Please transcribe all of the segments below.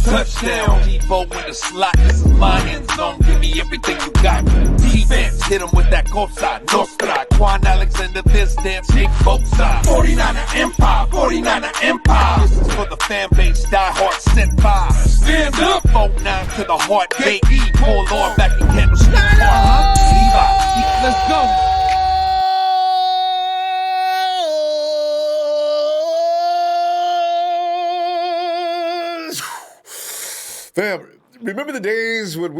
Touchdown, Debo in the slot. This is my end zone. Give me everything you got. Defense, hit him with that ghost side. Nostra, Quan Alexander, this dance, shake both sides. 49er Empire, 49er Empire. This is for the fan base, die hard, set by. Stand up, 4-9 to the heart, gate. Pull on back in Candlestick. Levi, let's go. Fam, remember the days when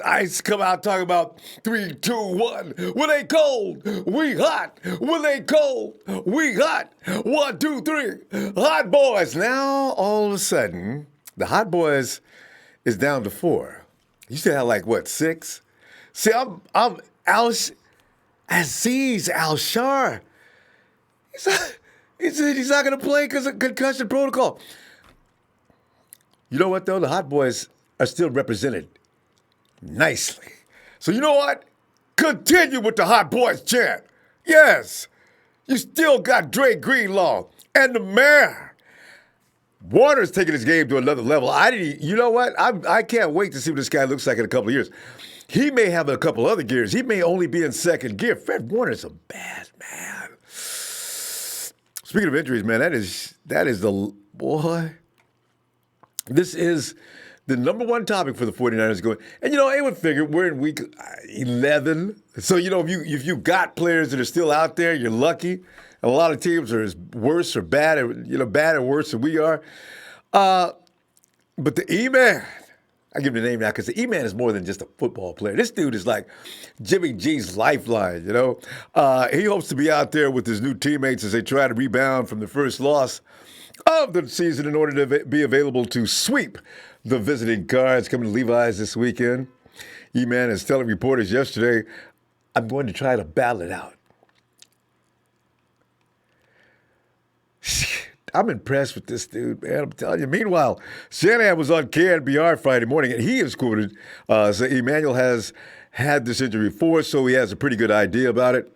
I used to come out talking about 3, 2, 1. When they cold, we hot. When they cold, we hot. 1, 2, 3. Hot boys. Now, all of a sudden, the hot boys is down to 4. You still have like, what, 6? See, I'm Aziz Al-Shar. He said he's not going to play because of concussion protocol. You know what, though? The hot boys are still represented nicely. So you know what? Continue with the hot boys chant. Yes, you still got Dre Greenlaw and the mayor. Warner's taking his game to another level. You know what? I can't wait to see what this guy looks like in a couple of years. He may have a couple other gears. He may only be in second gear. Fred Warner's a bad man. Speaking of injuries, man, that is the boy. This is the number one topic for the 49ers going. And, it would figure we're in week 11. So, if you got players that are still out there, you're lucky. And a lot of teams are as worse or bad, bad or worse than we are. But the E-Man, I give him the name now because the E-Man is more than just a football player. This dude is like Jimmy G's lifeline, He hopes to be out there with his new teammates as they try to rebound from the first loss of the season in order to be available to sweep the visiting Cards coming to Levi's this weekend. E-Man is telling reporters yesterday, I'm going to try to battle it out. I'm impressed with this dude, man. I'm telling you. Meanwhile, Shanahan was on KNBR Friday morning, and he is quoted saying Emmanuel has had this injury before, so he has a pretty good idea about it.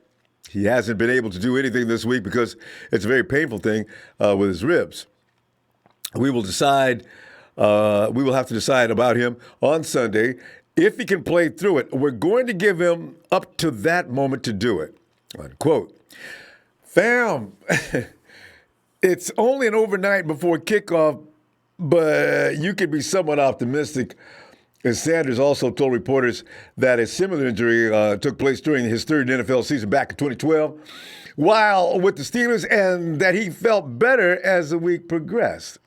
He hasn't been able to do anything this week because it's a very painful thing with his ribs. We will decide. We will have to decide about him on Sunday if he can play through it. We're going to give him up to that moment to do it. Unquote. Fam, it's only an overnight before kickoff, but you can be somewhat optimistic. And Sanders also told reporters that a similar injury took place during his third NFL season back in 2012 while with the Steelers, and that he felt better as the week progressed.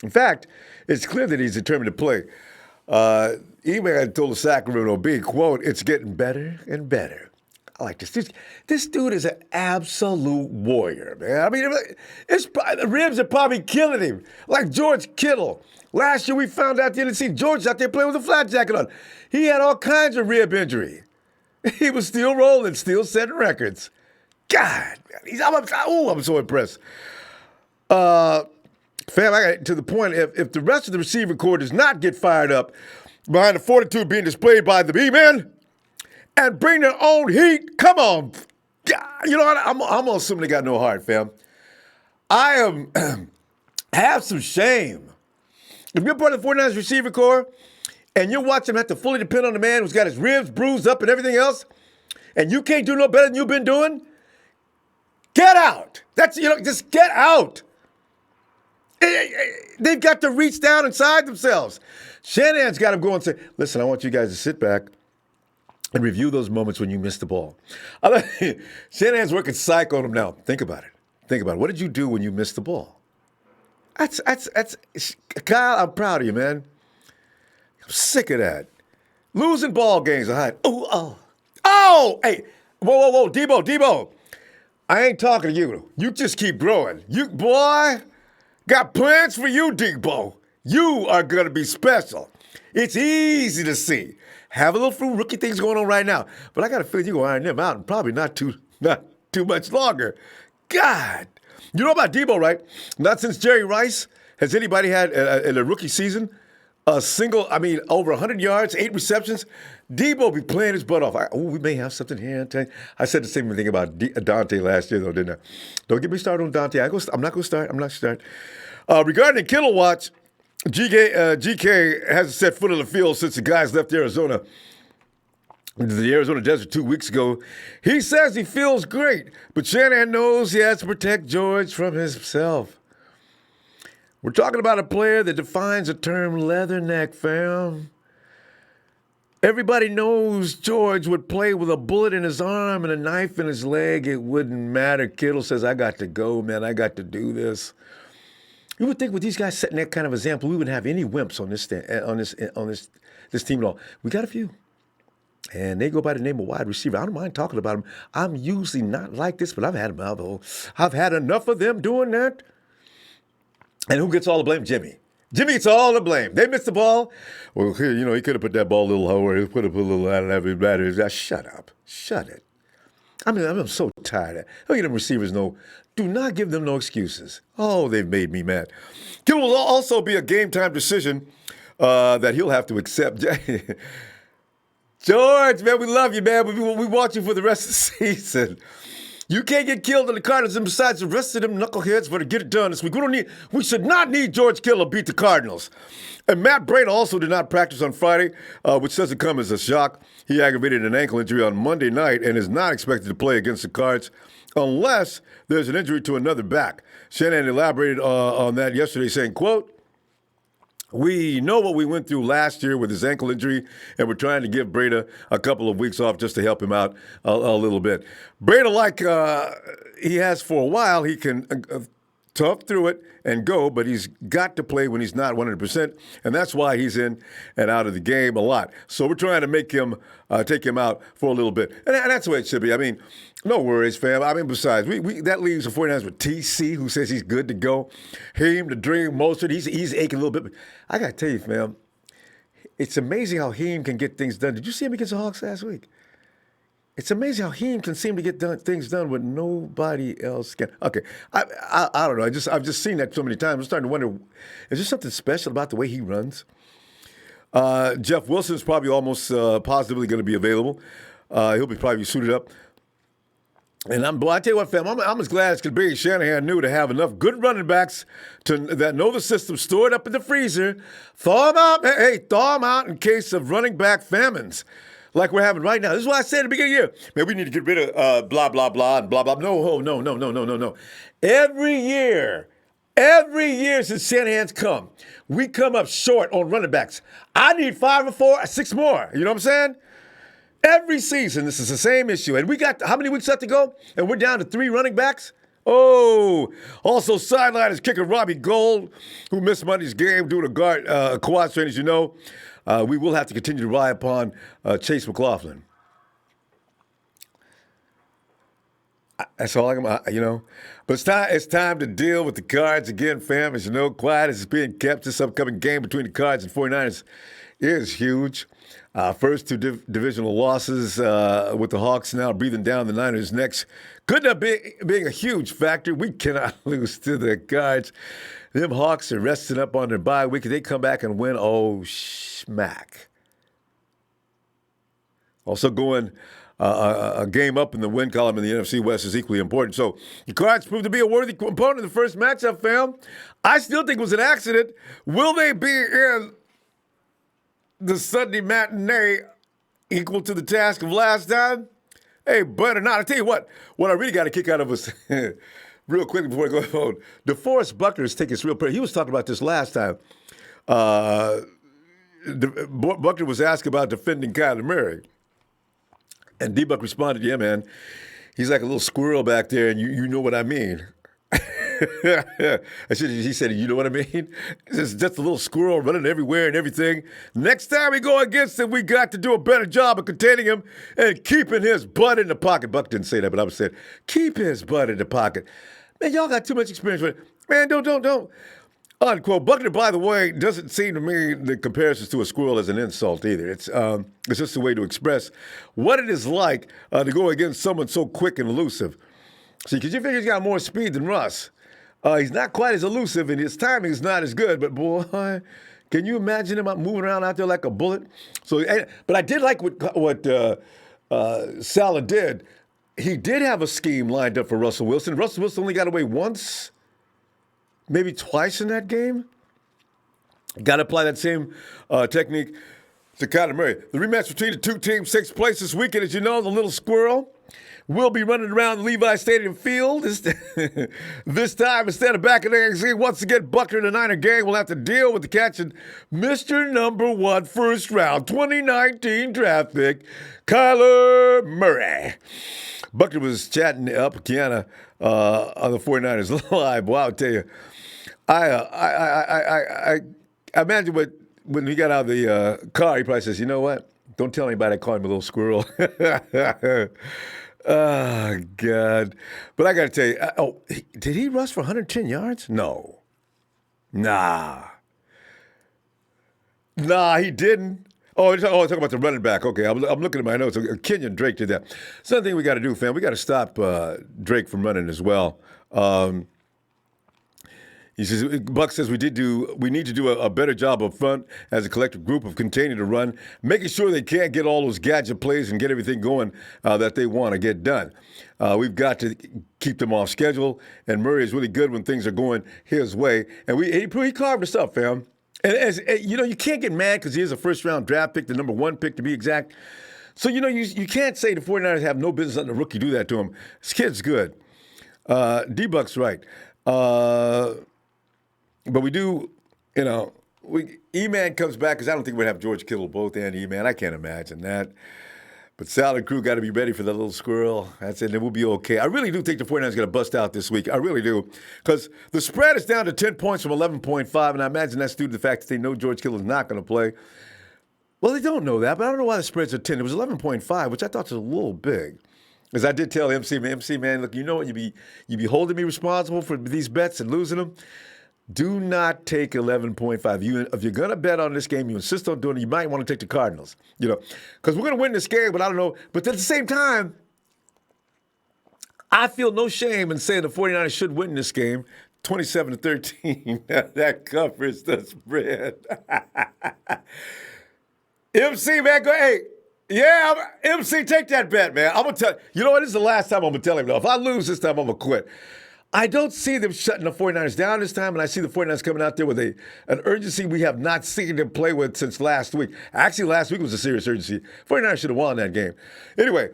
In fact, it's clear that he's determined to play. E-Man told the Sacramento Bee, quote, "It's getting better and better." I like this. This dude is an absolute warrior, man. I mean, the ribs are probably killing him, like George Kittle. Last year we found out didn't see George out there playing with a flat jacket on. He had all kinds of rib injury. He was still rolling, still setting records. God, man, I'm so impressed. Fam, I got to the point, if the rest of the receiver corps does not get fired up behind the fortitude being displayed by the B-men and bring their own heat, come on. You know what? I'm going to assume they got no heart, fam. I have some shame. If you're part of the 49ers receiver corps and you're watching them have to fully depend on the man who's got his ribs bruised up and everything else, and you can't do no better than you've been doing, get out. Just get out. They've got to reach down inside themselves. Shanahan's got them going and say, listen, I want you guys to sit back and review those moments when you missed the ball. Shanahan's working psych on them now. Think about it. What did you do when you missed the ball? That's Kyle, I'm proud of you, man. I'm sick of that. Losing ball games are hot. Oh, hey, whoa, Debo. I ain't talking to you. You just keep growing. You, boy, got plans for you, Debo. You are going to be special. It's easy to see. Have a little few rookie things going on right now. But I got a feeling you're going to iron them out and probably not too much longer. God. You know about Debo, right? Not since Jerry Rice has anybody had in a rookie season over 100 yards, 8 receptions. Debo be playing his butt off. We may have something here. I said the same thing about Dante last year, though, didn't I? Don't get me started on Dante. I'm not going to start. Regarding the Kittle watch, GK hasn't set foot on the field since the guys left Arizona, the Arizona desert 2 weeks ago. He says he feels great, but Shanahan knows he has to protect George from himself. We're talking about a player that defines the term leatherneck, fam. Everybody knows George would play with a bullet in his arm and a knife in his leg. It wouldn't matter. Kittle says, I got to go, man. I got to do this. You would think with these guys setting that kind of example, we wouldn't have any wimps on this team at all. We got a few. And they go by the name of wide receiver. I don't mind talking about them. I'm usually not like this, but I've had enough of them doing that. And who gets all the blame? Jimmy. Jimmy gets all the blame. They missed the ball. Well, here, he could have put that ball a little lower. He could have put a little out of every batter. Shut up. Shut it. I'm so tired of that. Look at them receivers know. Do not give them no excuses. Oh, they've made me mad. It will also be a game time decision that he'll have to accept. George, man, we love you, man. We want you for the rest of the season. You can't get killed in the Cardinals, and besides, the rest of them knuckleheads better get it done this week. We should not need George Kittle to beat the Cardinals. And Matt Breda also did not practice on Friday, which doesn't come as a shock. He aggravated an ankle injury on Monday night and is not expected to play against the Cards unless there's an injury to another back. Shanahan elaborated on that yesterday, saying, quote, we know what we went through last year with his ankle injury, and we're trying to give Breda a couple of weeks off just to help him out a little bit. Breda, like he has for a while, he can tough through it and go, but he's got to play when he's not 100%, and that's why he's in and out of the game a lot. So we're trying to make him take him out for a little bit, and that's the way it should be. I mean, no worries, fam. I mean, besides, that leaves the 49ers with TC, who says he's good to go. Heem, the Dream, Mostert, he's aching a little bit. But I got to tell you, fam, it's amazing how Heem can get things done. Did you see him against the Hawks last week? It's amazing how Heem can seem to get things done when nobody else can. Okay, I don't know. I've just seen that so many times. I'm starting to wonder, is there something special about the way he runs? Jeff Wilson's probably almost positively going to be available. He'll be probably suited up. And I tell you what, fam, I'm as glad as could be. Shanahan knew to have enough good running backs that know the system, stored up in the freezer, thaw them out. Hey, thaw them out in case of running back famines like we're having right now. This is why I said at the beginning of the year, man, we need to get rid of blah, blah, blah, and blah, blah. No. Every year since Shanahan's come, we come up short on running backs. I need 5 or 4, 6 more. You know what I'm saying? Every season, this is the same issue. And we got how many weeks left to go? And we're down to 3 running backs? Oh, also sideline is kicker Robbie Gould, who missed Monday's game due to quad strain, as you know. We will have to continue to rely upon Chase McLaughlin. That's all But it's time to deal with the Cards again, fam. As you know, quiet as it's being kept. This upcoming game between the Cards and 49ers is huge. First 2 divisional losses with the Hawks now breathing down the Niners' necks. Could end up being a huge factor. We cannot lose to the Cards. Them Hawks are resting up on their bye week. They come back and win. Oh, smack. Also going a game up in the win column in the NFC West is equally important. So the Cards proved to be a worthy opponent in the first matchup, fam. I still think it was an accident. Will they be in the Sunday matinee equal to the task of last time? Hey, but or not, I tell you what I really got a kick out of was, real quick before I go on, DeForest Buckner is taking this real prayer. He was talking about this last time. Buckner was asked about defending Kyler Murray. And D-Buck responded, yeah, man, he's like a little squirrel back there, and you know what I mean. He said, you know what I mean? It's just a little squirrel running everywhere and everything. Next time we go against him, we got to do a better job of containing him and keeping his butt in the pocket. Buck didn't say that, but I would say, keep his butt in the pocket. Man, y'all got too much experience with it. Man, don't. Unquote. Buckner, by the way, doesn't seem to me the comparisons to a squirrel as an insult either. It's just a way to express what it is like to go against someone so quick and elusive. See, because you figure he's got more speed than Russ. He's not quite as elusive, and his timing is not as good. But, boy, can you imagine him moving around out there like a bullet? So, but I did like what Saleh did. He did have a scheme lined up for Russell Wilson. Russell Wilson only got away once, maybe twice in that game. Got to apply that same technique to Kyler Murray. The rematch between the two teams takes place this weekend. As you know, the little squirrel will be running around Levi Stadium Field. This time, instead of back in the AXC, once again, Buckner in the Niner gang will have to deal with the catching Mr. Number 1 first round 2019 draft pick, Kyler Murray. Buckner was chatting up Kiana on the 49ers Live. Well, I'll tell you, I imagine when he got out of the car, he probably says, you know what? Don't tell anybody I call him a little squirrel. Oh, God. But I got to tell you, did he rush for 110 yards? No. Nah, he didn't. Talking about the running back. Okay, I'm looking at my notes. Kenyon Drake did that. It's another thing we got to do, fam. We got to stop Drake from running as well. He says, Buck says we need to do a better job up front as a collective group of continuing to run, making sure they can't get all those gadget plays and get everything going that they want to get done. We've got to keep them off schedule, and Murray is really good when things are going his way. And he carved us up, fam. And you can't get mad because he is a first-round draft pick, the number 1 pick to be exact. So, you can't say the 49ers have no business letting a rookie do that to him. This kid's good. D-Buck's right. But we do, E-Man comes back because I don't think we'd have George Kittle both and E-Man. I can't imagine that. But Sal and crew got to be ready for that little squirrel. That's it. And we'll be okay. I really do think the 49ers are going to bust out this week. I really do. Because the spread is down to 10 points from 11.5, and I imagine that's due to the fact that they know George Kittle is not going to play. Well, they don't know that, but I don't know why the spread's at 10. It was 11.5, which I thought was a little big. As I did tell MC, man, look, you know what? You be holding me responsible for these bets and losing them. Do not take 11.5. If you're going to bet on this game, you insist on doing it, you might want to take the Cardinals. Because we're going to win this game, but I don't know. But at the same time, I feel no shame in saying the 49ers should win this game 27-13. That covers the spread. MC, man, go, hey. Yeah, MC, take that bet, man. I'm going to tell you know what? This is the last time I'm going to tell him, though. If I lose this time, I'm going to quit. I don't see them shutting the 49ers down this time, and I see the 49ers coming out there with an urgency we have not seen them play with since last week. Actually, last week was a serious urgency. 49ers should have won that game. Anyway,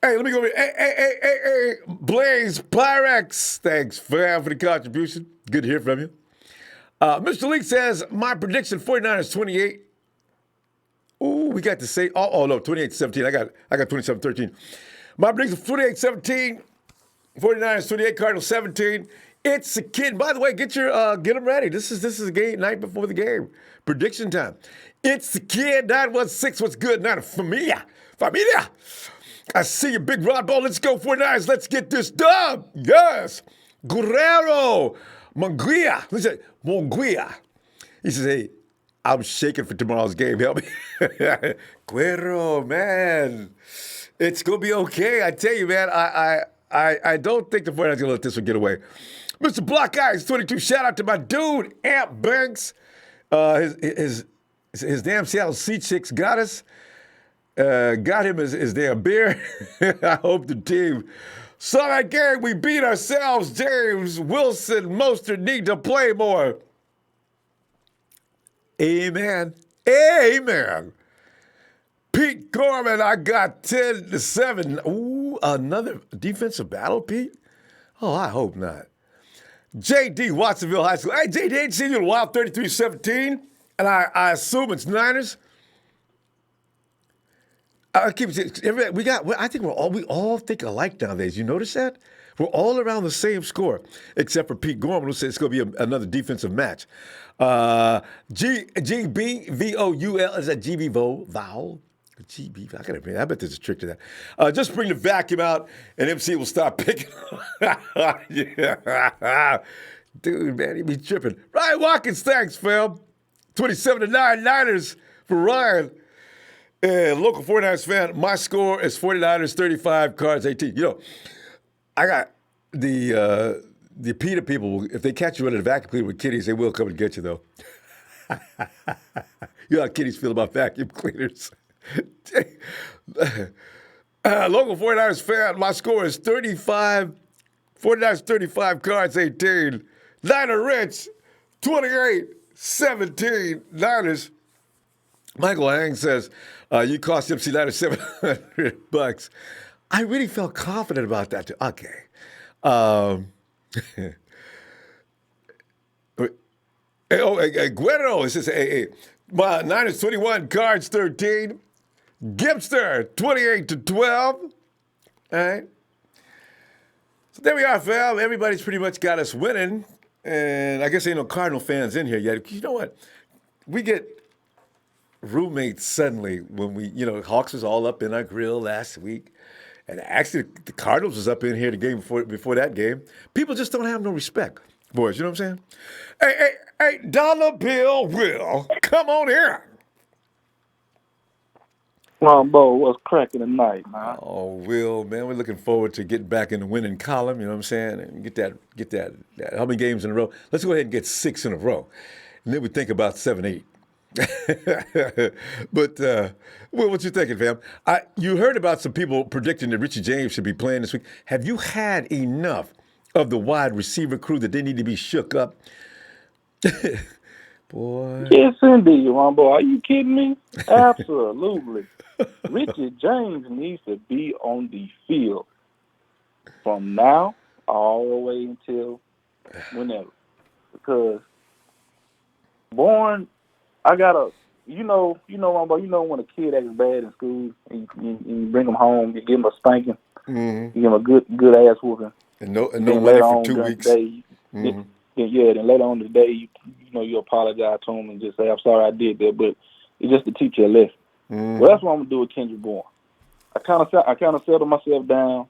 hey, let me go over here. Hey, Blaze Pyrex. Thanks, fam, for the contribution. Good to hear from you. Mr. Leak says, my prediction, 49ers 28. Ooh, we got to say, no, 28-17. I got 27-13. My prediction, 28-17. 49ers 28, Cardinals 17. It's a kid. By the way, get them ready. This is a game night before the game. Prediction time. It's the kid 916. What's good? Not a familia. I see you, big Ronbo. Let's go 49ers. Let's get this done. Yes. Guerrero. Monguia. Listen, Monguia. He says, hey, I'm shaking for tomorrow's game. Help me. Guerrero, man. It's going to be okay. I tell you, man, I don't think the 49ers are going to let this one get away. Mr. Block Eyes 22, shout out to my dude, Amp Banks. His damn Seattle Seahawks got us. Got him his damn beer. I hope the team saw that game. We beat ourselves. James Wilson, Mostert need to play more. Amen. Amen. Pete Gorman, I got 10-7. Ooh, another defensive battle, Pete? Oh, I hope not. J.D. Watsonville High School. Hey, J.D. ain't seen you in a while, 33-17. And I assume it's Niners. I think we all think alike nowadays. You notice that? We're all around the same score, except for Pete Gorman, who says it's going to be another defensive match. G-B-V-O-U-L. Is that G-B-V-O-Vowel? GB. I bet there's a trick to that. Just bring the vacuum out, and MC will stop picking. Yeah. Dude, man, he be tripping. Ryan Watkins, thanks, fam. 27-9 Niners for Ryan. And local 49ers fan, my score is 49ers 35, Cards 18. I got the PETA people, if they catch you running a vacuum cleaner with kitties, they will come and get you, though. You know how kitties feel about vacuum cleaners. Local 49ers fan, my score is 35, 49ers 35, Cards 18. Niner Rich, 28, 17 Niners. Michael Hang says, you cost MC Niners $700. I really felt confident about that too. Okay. Guerrero says, hey, Niners 21, Cards 13, Gipster 28-12. All right. So there we are, fam. Everybody's pretty much got us winning. And I guess ain't no Cardinal fans in here yet. You know what? We get roommates suddenly when Hawks was all up in our grill last week. And actually, the Cardinals was up in here the game before that game. People just don't have no respect, boys. You know what I'm saying? Hey, Dollar Bill Will, come on here. Ronbo, what's cracking tonight, man? Oh, Will, man, we're looking forward to getting back in the winning column. You know what I'm saying? And get that. How many games in a row? Let's go ahead and get 6 in a row, and then we think about 7, 8. But Will, what you thinking, fam? You heard about some people predicting that Richie James should be playing this week. Have you had enough of the wide receiver crew that they need to be shook up? Boy. Yes, indeed, Ronbo. Are you kidding me? Absolutely. Richie James needs to be on the field from now all the way until whenever. Because Ronbo, when a kid acts bad in school and you bring him home, you give him a spanking, you give him a good ass whooping. And no money for 2 weeks. Then later on today, you apologize to him and just say, I'm sorry I did that, but it's just to teach you a lesson. Well, that's what I'm gonna do with Kendrick Bourne. I kind of settled myself down.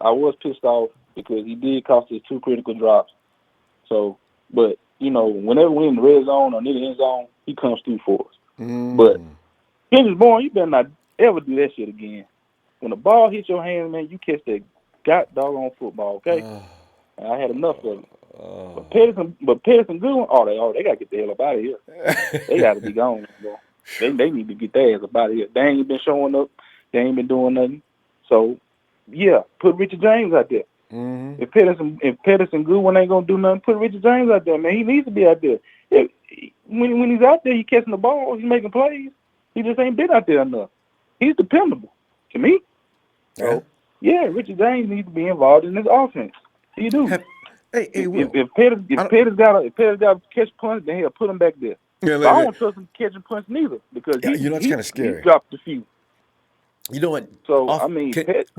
I was pissed off because he did cost us 2 critical drops. So, but whenever we're in the red zone or near the end zone, he comes through for us. But Kendrick Bourne, you better not ever do that shit again. When the ball hits your hand, man, you catch that doggone football, okay? And I had enough of it. But Pettis and Goodwin, they gotta get the hell up out of here. They gotta be gone, bro. They need to get their ass up out of here. They ain't been showing up. They ain't been doing nothing. So, yeah, put Richard James out there. If Pettis and Goodwin ain't gonna do nothing, put Richard James out there, man. He needs to be out there. When he's out there, he's catching the ball. He's making plays. He just ain't been out there enough. He's dependable to me. So, yeah, Richard James needs to be involved in this offense. He do. Hey, if Pettis got to catch punts, then he'll put him back there. Yeah, I don't trust him catching punts neither because that's kind of scary. He dropped a few. You know what? So Pettis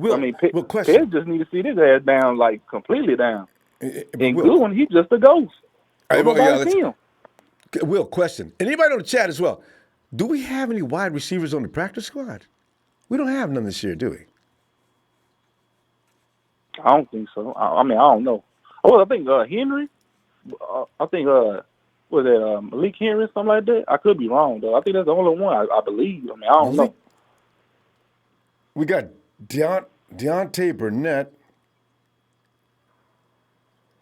just need to see this ass down, like completely down. And Goodwin, he's just a ghost. Nobody see him. Will, question. And anybody on the chat as well. Do we have any wide receivers on the practice squad? We don't have none this year, do we? I don't think so. I don't know. Oh, I think Henry. I think was that Malik Henry, something like that. I could be wrong though. I think that's the only one I believe. I don't know. We got Deontay Burnett.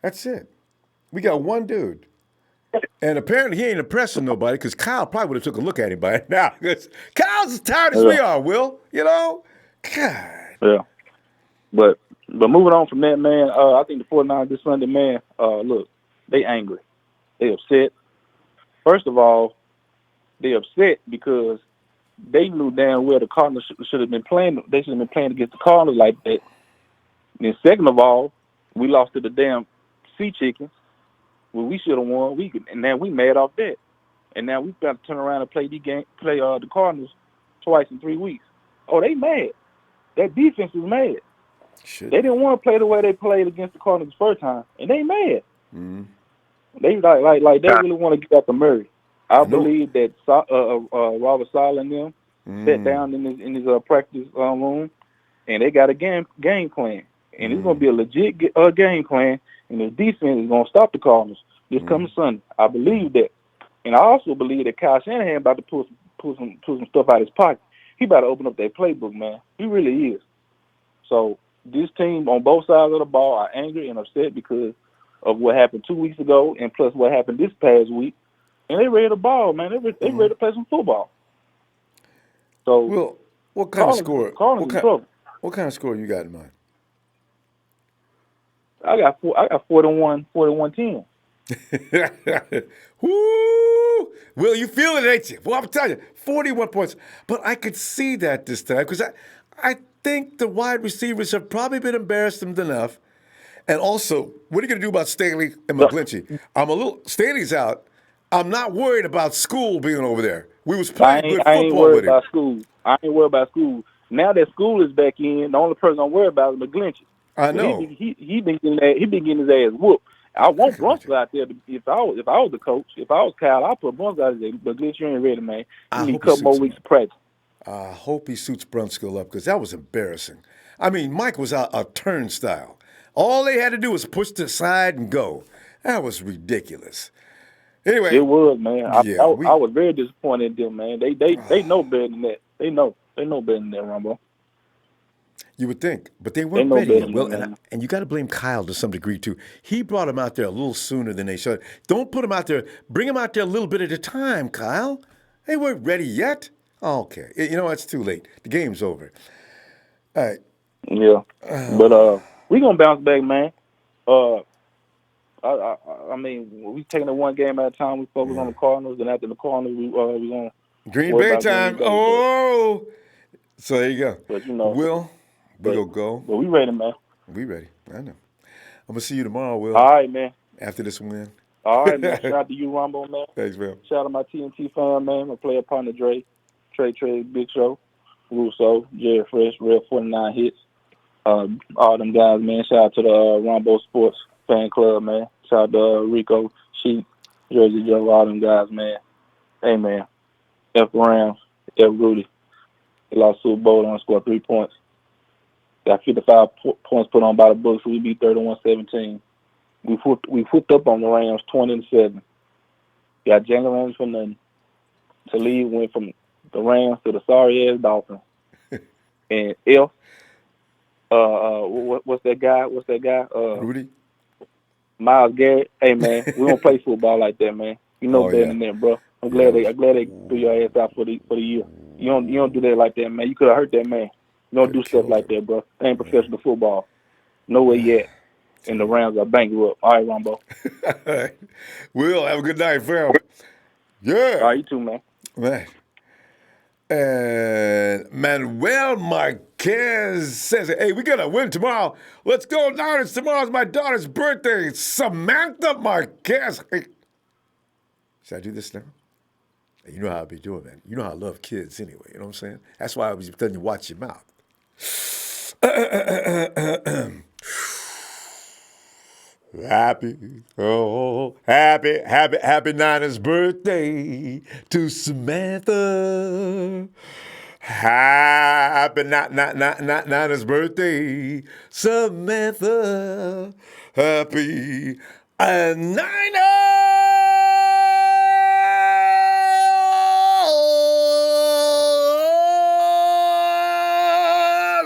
That's it. We got one dude. And apparently he ain't impressing nobody because Kyle probably would have took a look at him by now. Because Kyle's as tired as we are, Will. God. Yeah. But moving on from that, man, I think the 49ers this Sunday, man, look, they angry. They upset. First of all, they upset because they knew damn well the Cardinals should have been playing. They should have been playing against the Cardinals like that. And second of all, we lost to the damn Sea Chickens. Well, we should have won. And now we mad off that. And now we've got to turn around and play the Cardinals twice in 3 weeks. Oh, they mad. That defense is mad. Shit. They didn't want to play the way they played against the Cardinals the first time, and they mad. They like they really want to get at the Murray. I believe that Robert Saleh and them sat down in his practice room, and they got a game plan, and it's going to be a legit game plan, and the defense is going to stop the Cardinals this coming Sunday. I believe that, and I also believe that Kyle Shanahan about to pull some stuff out of his pocket. He about to open up that playbook, man. He really is. So this team on both sides of the ball are angry and upset because of what happened 2 weeks ago and plus what happened this past week. And they ready to ball, man. They ready to play some football. So, Will, what kind of score? What kind of score you got in mind? I got 41-10. Woo! Will, you feel it, ain't you? Well, I'm telling you, 41 points. But I could see that this time because I think the wide receivers have probably been embarrassed enough. And also, what are you going to do about Staley and McGlinchey? Staley's out. I'm not worried about School being over there. We was playing good I ain't football worried with him. about School. I ain't worried about School. Now that School is back in, the only person I'm worried about is McGlinchey. I know. He been getting his ass whooped. I want Brunskill out there. If I was the coach, if I was Kyle, I'd put Brunskill out there. But Glitch, you ain't ready, man. You need a couple more weeks of practice. I hope he suits Brunskill up because that was embarrassing. I mean, Mike was a turnstile. All they had to do was push to the side and go. That was ridiculous. Anyway, it was, man. I was very disappointed in them, man. They know better than that. They know better than that, Ronbo. You would think, but they weren't ready yet. Well, and you got to blame Kyle to some degree too. He brought him out there a little sooner than they should. Don't put him out there. Bring him out there a little bit at a time, Kyle. They weren't ready yet. Okay, you know it's too late. The game's over. All right. Yeah, but we gonna bounce back, man. I mean, we taking it one game at a time. We focus on the Cardinals, and after the Cardinals, we gonna Green Bay time. Oh, so there you go. But you know, Will, we'll go. But we ready, man. We ready. I know. I'm gonna see you tomorrow, Will. All right, man. After this win. All right, man. Shout out to you, Ronbo, man. Thanks, man. Shout out to my TNT fan, man. My player partner, Trey, Big Show, Russo, Jerry Fresh, Red 49 Hits. All them guys, man. Shout out to the Ronbo Sports fan club, man. Shout out to Rico, Sheep, Jersey Joe, all them guys, man. Hey, man. F. Rams, F. Rudy. They lost Super Bowl and scored 3 points. Got 55 points put on by the books, so we beat 31-17. We whooped up on the Rams 20-7. Got Jalen Rams for nothing. Talib went from the Rams to the sorry-ass Dolphins. And F. What's that guy? Rudy? Miles Garrett. Hey, man, we don't play football like that, man. You know better than that, bro. I'm glad they threw your ass out for the year. You don't do that like that, man. You could have hurt that man. You don't do stuff like that, bro. That ain't professional football. No way yet. And the Rams are bankrupt. All right, Ronbo. All right. Will, have a good night, fam. Yeah. All right, you too, man. Right. And Manuel Marquez says, hey, we got to win tomorrow. Let's go, Niners. Tomorrow's my daughter's birthday. Samantha Marquez. Hey. Should I do this now? You know how I be doing, man. You know how I love kids anyway. You know what I'm saying? That's why I was telling you watch your mouth. Happy Niners birthday to Samantha. Happy Niners birthday, Samantha. Happy Niners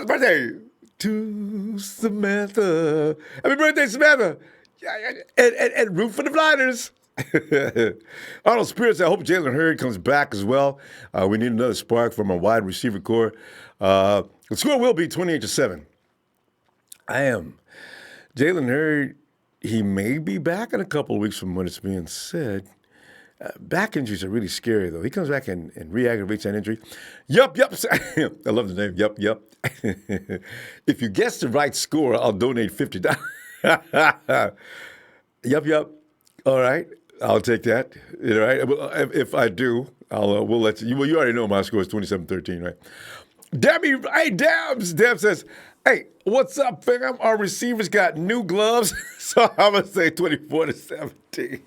birthday to Samantha. Happy birthday, Samantha. And root for the Niners. Arnold Spears, I hope Jalen Hurd comes back as well. We need another spark from our wide receiver core. The score will be 28-7. I am. Jalen Hurd, he may be back in a couple of weeks from what it's being said. Back injuries are really scary, though. He comes back and re-aggravates that injury. Yup. I love the name. Yup. If you guess the right score, I'll donate $50. Yup. All right. I'll take that. All right. If I do, we'll let you. Well, you already know my score is 27-13, right? Debbie, hey, Debs says, hey, what's up, fam? Our receivers got new gloves, so I'm going to say 24-17.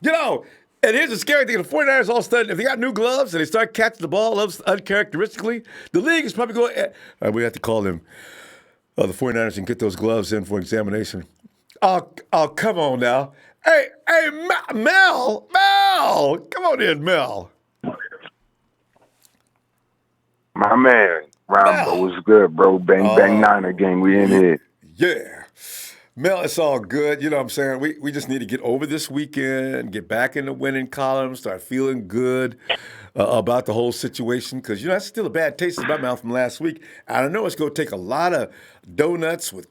You know, and here's the scary thing. The 49ers all of a sudden, if they got new gloves and they start catching the ball uncharacteristically, the league is probably going, we have to call them, the 49ers, and get those gloves in for examination. Oh, come on now. Hey, Mel, come on in, Mel. My man, Ronbo was good, bro. Bang, Niner game. We in it. Yeah. Mel, it's all good. You know what I'm saying? We just need to get over this weekend, get back in the winning column, start feeling good about the whole situation. Because, that's still a bad taste in my mouth from last week. I know it's going to take a lot of donuts with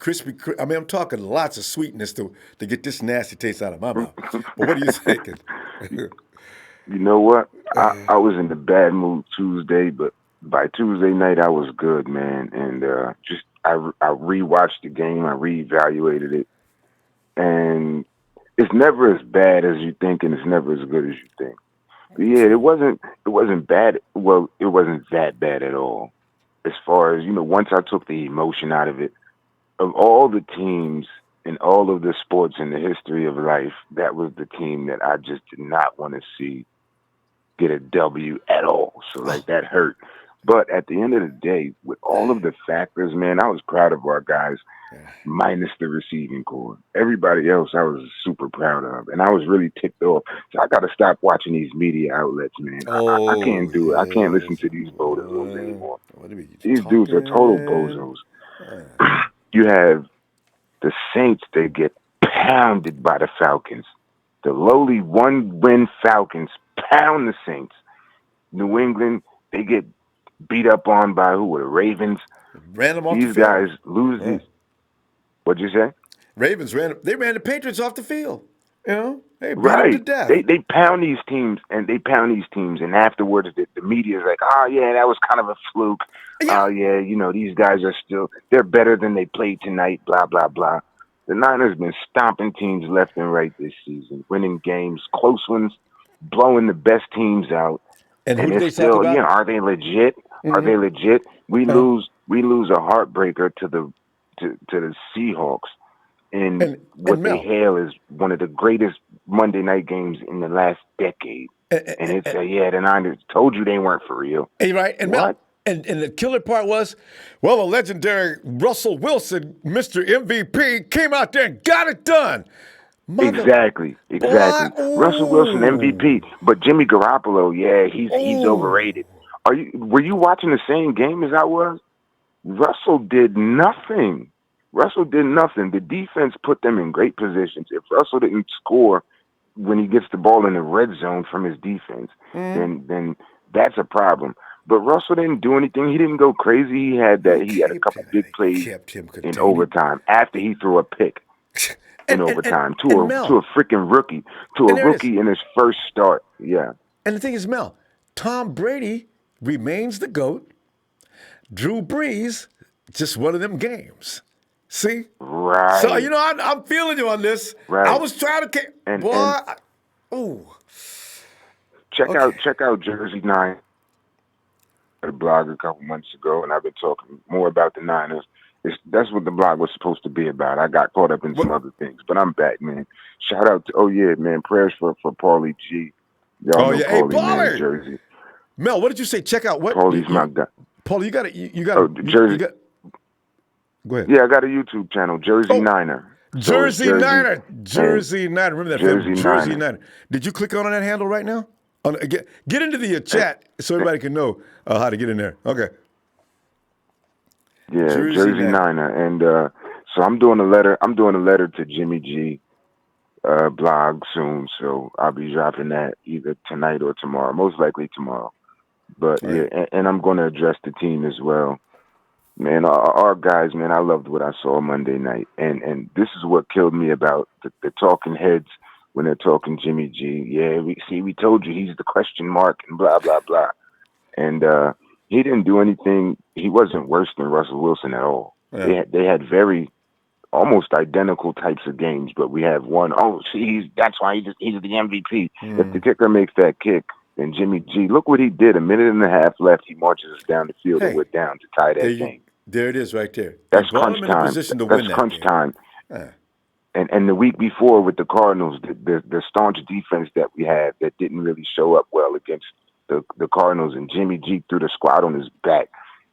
I'm talking lots of sweetness to get this nasty taste out of my mouth. But what are you thinking? You know what? I was in a bad mood Tuesday, but by Tuesday night I was good, man. And I rewatched the game, I reevaluated it, and it's never as bad as you think, and it's never as good as you think. But yeah, it wasn't bad. Well, it wasn't that bad at all. As far as once I took the emotion out of it, of all the teams in all of the sports in the history of life, that was the team that I just did not want to see get a W at all. So like that hurt. But at the end of the day, with all of the factors, man, I was proud of our guys, minus the receiving core. Everybody else I was super proud of. And I was really ticked off. So I gotta stop watching these media outlets, man. I Oh, can't do it. I can't listen yes. to these bozos anymore. What are you These dudes are total talking? bozos. You have the Saints, they get pounded by the Falcons. The lowly one-win Falcons pound the Saints. New England, they get beat up on by who? The Ravens. Ran them off the These field. guys lose Yeah. these. What'd you say? Ravens ran the Patriots off the field. They beat them to Right. They death. they pound these teams and afterwards the media is like, oh yeah, that was kind of a fluke. Yeah. Oh yeah, these guys are they're better than they played tonight, blah blah blah. The Niners been stomping teams left and right this season, winning games, close ones, blowing the best teams out. And who And did it's they talk still, about? are they legit? Are they legit? We lose a heartbreaker to the Seahawks in And what they Mel. hail as one of the greatest Monday night games in the last decade. And it's the Niners told you they weren't for real. Right. And Mel. What? And the killer part was, well, the legendary Russell Wilson, Mr. MVP, came out there and got it done. Exactly. Boy, Russell Wilson ooh. MVP, but Jimmy Garoppolo, yeah, he's Ooh. overrated. Were you watching the same game as I was? Russell did nothing. The defense put them in great positions. If Russell didn't score when he gets the ball in the red zone from his defense, then that's a problem. But Russell didn't do anything. He didn't go crazy. He had a couple big plays Kept him in contained. overtime after he threw a pick in overtime to And a Mel. freaking rookie, And there it is. in his first start. Yeah. And the thing is, Mel, Tom Brady remains the GOAT. Drew Brees, just one of them games. See? So, Right. I'm feeling you on this. I Right. was trying to, And boy, and ooh. check Okay. out Jersey 9, a blog a couple months ago, and I've been talking more about the Niners. That's what the blog was supposed to be about. I got caught up in some What? other things, but I'm back, man. Shout out to man, prayers for Paulie G. Y'all Oh, know yeah. Hey, Paulie, man, Pollard. Jersey. Mel, what did you say? Check out what? Paulie's my guy. Paul, you got it. You got Oh, it. You Jersey. got. Go ahead. Yeah, I got a YouTube channel, Jersey Oh, Niner. So it's Jersey Jersey Niner. and Jersey Niner. Remember that family? Jersey Jersey Niner. Niner. Did you click on that handle right now? Get into the And, chat so everybody can know how to get in there. Okay. yeah, Jersey Jersey Niner. Niner. And so I'm doing a letter. I'm doing a letter to Jimmy G blog soon. So I'll be dropping that either tonight or tomorrow. Most likely tomorrow. But All yeah, right. and I'm going to address the team as well. Man, our guys, man, I loved what I saw Monday night. And this is what killed me about the talking heads when they're talking Jimmy G. Yeah, we told you he's the question mark and blah, blah, blah. And he didn't do anything. He wasn't worse than Russell Wilson at all. Yeah. They had very almost identical types of games, but we have one. Oh, see, that's why he's the MVP. If the kicker makes that kick, then Jimmy G, look what he did. A minute and a half left, he marches us down the field and Hey, we're down to tie that game. there it is right there. You That's brought crunch them in a time. position to That's win that crunch game. time. Yeah. And the week before with the Cardinals, the staunch defense that we had that didn't really show up well against the Cardinals, and Jimmy G threw the squad on his back.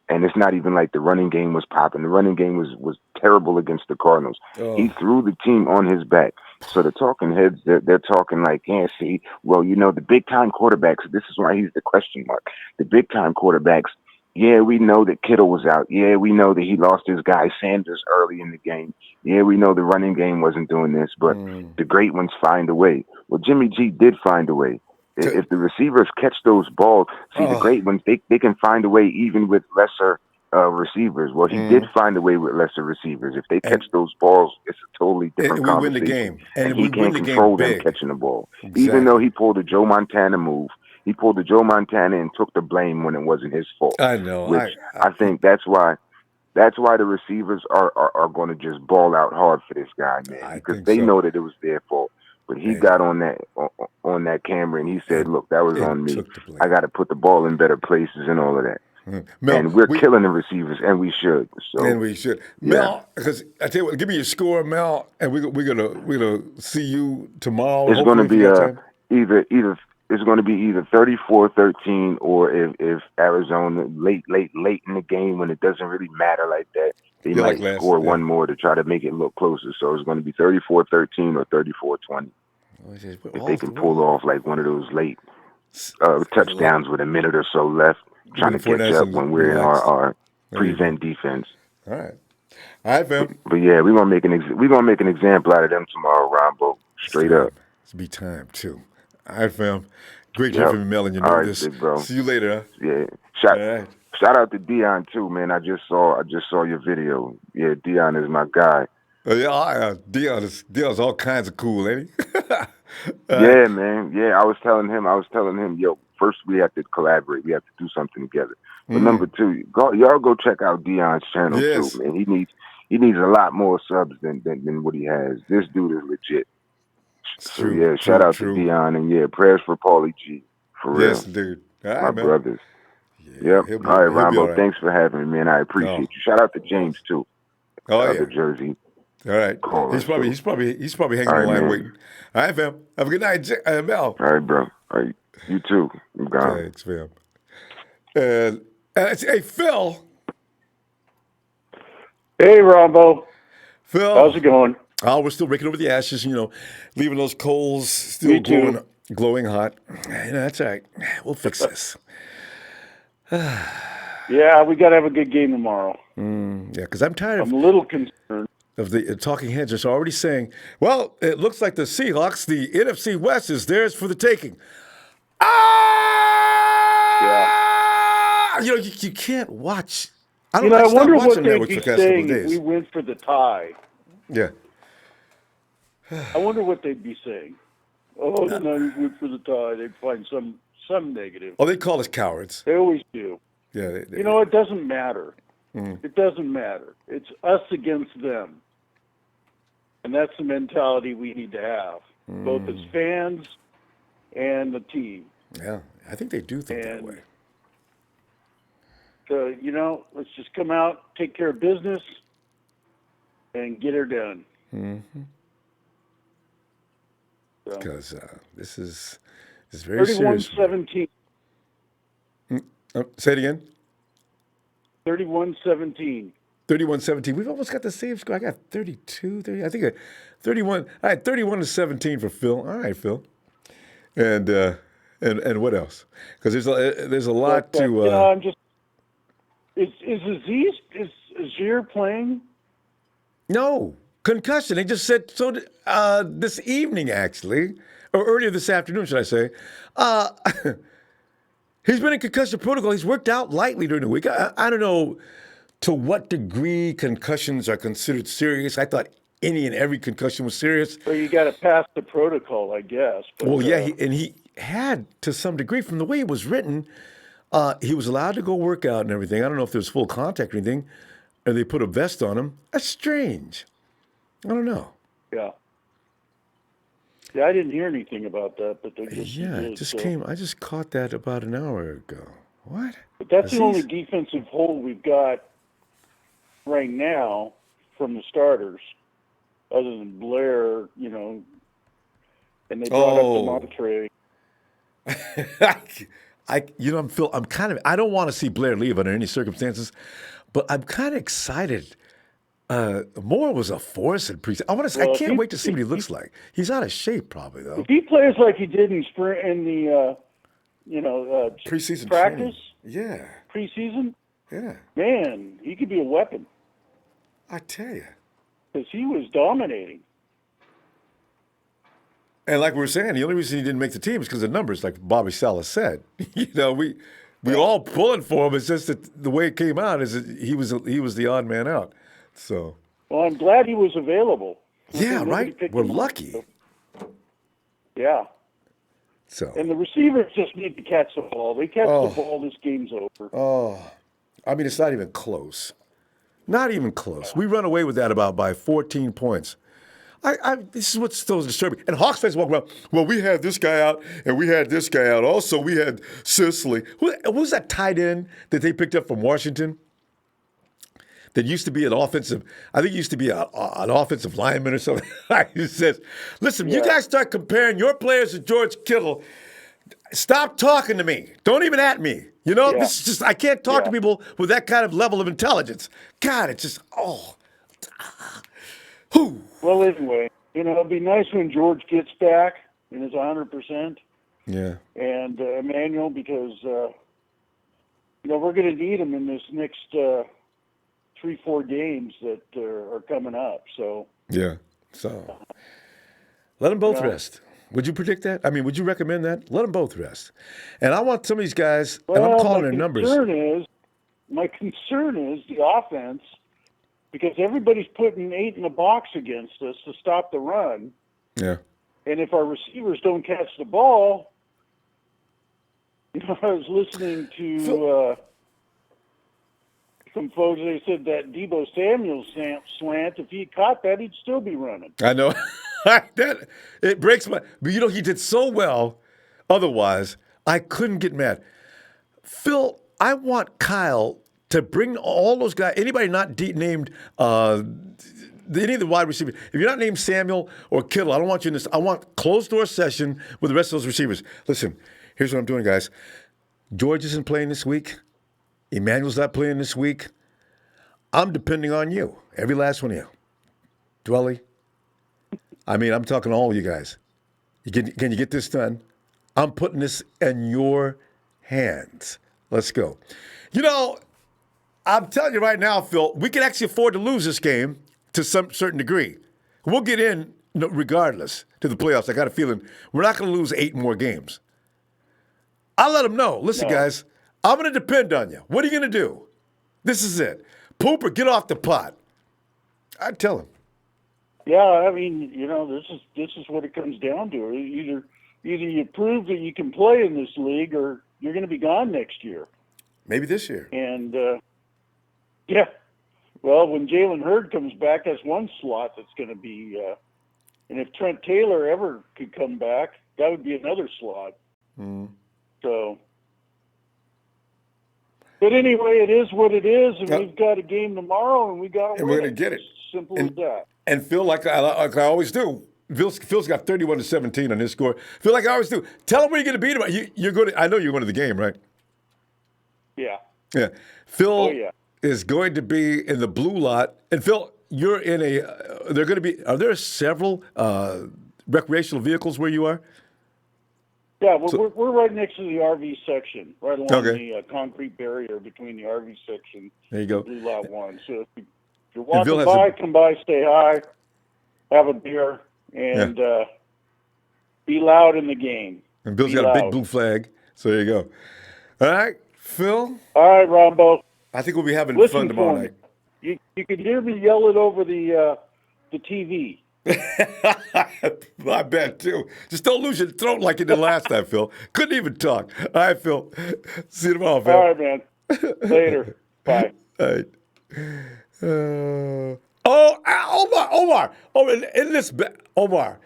And it's not even like the running game was popping. The running game was terrible against the Cardinals. Oh. He threw the team on his back. So the talking heads, they're talking like, yeah, see, well, the big time quarterbacks, this is why he's the question mark. The big time quarterbacks, yeah, we know that Kittle was out. Yeah, we know that he lost his guy Sanders early in the game. Yeah, we know the running game wasn't doing this, but the great ones find a way. Well, Jimmy G did find a way. If the receivers catch those balls, see, the great ones, they can find a way even with lesser receivers. Well, he did find a way with lesser receivers. If they catch those balls, it's a totally different we win the conversation. game. And we he win can't the game control them big. catching the ball. Exactly. Even though he pulled a Joe Montana move, he pulled the Joe Montana and took the blame when it wasn't his fault. I know. Which I think that's why the receivers are going to just ball out hard for this guy, man, because they know that it was their fault. But he got on that camera and he said, "Look, that was on me. I got to put the ball in better places and all of that." Mel, and we're killing the receivers, and we should. So, and we should. Mel, because I tell you what, give me your score, Mel, and we're gonna see you tomorrow. It's going to be either it's going to be either 34-13, or if Arizona late in the game when it doesn't really matter like that, they might score one more to try to make it look closer. So it's going to be 34-13 or 34-20. If they can pull off like one of those late touchdowns with a minute or so left, trying to catch up when we're in our prevent defense. All right, fam. But yeah, we're gonna make an example out of them tomorrow, Ronbo. Straight up. It's be time too. All right, fam. Great to hear from you, Mel, and you know this. Big bro. See you later. Huh? Yeah. Shout out to Dion too, man. I just saw your video. Yeah, Dion is my guy. Dion's all kinds of cool, ain't he? Yeah, man. Yeah, I was telling him, yo, first we have to collaborate. We have to do something together. But number two, y'all go check out Dion's channel too, man. He needs a lot more subs than what he has. This dude is legit. So yeah, shout out to Dion, and prayers for Paulie G. For real. Yes, dude. My brothers. Yeah. Yep. All right, Ronbo. Thanks for having me, man. I appreciate you. Shout out to James too. Other Jersey. All right. He's probably hanging on the line waiting. All right, fam. Have a good night, Mel. All right, bro. All right. You too. I'm gone. Thanks, fam. Hey, Phil. Hey, Ronbo. Phil. How's it going? Oh, we're still raking over the ashes, leaving those coals still glowing hot. That's all right. We'll fix this. Yeah, we got to have a good game tomorrow. Yeah, because I'm tired I'm a little concerned. Of the talking heads are already saying, well, it looks like the Seahawks, the NFC West is theirs for the taking. Yeah. You can't watch. I wonder what they'd be saying if we went for the tie. Yeah. I wonder what they'd be saying. Oh, no, we went for the tie. They'd find some negative. Oh, they call us cowards. They always do. Yeah. It doesn't matter. It doesn't matter. It's us against them. And that's the mentality we need to have, both as fans and the team. Yeah, I think they do think that way. So, let's just come out, take care of business, and get her done. Because this is very serious. 31-17. Say it again. 31-17. 31-17. We've almost got the same score. I got 32, 30. I think 31. All right, 31-17 for Phil. All right, Phil. And what else? Because there's a lot to. I'm just. Is Aziz playing? No, concussion. They just said so this evening, actually, or earlier this afternoon, should I say? He's been in concussion protocol. He's worked out lightly during the week. I don't know to what degree concussions are considered serious. I thought any and every concussion was serious. Well, you got to pass the protocol, I guess. But, well, yeah, he had to some degree. From the way it was written, he was allowed to go work out and everything. I don't know if there was full contact or anything, or they put a vest on him. That's strange. I don't know. Yeah. Yeah, I didn't hear anything about that, but they just I just caught that about an hour ago. What? But that's the only defensive hole we've got right now from the starters, other than Blair, and they brought up the Montre. I don't want to see Blair leave under any circumstances, but I'm kind of excited. Moore was a force in preseason. I can't wait to see what he looks like. He's out of shape, probably though. If he plays like he did in spring in the preseason practice, preseason, man, he could be a weapon. I tell you, because he was dominating. And like we were saying, the only reason he didn't make the team is because of numbers, like Bobby Saleh said. we all pulling for him. It's just that the way it came out is that he was the odd man out. So. Well, I'm glad he was available. Yeah, Nobody right. picked We're him up, lucky. so. Yeah. So. And the receivers just need to catch the ball. They catch the ball, this game's over. Oh, I mean, it's not even close. Not even close. We run away with that by 14 points. This is what's so disturbing. And Hawks fans walk around, well, we had this guy out, and we had this guy out. Also, we had Sicily. Who was that tight end that they picked up from Washington? That used to be an offensive, I think he used to be an offensive lineman or something. He says, listen, you guys start comparing your players to George Kittle, stop talking to me. Don't even at me. You know, this is just, I can't talk to people with that kind of level of intelligence. God, it's just, whew. Well, anyway, it'll be nice when George gets back and is 100%. Yeah. And Emmanuel, because, we're going to need him in this next 3-4 games that are coming up. So. Yeah. So let them both rest. Would you predict that? I mean, would you recommend that? Let them both rest. And I want some of these guys, and I'm calling their numbers. My concern is the offense, because everybody's putting 8 in the box against us to stop the run. Yeah. And if our receivers don't catch the ball, I was listening to some folks, they said that Debo Samuel slant, if he caught that, he'd still be running. I know. It breaks my, but he did so well. Otherwise, I couldn't get mad. Phil, I want Kyle to bring all those guys, anybody not named any of the wide receivers. If you're not named Samuel or Kittle, I don't want you in this. I want closed-door session with the rest of those receivers. Listen, here's what I'm doing, guys. George isn't playing this week. Emmanuel's not playing this week. I'm depending on you, every last one of you. Dwelly, I mean, I'm talking to all of you guys. Can you get this done? I'm putting this in your hands. Let's go. I'm telling you right now, Phil, we can actually afford to lose this game to some certain degree. We'll get in regardless to the playoffs. I got a feeling we're not going to lose 8 more games. I'll let them know. Listen, guys, I'm going to depend on you. What are you going to do? This is it. Pooper, get off the pot. I'd tell him. Yeah, I mean, this is what it comes down to. Either you prove that you can play in this league, or you're going to be gone next year. Maybe this year. And well, when Jalen Hurd comes back, that's one slot that's going to be. And if Trent Taylor ever could come back, that would be another slot. Mm. So. But anyway, it is what it is, and we've got a game tomorrow, and we got to win. And we're going to get it. Simple as that. And Phil, like I always do, Phil's got 31-17 on his score. Phil, like I always do, tell him where you're going to beat him. You're going to. I know you're going to the game, right? Yeah. Yeah. Phil is going to be in the blue lot, and Phil, you're in a. They're going to be. Are there several recreational vehicles where you are? Yeah, we're right next to the RV section, right along the concrete barrier between the RV section there you go. and Blue Lot 1. So if you're walking by, come by, say hi, have a beer, and be loud in the game. And Bill's got a big blue flag, so there you go. All right, Phil? All right, Ronbo. I think we'll be having fun tomorrow night. You could hear me yell it over the TV. I bet, too. Just don't lose your throat like you did last time, Phil. Couldn't even talk. All right, Phil. See you tomorrow, Phil. All right, man. Later. Bye. All right. Omar. Omar,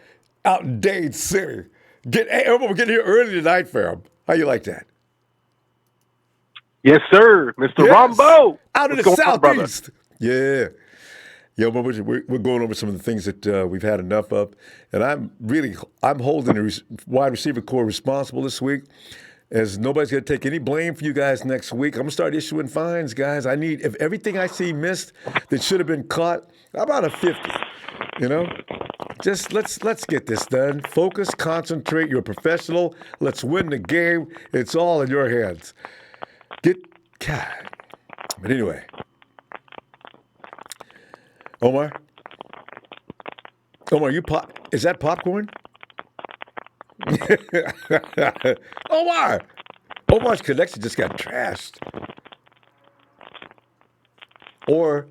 out in Dade City. We're getting here early tonight for him. How you like that? Yes, sir. Mr. Ronbo. Out in the Southeast. Yeah. Yeah, but we're going over some of the things that we've had enough of. And I'm holding the wide receiver core responsible this week, as nobody's going to take any blame for you guys next week. I'm going to start issuing fines, guys. If everything I see missed that should have been caught, how about a 50? Just let's get this done. Focus, concentrate. You're a professional. Let's win the game. It's all in your hands. But anyway. Omar, is that popcorn? Omar's connection just got trashed. Or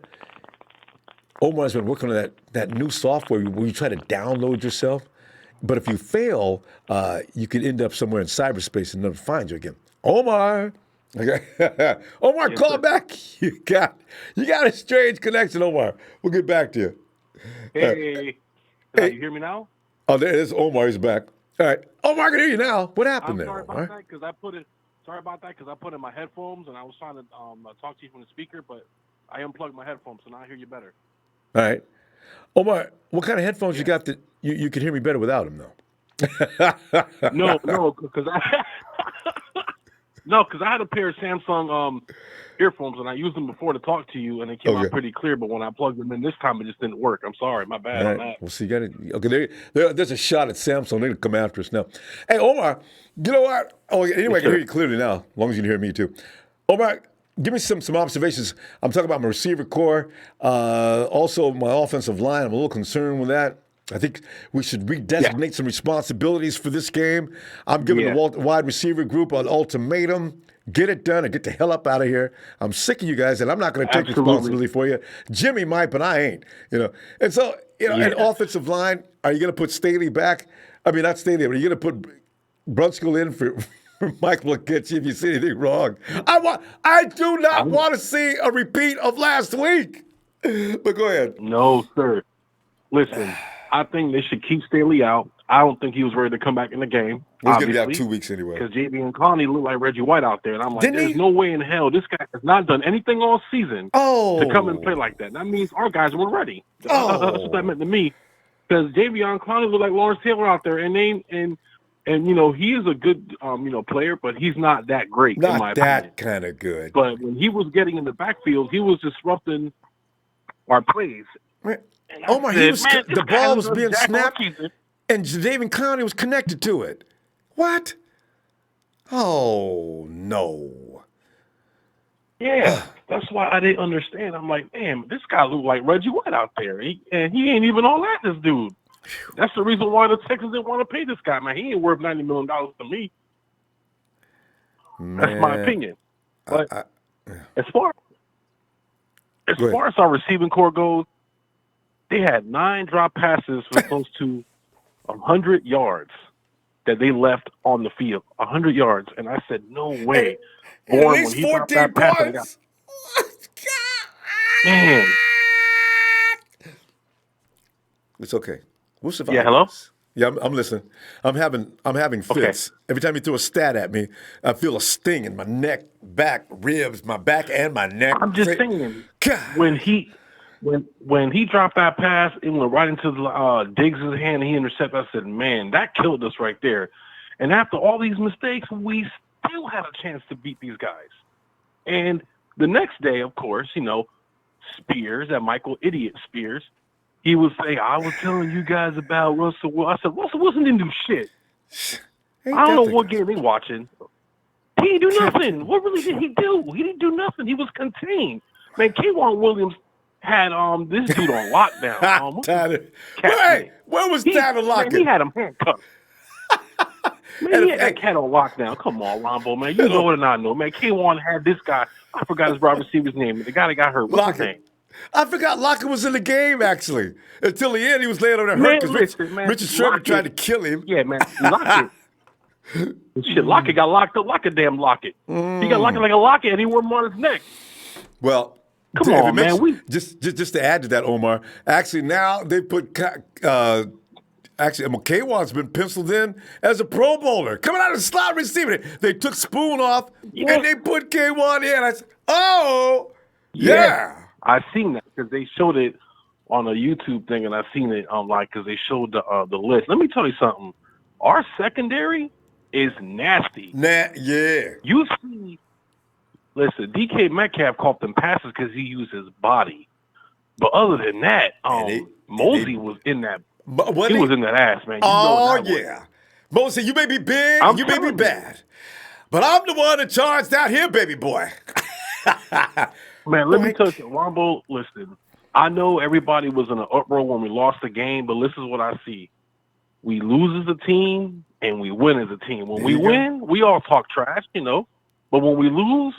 Omar's been working on that new software where you try to download yourself. But if you fail, you can end up somewhere in cyberspace and never find you again. Omar! Okay. Omar, Yes, call sir. back. You got a strange connection, Omar. We'll get back to you. Hey, you hear me now? Oh, there it is. Omar is back. All right. Omar, I can hear you now. What happened I'm there, sorry Omar? about that because I put it. Sorry about that because I put in my headphones and I was trying to talk to you from the speaker, but I unplugged my headphones, so now I hear you better. All right. Omar, what kind of headphones you got that you can hear me better without them, though? No, because I had a pair of Samsung earphones and I used them before to talk to you, and they came out pretty clear. But when I plugged them in this time, it just didn't work. I'm sorry, my bad on that. Well, see, you got it. Okay, there's a shot at Samsung. They're gonna come after us now. Hey, Omar, you know what? Oh, anyway, I can hear you clearly now, as long as you can hear me too. Omar, give me some observations. I'm talking about my receiver core, also my offensive line. I'm a little concerned with that. I think we should redesignate some responsibilities for this game. I'm giving the wide receiver group an ultimatum. Get it done and get the hell up out of here. I'm sick of you guys, and I'm not going to take responsibility for you. Jimmy might, but I ain't. And so, an offensive line, are you going to put Staley back? I mean, not Staley, but are you going to put Brunskill in for Michael McKitchy if you see anything wrong? I do not want to see a repeat of last week. But go ahead. No, sir. Listen, I think they should keep Staley out. I don't think he was ready to come back in the game. He's going to be out 2 weeks anyway. Because J.B. and Connie look like Reggie White out there. And I'm like, there's no way in hell this guy has not done anything all season to come and play like that. That means our guys weren't ready. That's what that meant to me. Because J.B. and Connie look like Lawrence Taylor out there. And he is a good player, but he's not that great, in my opinion. Not that kind of good. But when he was getting in the backfield, he was disrupting our plays. Omar, the ball was being snapped, and Jadavian Clowney was connected to it. What? Oh, no. Yeah, that's why I didn't understand. I'm like, man, this guy looked like Reggie White out there, and he ain't even all that, this dude. That's the reason why the Texans didn't want to pay this guy, man. He ain't worth $90 million to me. Man, that's my opinion. But as far as our receiving core goes, they had 9 drop passes for close to 100 yards that they left on the field. 100 yards. And I said, no way. Boy, when he dropped that pass, man. It's okay. We'll survive. Yeah, hello? Yeah, I'm listening. I'm having fits. Okay. Every time you throw a stat at me, I feel a sting in my neck, back, ribs, my back and my neck. I'm just saying, when he dropped that pass, it went right into Diggs' hand and he intercepted. I said, man, that killed us right there. And after all these mistakes, we still had a chance to beat these guys. And the next day, of course, Spears, that Michael Idiot Spears, he would say, I was telling you guys about Russell Wilson. I said, Russell Wilson didn't do shit. I don't know what game they watching. He didn't do nothing. What really did he do? He didn't do nothing. He was contained. Man, K'Wan Williams had this dude on lockdown. Where was Tyler Lockett? He had him handcuffed. Man, he had that cat on lockdown. Come on, Ronbo, man. You know it and I know. Man, K'Wan had this guy. I forgot his wide receiver's name. The guy that got hurt. What's his name? I forgot Lockett was in the game, actually. Until the end, he was laying on there hurt because Richard Sherman tried to kill him. Yeah, man. Lockett. Lockett got locked up like a damn locket. He got locked like a locket, and he wore him on his neck. Well, come on, man. Just to add to that, Omar, actually now they put K'Wan's been penciled in as a Pro Bowler. Coming out of the slot receiver. They took Spoon off, and they put K'Wan in. I said, oh, yeah. I seen that because they showed it on a YouTube thing, and I seen it because they showed the list. Let me tell you something. Our secondary is nasty. Yeah. You see, listen, DK Metcalf caught them passes because he used his body. But other than that, Mosey was in that. He was in that ass, man. Mosey, you may be big, you may be bad, but I'm the one in charge down here, baby boy. Man, let me tell you, Ronbo, listen, I know everybody was in an uproar when we lost the game, but this is what I see. We lose as a team, and we win as a team. When There we you go. win, we all talk trash, but when we lose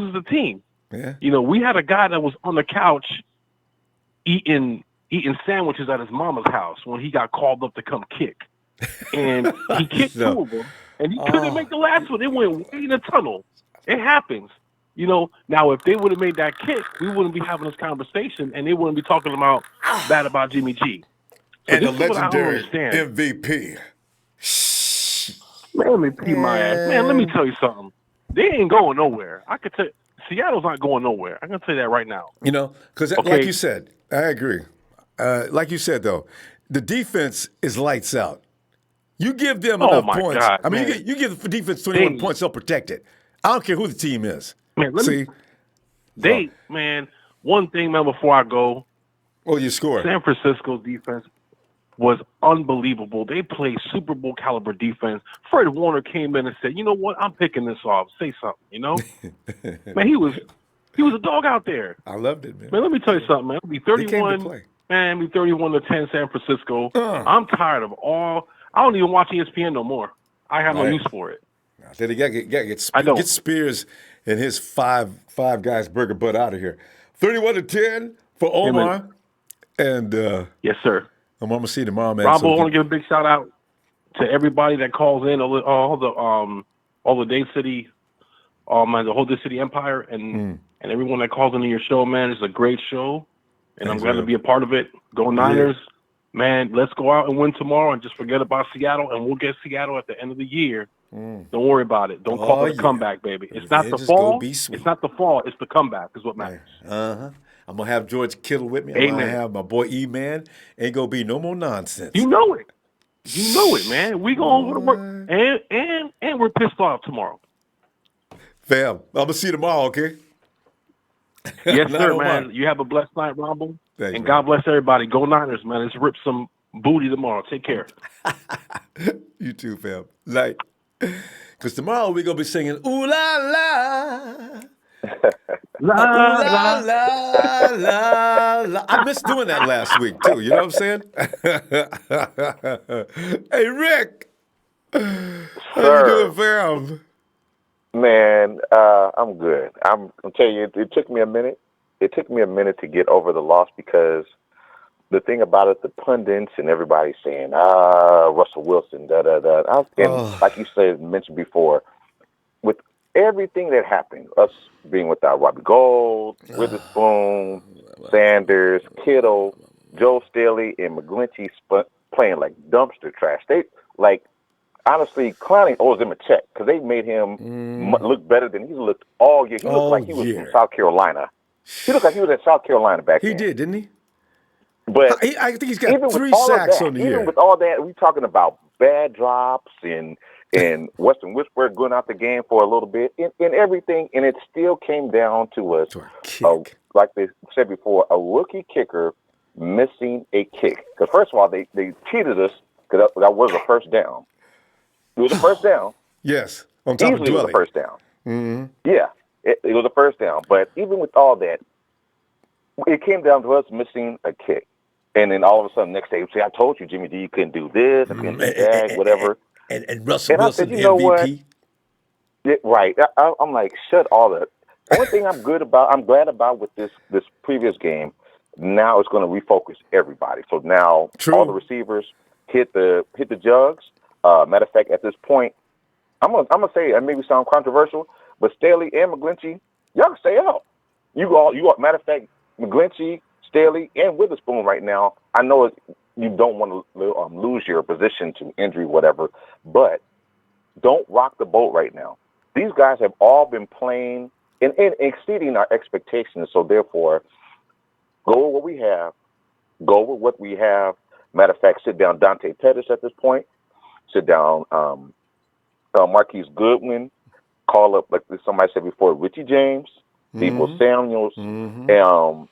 as a team. Yeah. We had a guy that was on the couch eating sandwiches at his mama's house when he got called up to come kick. And he kicked two of them, and he couldn't make the last one. It went way in the tunnel. It happens. Now if they would have made that kick, we wouldn't be having this conversation, and they wouldn't be talking bad about Jimmy G. So And the this is what I don't legendary understand. MVP. Man, let me pee my ass. Man, let me tell you something. They ain't going nowhere. I could tell Seattle's not going nowhere. I'm going to tell you that right now. Because like you said, I agree. Like you said, though, the defense is lights out. You give them enough points. God, I mean, man. you give the defense 21 points, they'll protect it. I don't care who the team is. Man, one thing, man, before I go. Oh, you score. San Francisco's defense was unbelievable. They played Super Bowl caliber defense. Fred Warner came in and said, "You know what? I'm picking this off. Say something." Man, he was a dog out there. I loved it, man. Man, let me tell you something, man. It'll be 31. Man, it'll be 31-10 San Francisco. I'm tired of all. I don't even watch ESPN no more. I have no use for it. Then he got to get Spears and his five guys burger butt out of here. 31-10 for Omar. And yes, sir. I'm gonna see you tomorrow, man. Ronbo, I want to give a big shout out to everybody that calls in, all the Day City, the whole Day City Empire, and everyone that calls into your show, man. It's a great show, and I'm glad to be a part of it. Go Niners, man. Let's go out and win tomorrow, and just forget about Seattle, and we'll get Seattle at the end of the year. Don't worry about it. Don't call it a comeback, baby. It's not the fall. It's not the fall. It's the comeback is what matters. I'm going to have George Kittle with me. I'm going to have my boy E-Man. Ain't going to be no more nonsense. You know it. Man. We going to work. And we're pissed off tomorrow. Fam, I'm going to see you tomorrow, okay? Yes, sir, man. You have a blessed night, Ronbo. And God bless everybody. Go Niners, man. Let's rip some booty tomorrow. Take care. You too, fam. Like, because tomorrow we're going to be singing, ooh, la, la. La, la, la, la, la. I missed doing that last week, too. You know what I'm saying? Hey, Rick. How you doing, fam? Man, I'm good. I'm telling you, it took me a minute. It took me a minute to get over the loss because the thing about it, the pundits and everybody saying, Russell Wilson, da-da-da. And like you mentioned before, with everything that happened, us being without Robbie Gould, Witherspoon, Sanders, Kittle, Joe Staley, and McGlinchey playing like dumpster trash. They, honestly, Clowney owes him a check because they made him look better than he looked all year. He looked like he was from South Carolina. He looked like he was in South Carolina back then. He did, didn't he? But I think he's got 3 sacks on the year. Even with all that, we talking about bad drops and Weston Whisper going out the game for a little bit and everything, and it still came down to a like they said before, a rookie kicker missing a kick. Because first of all, they cheated us because that was a first down. It was a first down. Yes, on top Easily of Dwelly. It was a first down. Mm-hmm. Yeah, it was a first down. But even with all that, it came down to us missing a kick. And then all of a sudden, next day, say, I told you, Jimmy D, you couldn't do this, I couldn't do that, whatever. And Russell Wilson, you know MVP. What? Right. I'm like, shut all that. The only thing I'm glad about with this previous game, now it's going to refocus everybody. So now all the receivers hit the jugs. Matter of fact, at this point, I'm gonna say it maybe sound controversial, but Staley and McGlinchey, y'all can stay out. You all. Matter of fact, McGlinchey, Staley, and Witherspoon right now. I know you don't want to lose your position to injury, whatever, but don't rock the boat right now. These guys have all been playing and exceeding our expectations. So therefore, go with what we have. Go with what we have. Matter of fact, sit down Dante Pettis at this point. Sit down Marquise Goodwin. Call up, like somebody said before, Richie James, Debo Samuels, and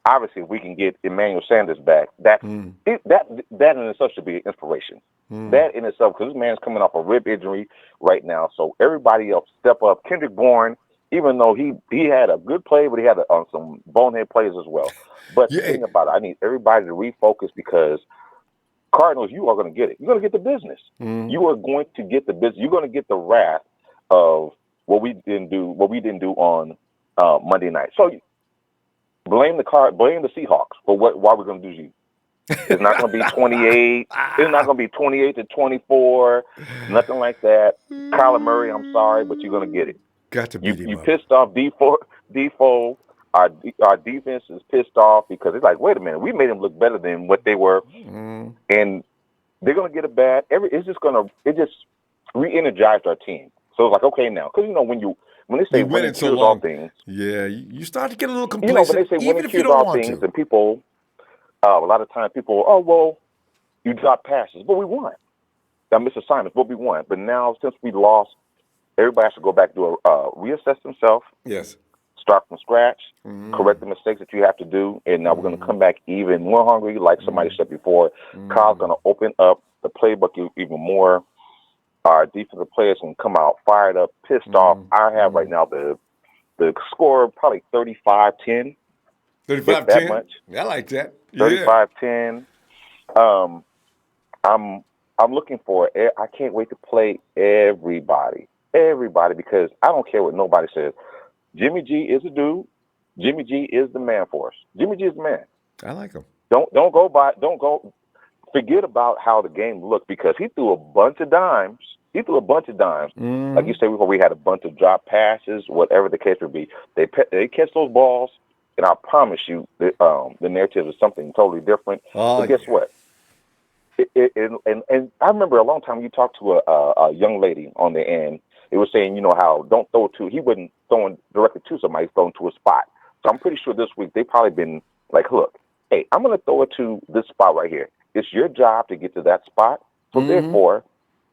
obviously if we can get Emmanuel Sanders back, that in itself should be an inspiration. That in itself, because this man's coming off a rib injury right now. So everybody else step up. Kendrick Bourne, even though he had a good play, but he had some bonehead plays as well. But the thing about it, I need everybody to refocus because Cardinals, you are going to get it. You're going to get the business. Mm-hmm. You are going to get the business. You're going to get the wrath of what we didn't do on Monday night. So blame the Seahawks for why we're going to do you. It's not going to be 28. It's not going to be 28-24. Nothing like that. Kyler Murray, I'm sorry, but you're going to get it. Got to beat him You up. pissed off Defoe. Our defense is pissed off because it's like, wait a minute, we made them look better than what they were, and they're going to get it bad. It just re-energized our team. So it's like, okay, now, because when they say winning cures all things, you start to get a little complacent. When they say even winning if you cures don't all want things, to. and people, a lot of times people, oh well, you drop passes, but we won. I missed assignments, but we won. But now since we lost, everybody has to go back to reassess themselves. Yes. Start from scratch, correct the mistakes that you have to do, and now we're going to come back even more hungry, like somebody said before. Kyle's going to open up the playbook even more. Our defensive players can come out fired up, pissed off. I have right now the score probably 35-10. 35-10? That much. I like that. 35-10. I'm looking for it. I can't wait to play everybody, because I don't care what nobody says. Jimmy G is a dude. Jimmy G is the man for us. Jimmy G is the man. I like him. Forget about how the game looked, because he threw a bunch of dimes. Like you said before, we had a bunch of drop passes, whatever the case would be. They catch those balls, and I promise you, the narrative is something totally different. But guess what? And I remember a long time you talked to a young lady on the end. It was saying, how don't throw to. He wasn't throwing directly to somebody; he's throwing to a spot. So I'm pretty sure this week they probably been like, look, hey, I'm going to throw it to this spot right here. It's your job to get to that spot. So therefore,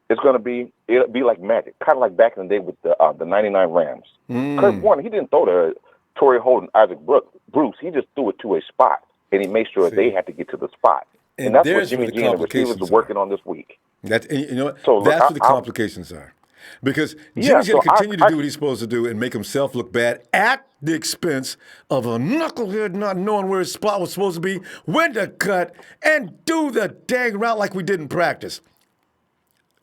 it'll be like magic, kind of like back in the day with the 99 Rams. Kurt Warner, he didn't throw to Torrey Holden, Isaac Bruce. He just threw it to a spot, and he made sure they had to get to the spot. And that's what Jimmy G and the receivers are working on this week. That's what? So that's where the complications are. Because Jimmy's going to continue to do what he's supposed to do and make himself look bad at the expense of a knucklehead not knowing where his spot was supposed to be, when to cut, and do the dang route like we did in practice.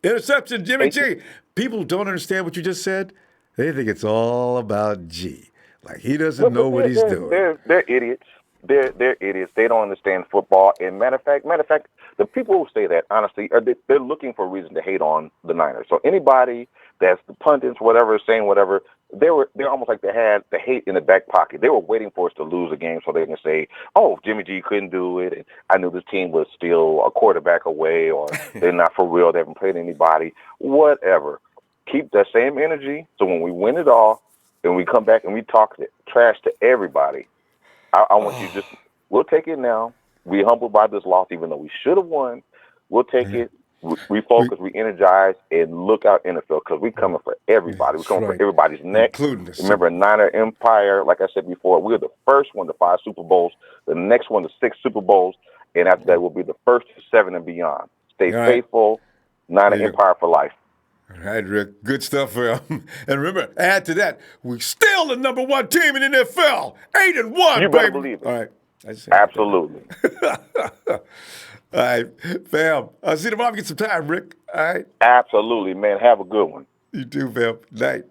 Interception, Jimmy G. People don't understand what you just said. They think it's all about G. Like he doesn't know what he's doing. They're idiots. They're idiots. They don't understand football. And matter of fact, the people who say that, honestly, they're looking for a reason to hate on the Niners. So anybody that's the pundits, whatever, saying whatever, they're almost like they had the hate in the back pocket. They were waiting for us to lose a game so they can say, oh, Jimmy G couldn't do it, and I knew this team was still a quarterback away, or they're not for real, they haven't played anybody, whatever. Keep that same energy, so when we win it all, and we come back and we talk trash to everybody, I want you to we'll take it now. We're humbled by this loss, even though we should have won. We'll take it, refocus, re-energize, and look out NFL, because we're coming for everybody. We're coming for everybody's neck. Remember, Niner Empire, like I said before, we're the first one to 5 Super Bowls, the next one to 6 Super Bowls, and after that will be the first to 7 and beyond. Stay faithful, Niner Empire for life. All right, Rick. Good stuff for him. And remember, add to that, we're still the number 1 team in the NFL. 8-1, you better believe it. All right. Absolutely. All right, fam. I'll see you tomorrow. Get some time, Rick. All right. Absolutely, man. Have a good one. You too, fam. Night.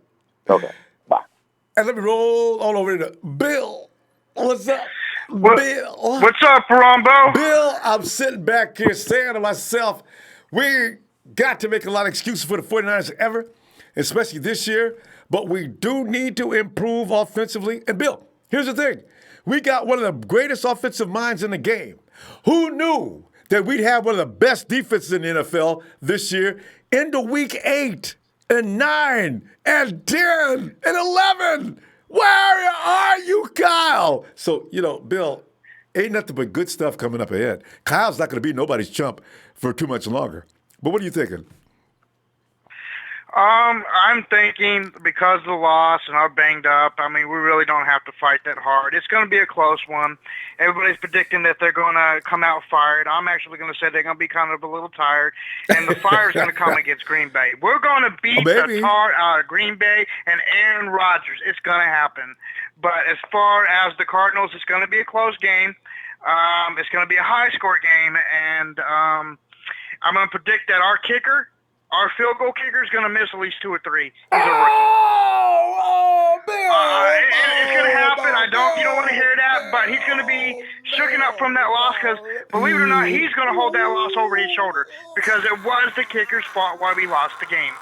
Okay. Bye. And let me roll all over to Bill. What's up, Bill? What's up, Ronbo? Bill, I'm sitting back here saying to myself, we got to make a lot of excuses for the 49ers ever, especially this year, but we do need to improve offensively. And Bill, here's the thing. We got one of the greatest offensive minds in the game. Who knew that we'd have one of the best defenses in the NFL this year into week 8 and 9 and 10 and 11? Where are you, Kyle? So, Bill, ain't nothing but good stuff coming up ahead. Kyle's not going to be nobody's chump for too much longer. But what are you thinking? I'm thinking because of the loss and I'm banged up, we really don't have to fight that hard. It's going to be a close one. Everybody's predicting that they're going to come out fired. I'm actually going to say they're going to be kind of a little tired, and the fire's going to come against Green Bay. We're going to beat the tar out of Green Bay and Aaron Rodgers. It's going to happen. But as far as the Cardinals, it's going to be a close game. It's going to be a high-score game, and I'm going to predict that our field goal kicker, is going to miss at least 2 or 3. He's a rookie. It's going to happen. You don't want to hear that, but he's going to be shooken up from that loss because, believe it or not, he's going to hold that loss over his shoulder because it was the kicker's fault why we lost the game.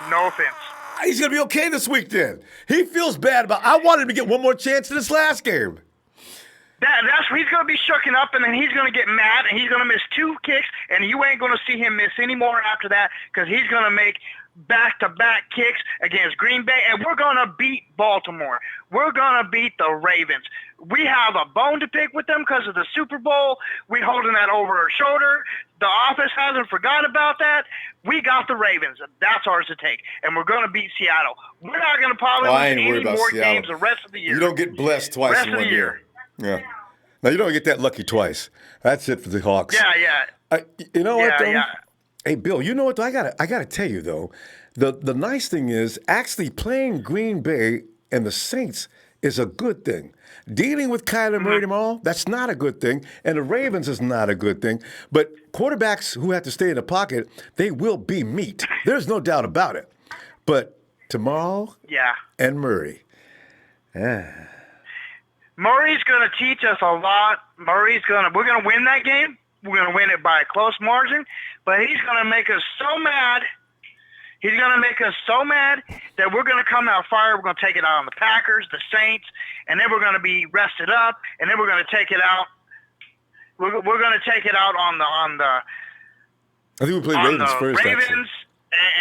No offense. He's going to be okay this week then. He feels bad about I wanted him to get one more chance in this last game. He's going to be shooken up, and then he's going to get mad, and he's going to miss 2 kicks, and you ain't going to see him miss any more after that because he's going to make back-to-back kicks against Green Bay, and we're going to beat Baltimore. We're going to beat the Ravens. We have a bone to pick with them because of the Super Bowl. We're holding that over our shoulder. The office hasn't forgotten about that. We got the Ravens. That's ours to take, and we're going to beat Seattle. We're not going to probably win any more games the rest of the year. You don't get blessed twice in one year. Yeah. Now, you don't get that lucky twice. That's it for the Hawks. Yeah. You know what, though? Yeah. Hey, Bill, you know what, though? I gotta tell you, though, the nice thing is actually playing Green Bay and the Saints is a good thing. Dealing with Kyler Murray tomorrow, that's not a good thing. And the Ravens is not a good thing. But quarterbacks who have to stay in the pocket, they will be meat. There's no doubt about it. But tomorrow and Murray. Yeah. Murray's going to teach us a lot. We're going to win that game. We're going to win it by a close margin. But he's going to make us so mad. He's going to make us so mad that we're going to come out fire. We're going to take it out on the Packers, the Saints, and then we're going to be rested up, and then we're going to take it out. We're going to take it out on the. I think we played Ravens first. Ravens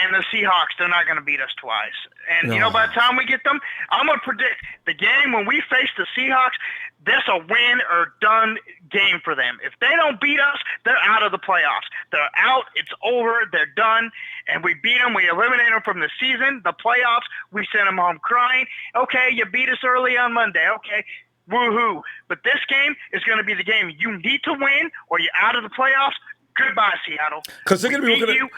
and the Seahawks. They're not going to beat us twice. And by the time we get them, I'm going to predict the game when we face the Seahawks. This a win or done game for them. If they don't beat us, they're out of the playoffs. They're out. It's over. They're done. And we beat them. We eliminate them from the season, the playoffs. We send them home crying. Okay, you beat us early on Monday. Okay, woohoo. But this game is going to be the game you need to win or you're out of the playoffs. Goodbye, Seattle. Because they're going to be working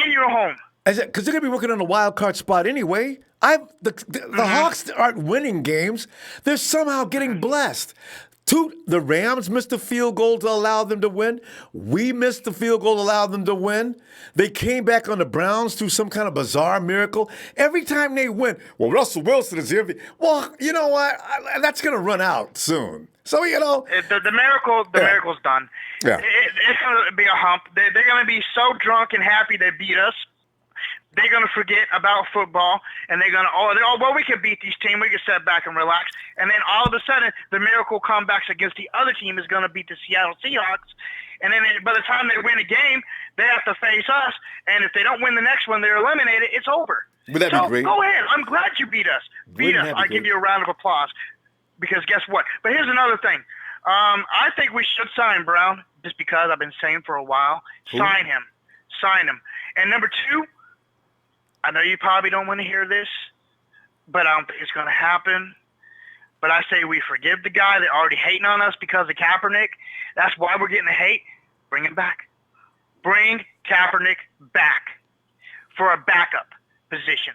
in your home. Because they're going to be working on a wild card spot anyway. The Hawks aren't winning games. They're somehow getting blessed. The Rams missed a field goal to allow them to win. We missed the field goal to allow them to win. They came back on the Browns through some kind of bizarre miracle. Every time they win, well, Russell Wilson is here. Well, you know what? That's going to run out soon. So, the miracle's done. Yeah. It's going to be a hump. They're going to be so drunk and happy they beat us. They're going to forget about football, and they're going to, we can beat these teams. We can sit back and relax. And then all of a sudden, the miracle comebacks against the other team is going to beat the Seattle Seahawks. And then by the time they win a game, they have to face us. And if they don't win the next one, they're eliminated. It's over. Would that be great? Go ahead. I'm glad you beat us. I give you a round of applause. Because guess what? But here's another thing. I think we should sign Brown, just because I've been saying for a while. Sign him. And number 2, I know you probably don't want to hear this, but I don't think it's going to happen. But I say we forgive the guy that already hating on us because of Kaepernick. That's why we're getting the hate. Bring him back. Bring Kaepernick back for a backup position.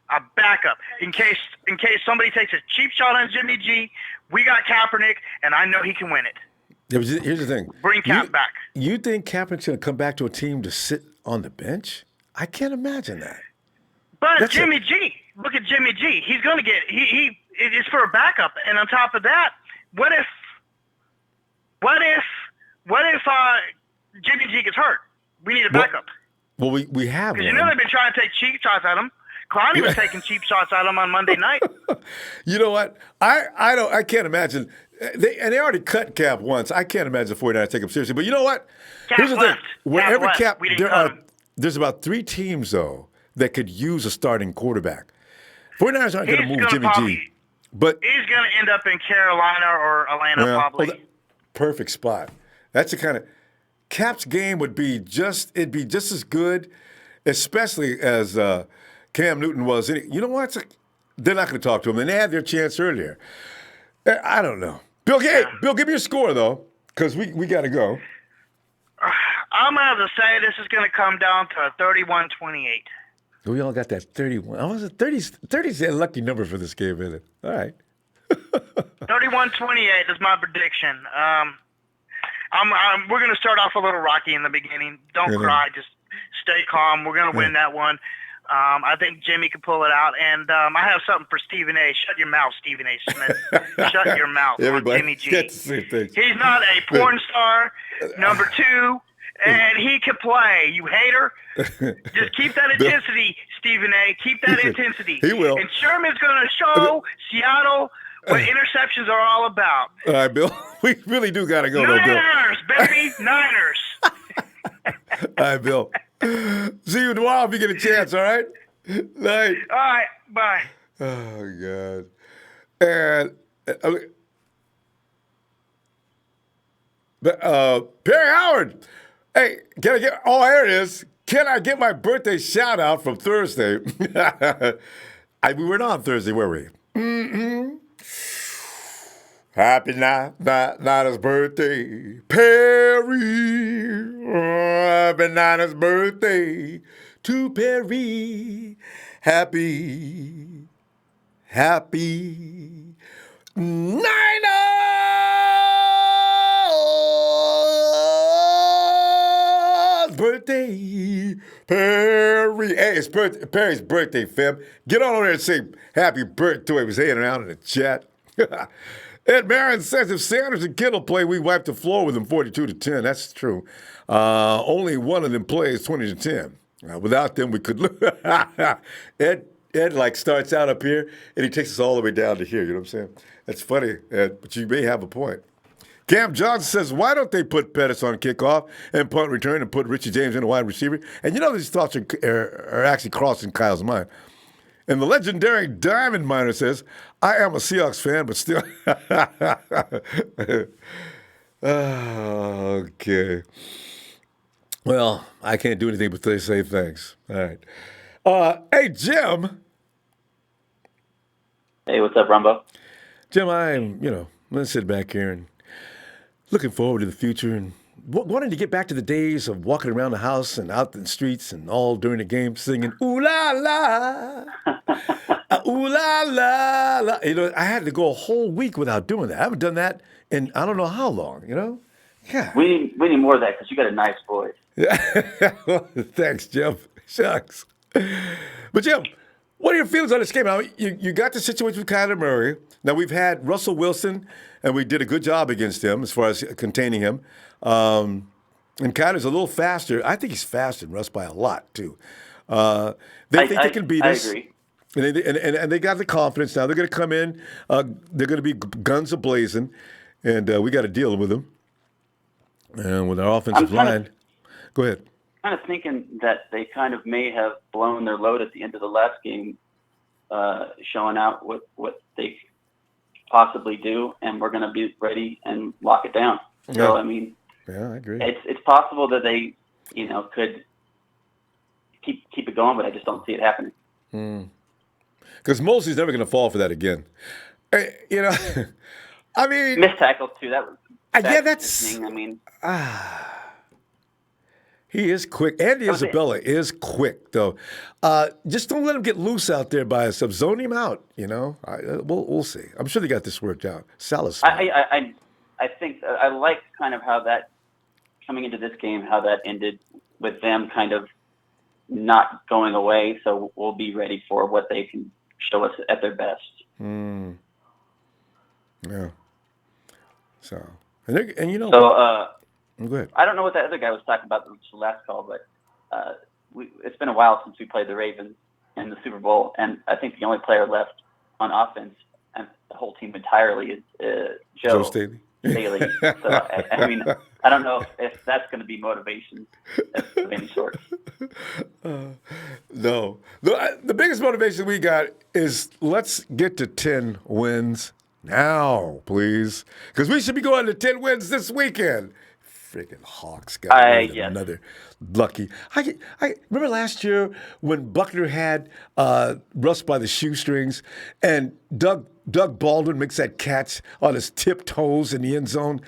A backup. In case somebody takes a cheap shot on Jimmy G, we got Kaepernick, and I know he can win it. Here's the thing. Bring Cap back. You think Kaepernick's going to come back to a team to sit on the bench? I can't imagine that. But Jimmy G, look at Jimmy G. He's going to get it's for a backup. And on top of that, what if Jimmy G gets hurt? We need a backup. Well, we have one. Because they've been trying to take cheap shots at him. Clowney was taking cheap shots at him on Monday night. You know what? I can't imagine. They already cut Cap once. I can't imagine the 49ers take him seriously. But you know what? Here's the thing. Whenever Cap, there's about 3 teams, though, that could use a starting quarterback. 49ers aren't going to move Jimmy G. But he's going to end up in Carolina or Atlanta, probably. Well, perfect spot. That's the kind of Cap's game would be just as good, especially as Cam Newton was. You know what? They're not going to talk to him, and they had their chance earlier. I don't know. Bill, Bill, give me your score though, because we got to go. I'm going to say this is going to come down to a 31-28. We all got that 31. I was 30's a lucky number for this game, isn't it? All right. 31-28 is my prediction. We're going to start off a little rocky in the beginning. Don't cry. Just stay calm. We're going to win that one. I think Jimmy can pull it out. And I have something for Stephen A. Shut your mouth, Stephen A. Smith. Shut your mouth on Jimmy G. He's not a porn star, number 2, and he can play. You hater. Just keep that intensity, Stephen A. Keep that intensity. He will. And Sherman's going to show Seattle what interceptions are all about. All right, Bill. We really do got to go, though, Bill. Niners, baby. Niners. All right, Bill. See you tomorrow if you get a chance, all right? Night. All right, bye. Oh, God. And Perry Howard. Hey, can I get, oh, here it is. Can I get my birthday shout out from Thursday? We weren't on Thursday, were we? Mm-hmm. Happy Nana's birthday, Perry. Happy Nana's birthday to Perry. Happy Nana's birthday, Perry. Hey, it's Perry's birthday, Fib. Get on over there and say happy birthday. He was hanging around in the chat. Ed Marion says if Sanders and Kittle play, we wipe the floor with them 42-10. That's true. Only one of them plays 20-10. Without them, we could lose. Ed like starts out up here, and he takes us all the way down to here. You know what I'm saying? That's funny, Ed, but you may have a point. Cam Johnson says, why don't they put Pettis on kickoff and punt return and put Richie James in a wide receiver? And you know these thoughts are actually crossing Kyle's mind. And the legendary Diamond Miner says, I am a Seahawks fan, but still. Okay. Well, I can't do anything but say thanks. All right. Hey, Jim. Hey, what's up, Ronbo? Jim, I'm let's sit back here and looking forward to the future and wanting to get back to the days of walking around the house and out in the streets and all during the game singing, ooh la la, ooh la la la. I had to go a whole week without doing that. I haven't done that in I don't know how long, Yeah. We need more of that because you got a nice voice. Thanks, Jim. Shucks. But, Jim, what are your feelings on this game? Now, you got the situation with Kyler Murray. Now, we've had Russell Wilson, and we did a good job against him as far as containing him. And Kyler's a little faster. I think he's faster than Russ by a lot, too. They think they can beat us. I agree. And they got the confidence now. They're going to come in. They're going to be guns a-blazing, and we got to deal with them. And with our offensive line. Go ahead. I'm kind of thinking that they kind of may have blown their load at the end of the last game, showing out what they possibly do, and we're going to be ready and lock it down. Yeah. So, I mean, yeah, I agree. It's possible that they, could keep it going, but I just don't see it happening. Because Mosley's never going to fall for that again. I mean, missed tackles too. That was that's. I mean, he is quick. Andy Isabella is quick, though. Just don't let him get loose out there by himself. Zone him out. We'll see. I'm sure they got this worked out. Salah's. I think I like kind of how that coming into this game, how that ended with them kind of not going away. So we'll be ready for what they can show us at their best. Yeah. So, So, go ahead. I don't know what that other guy was talking about the last call, but it's been a while since we played the Ravens in the Super Bowl, and I think the only player left on offense and the whole team entirely is Joe Staley. So, I mean, I don't know if that's going to be motivation of any sort. No. The biggest motivation we got is let's get to 10 wins now, please. Because we should be going to 10 wins this weekend. Freaking Hawks got another lucky. I remember last year when Buckner had Russ by the shoestrings and Doug Baldwin makes that catch on his tiptoes in the end zone.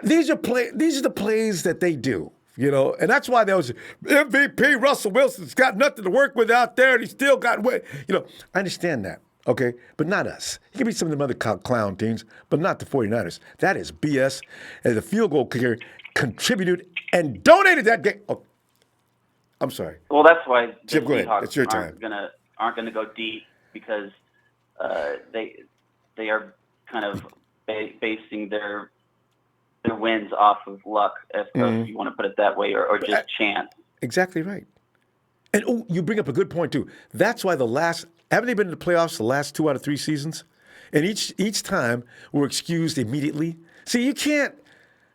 These are the plays that they do, and that's why there was MVP Russell Wilson's got nothing to work with out there, and he still got away. I understand that. okay? But not us. He can beat some of them other clown teams, but not the 49ers. That is BS. And the field goal kicker contributed and donated that game. Oh, I'm sorry. Well, that's why the Jim, go ahead. Seahawks It's your time. aren't gonna go deep because they are kind of basing their wins off of luck, if you want to put it that way, or just chance. Exactly right. And you bring up a good point too. That's why haven't they been in the playoffs the last 2 out of 3 seasons? And each time we're excused immediately. See, you can't.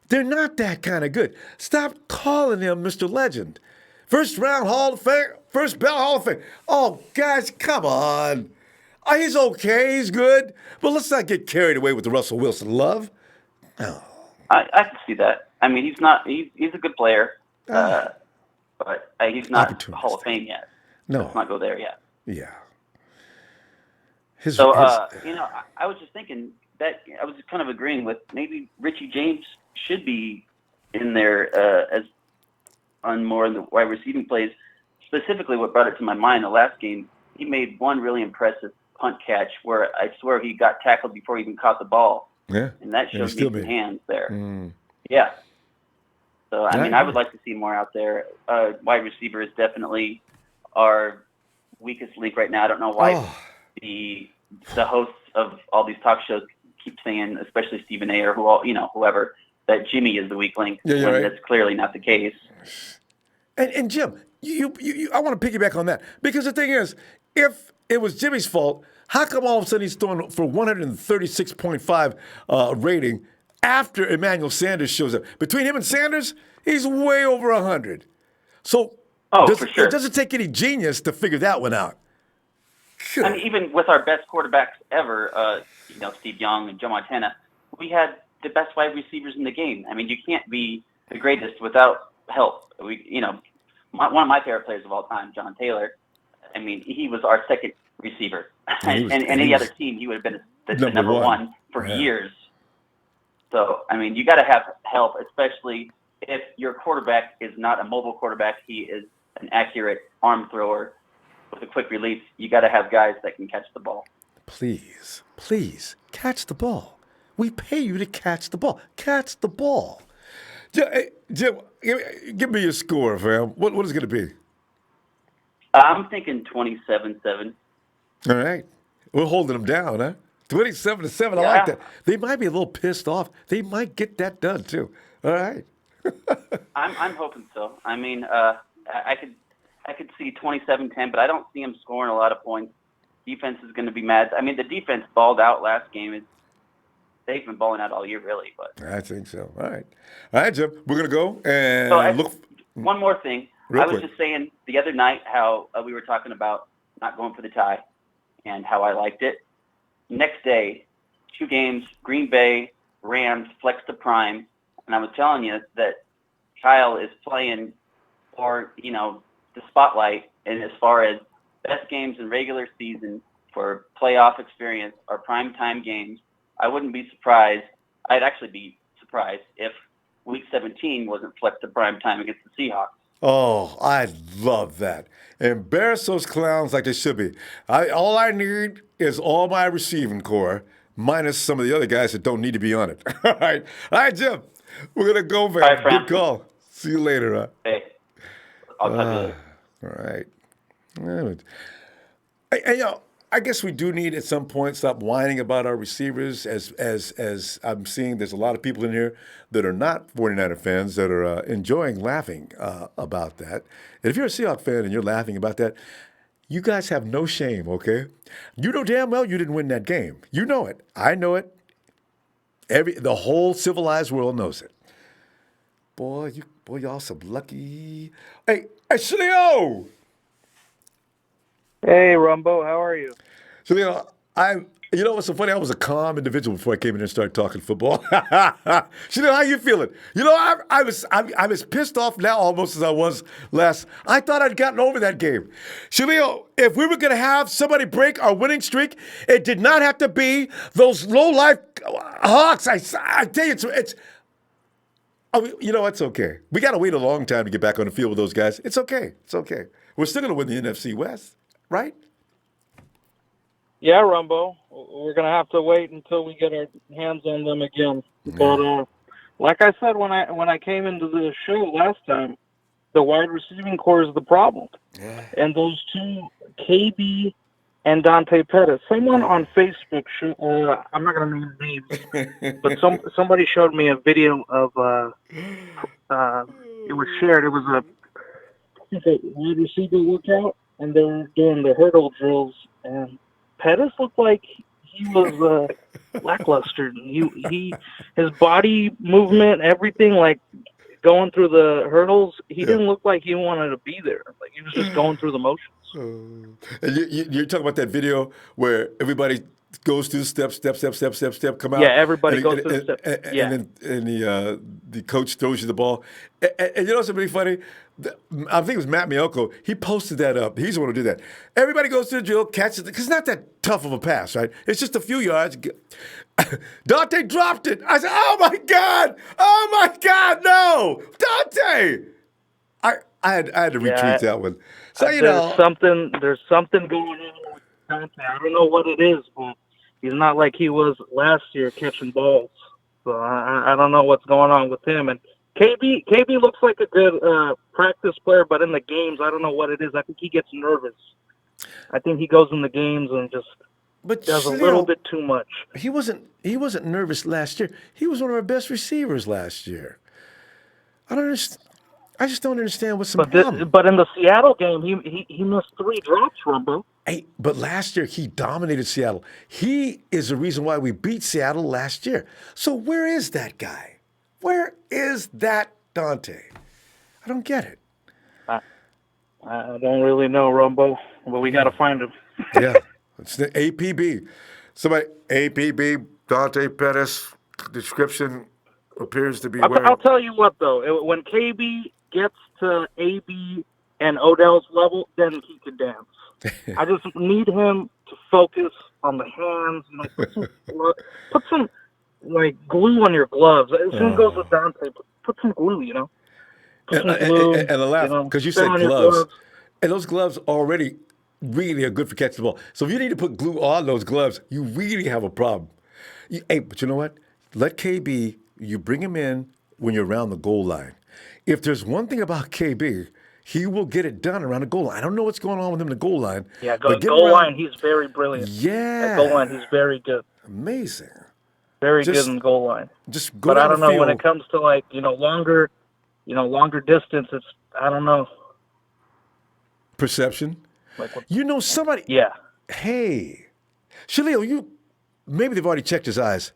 They're not that kind of good. Stop calling him Mr. Legend. First round Hall of Fame, first ballot Hall of Fame. Oh, guys, come on. He's okay, he's good, but let's not get carried away with the Russell Wilson love. Oh. I can see that. I mean, he's a good player, but he's not Hall of Fame yet. No. Let's not go there yet. Yeah. I was just thinking that I was kind of agreeing with maybe Richie James should be in there as on more of the wide receiving plays. Specifically, what brought it to my mind the last game, he made one really impressive punt catch where I swear he got tackled before he even caught the ball. Yeah. And that showed me some hands there. Mm. Yeah. So, I would like to see more out there. Wide receiver is definitely our weakest link right now. I don't know why the hosts of all these talk shows keep saying, especially Stephen A. or whoever, that Jimmy is the weak link when that's clearly not the case. And Jim, I want to piggyback on that because the thing is, if it was Jimmy's fault, how come all of a sudden he's throwing for 136.5 rating after Emmanuel Sanders shows up? Between him and Sanders, he's way over 100. So for sure. It doesn't take any genius to figure that one out. I mean, even with our best quarterbacks ever, Steve Young and Joe Montana, we had the best wide receivers in the game. I mean, you can't be the greatest without help. One of my favorite players of all time, John Taylor. I mean, he was our second receiver, and any other team, he would have been the number one for years. So, I mean, you got to have help, especially if your quarterback is not a mobile quarterback. He is an accurate arm thrower with a quick release. You got to have guys that can catch the ball. Please, catch the ball. We pay you to catch the ball. Catch the ball. Jim, give me your score, fam. What is it going to be? I'm thinking 27-7. All right. We're holding them down, huh? 27-7. I like that. They might be a little pissed off. They might get that done, too. All right. I'm hoping so. I mean, I could see 27-10, but I don't see them scoring a lot of points. Defense is going to be mad. I mean, the defense balled out last game. They've been balling out all year, really. But I think so. All right, Jim. We're going to go and look. One more thing. I was just saying the other night how we were talking about not going for the tie and how I liked it. Next day, 2 games, Green Bay, Rams, flex to prime. And I was telling you that Kyle is playing for, the spotlight. And as far as best games in regular season for playoff experience or primetime games, I wouldn't be surprised. I'd actually be surprised if Week 17 wasn't flexed to primetime against the Seahawks. Oh, I love that. Embarrass those clowns like they should be. All I need is all my receiving core, minus some of the other guys that don't need to be on it. All right, Jim. We're going to go, man. All right, good call. See you later. Huh? Hey, I'll talk to you later. All right. I guess we do need at some point stop whining about our receivers. As I'm seeing, there's a lot of people in here that are not 49er fans that are enjoying laughing about that. And if you're a Seahawks fan and you're laughing about that, you guys have no shame, okay? You know damn well you didn't win that game. You know it. I know it. The whole civilized world knows it. Boy, y'all some lucky. Hey, Shalio! Hey, Ronbo, how are you? So, you know what's so funny? I was a calm individual before I came in here and started talking football. Chanel, how you feeling? I'm as pissed off now almost as I was last. I thought I'd gotten over that game. Chanel, if we were going to have somebody break our winning streak, it did not have to be those low-life Hawks. I tell you, it's it's okay. We got to wait a long time to get back on the field with those guys. It's okay. We're still going to win the NFC West, right? Yeah, Rumbo. We're gonna have to wait until we get our hands on them again. But like I said when I came into the show last time, the wide receiving core is the problem. Yeah. And those two, KB and Dante Pettis. Someone on Facebook, I'm not gonna name names, but somebody showed me a video of it was shared. It was a wide receiver workout, and they were doing the hurdle drills, and Pettis looked like he was lackluster. His body movement, everything, like going through the hurdles, he didn't look like he wanted to be there. Like he was just going through the motions. And you're talking about that video where everybody goes through step, come out. Yeah, everybody goes through the steps. Yeah. And then the coach throws you the ball. And you know something funny? I think it was Matt Miyoko. He posted that up. He's the one who did that. Everybody goes through the drill, catches it, because it's not that tough of a pass, right? It's just a few yards. Dante dropped it. I said, oh my God, no. Dante! I had to retweet that one. So there's something going on with Dante. I don't know what it is, but he's not like he was last year catching balls. So I don't know what's going on with him. And KB looks like a good practice player, but in the games, I don't know what it is. I think he gets nervous. I think he goes in the games and just does a little bit too much. He wasn't nervous last year. He was one of our best receivers last year. I just don't understand what's the problem. But in the Seattle game, he missed 3 drops, Ronbo. Hey, but last year he dominated Seattle. He is the reason why we beat Seattle last year. So where is that guy? Where is that Dante? I don't get it. I don't really know, Ronbo, but we got to find him. Yeah, it's the APB. Somebody, APB, Dante Pettis, description appears to be wearing. I'll tell you what, though. When KB gets to AB and Odell's level, then he can dance. I just need him to focus on the hands. Put some like glue on your gloves. As soon as it goes with Dante, put some glue. Put some glue, and the laugh because you said gloves, and those gloves already really are good for catching the ball. So if you need to put glue on those gloves, you really have a problem. But you know what? Let KB. You bring him in when you're around the goal line. If there's one thing about KB, he will get it done around the goal line. I don't know what's going on with him in the goal line. Yeah, goal line, he's very brilliant. Yeah. At goal line, he's very good. Amazing. Very good in goal line. Just go but down I don't the know field. when it comes to longer distance. It's I don't know. Perception. Somebody. Yeah. Hey, Shalil, maybe they've already checked his eyes.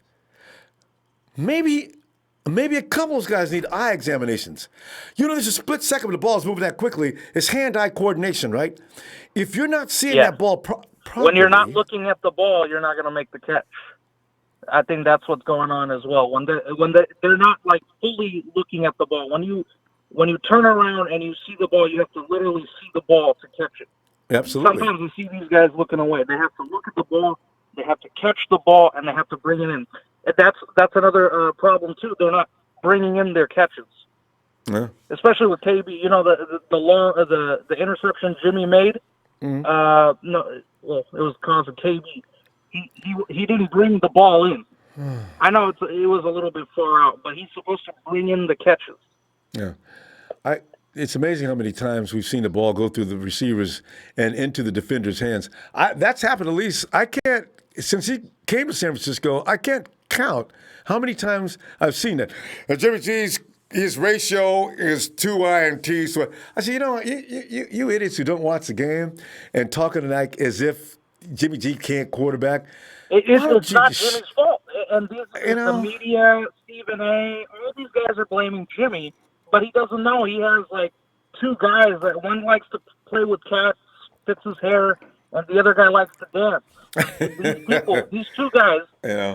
Maybe a couple of those guys need eye examinations. There's a split second when the ball is moving that quickly. It's hand-eye coordination, right? If you're not seeing that ball properly. When you're not looking at the ball, you're not going to make the catch. I think that's what's going on as well. When they're not like fully looking at the ball. When you turn around and you see the ball, you have to literally see the ball to catch it. Absolutely. Sometimes you see these guys looking away. They have to look at the ball, they have to catch the ball, and they have to bring it in. That's another problem too. They're not bringing in their catches, especially with KB. The interception Jimmy made. It was because of KB. He didn't bring the ball in. I know it was a little bit far out, but he's supposed to bring in the catches. Yeah, it's amazing how many times we've seen the ball go through the receivers and into the defender's hands. That's happened at least. I can't since he came to San Francisco. I can't count how many times I've seen that. Jimmy G's his ratio is 2 INTs. So I said, you idiots who don't watch the game and talking like as if Jimmy G can't quarterback. It's not Jimmy's fault. And the media, Stephen A., all these guys are blaming Jimmy, but he doesn't know. He has like 2 guys that one likes to play with cats, fix his hair, and the other guy likes to dance. These 2 guys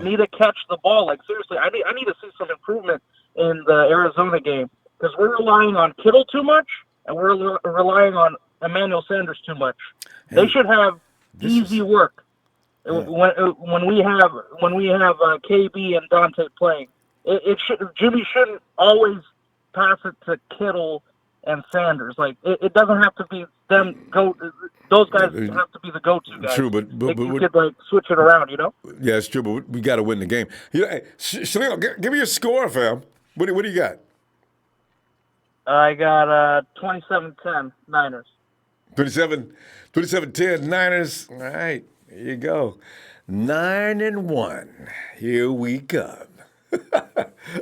need to catch the ball. Like seriously, I need to see some improvement in the Arizona game because we're relying on Kittle too much and we're relying on Emmanuel Sanders too much. They should have easy work when we have KB and Dante playing. Jimmy shouldn't always pass it to Kittle and Sanders. Like it doesn't have to be them go. Those guys have to be the go-to guys. True, but you could like switch it around, you know. Yeah, it's true, but we got to win the game. Hey, Shalil, give me your score, fam. What do you got? I got 27-10 Niners. 27-10 Niners. All right, here you go. 9-1. Here we come. All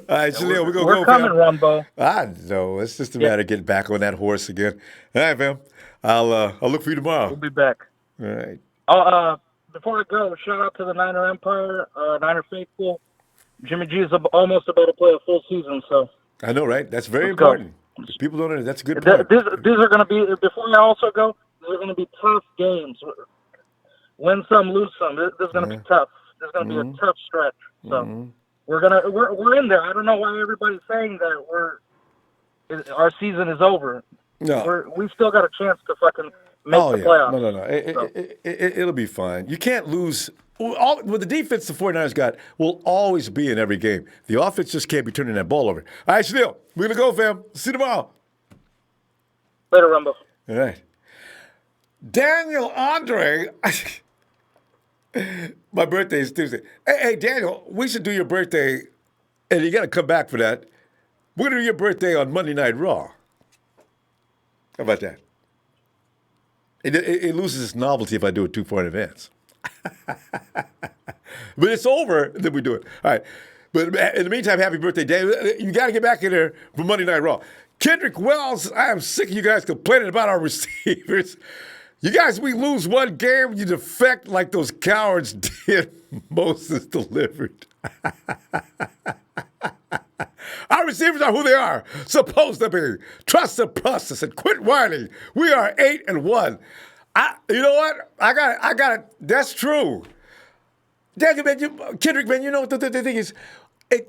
right, Shalil, we're We're coming, Ronbo. I know. It's just a matter of getting back on that horse again. All right, fam. I'll look for you tomorrow. We'll be back. All right. Before I go, shout out to the Niner Empire, Niner faithful. Jimmy G is almost about to play a full season, so. I know, right? That's very important. People don't know. That's a good point. These are going to be, before I also go, these are going to be tough games. Win some, lose some. This is going to be tough. This is going to be a tough stretch. So we're in there. I don't know why everybody's saying that our season is over. No, we still got a chance to fucking make the playoffs. No. It'll be fine. You can't lose. With the defense the 49ers got will always be in every game. The offense just can't be turning that ball over. All right, Shalil, we're going to go, fam. See you tomorrow. Later, Ronbo. All right. Daniel Andre. My birthday is Tuesday. Hey, Daniel, we should do your birthday, and you got to come back for that. We're going to do your birthday on Monday Night Raw. How about that? It loses its novelty if I do it too far in advance. But it's over, then we do it. All right. But in the meantime, happy birthday, Dave. You got to get back in there for Monday Night Raw. Kendrick Wells, I am sick of you guys complaining about our receivers. You guys, we lose one game, you defect like those cowards did. Moses delivered. Our receivers are who they are, supposed to be. Trust the process and quit whining. We are 8-1. You know what? I got it. That's true. Daniel, man, Kendrick, man, you know what the thing is?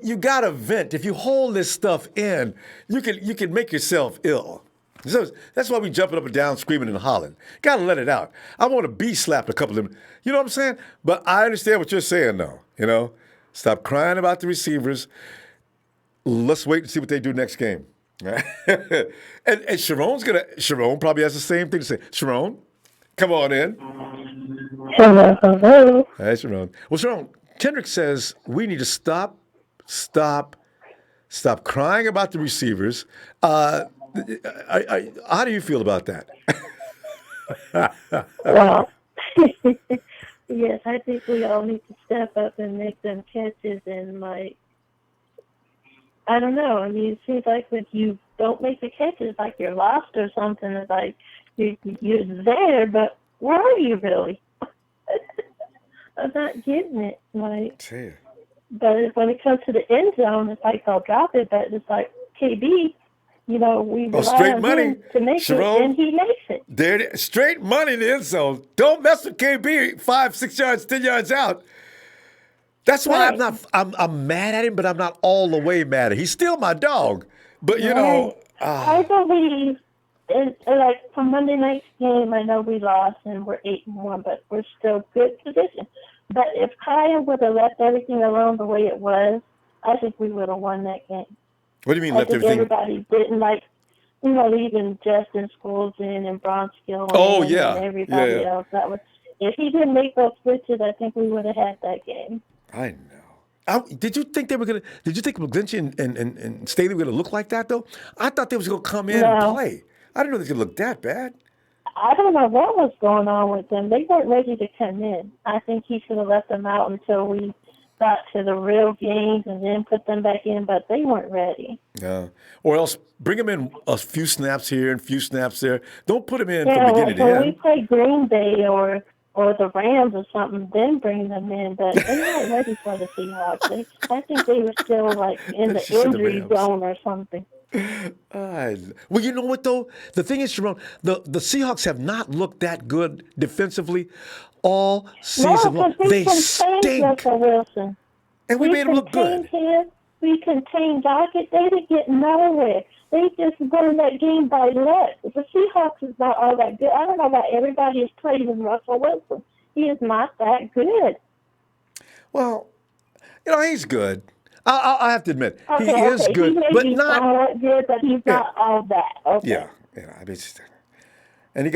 You got to vent. If you hold this stuff in, you can make yourself ill. So that's why we jumping up and down, screaming and hollering. Got to let it out. I want to be slapped a couple of them. You know what I'm saying? But I understand what you're saying, though. You know, stop crying about the receivers. Let's wait and see what they do next game. and Sharon probably has the same thing to say. Sharon, come on in. Hello. Hi, Sharon. Well, Sharon, Kendrick says we need to stop crying about the receivers. How do you feel about that? Well, yes, I think we all need to step up and make them catches and I don't know. I mean, it seems like when you don't make the catches, like you're lost or something. It's like you're there, but where are you really? I'm not getting it. But when it comes to the end zone, it's like they'll drop it, but it's like KB. You know, we rely on him to make Sharon, it, and he makes it. There, straight money in the end zone. Don't mess with KB 5, 6 yards, 10 yards out. That's why I'm mad at him, but I'm not all the way mad at him. He's still my dog. But, you know. I believe, like, for Monday night's game, I know we lost and we're 8-1, but we're still good position. But if Kaya would have left everything alone the way it was, I think we would have won that game. What do you mean left everything? Everybody didn't leaving Justin Schools in and Bronskill and everybody else. That was, if he didn't make those switches, I think we would have had that game. I know. Did you think McGlinchey and Staley were going to look like that, though? I thought they was going to come in and play. I didn't know they could look that bad. I don't know what was going on with them. They weren't ready to come in. I think he should have left them out until we got to the real games and then put them back in, but they weren't ready. Yeah. Or else bring them in a few snaps here and a few snaps there. Don't put them in from beginning to end. When we play Green Bay or the Rams or something, then bring them in. But they weren't ready for the Seahawks. I think they were still in the injury zone or something. Well, you know what, though? The thing is, Sharon, the Seahawks have not looked that good defensively all season long. They stink. Russell Wilson. And we made them look good. We contained Dockett. They didn't get nowhere. They just won that game by luck. The Seahawks is not all that good. I don't know why everybody is praising Russell Wilson. He is not that good. Well, he's good. I have to admit, he is good, he may but be not somewhat good, but he's not all that. Okay. Yeah. I mean, And he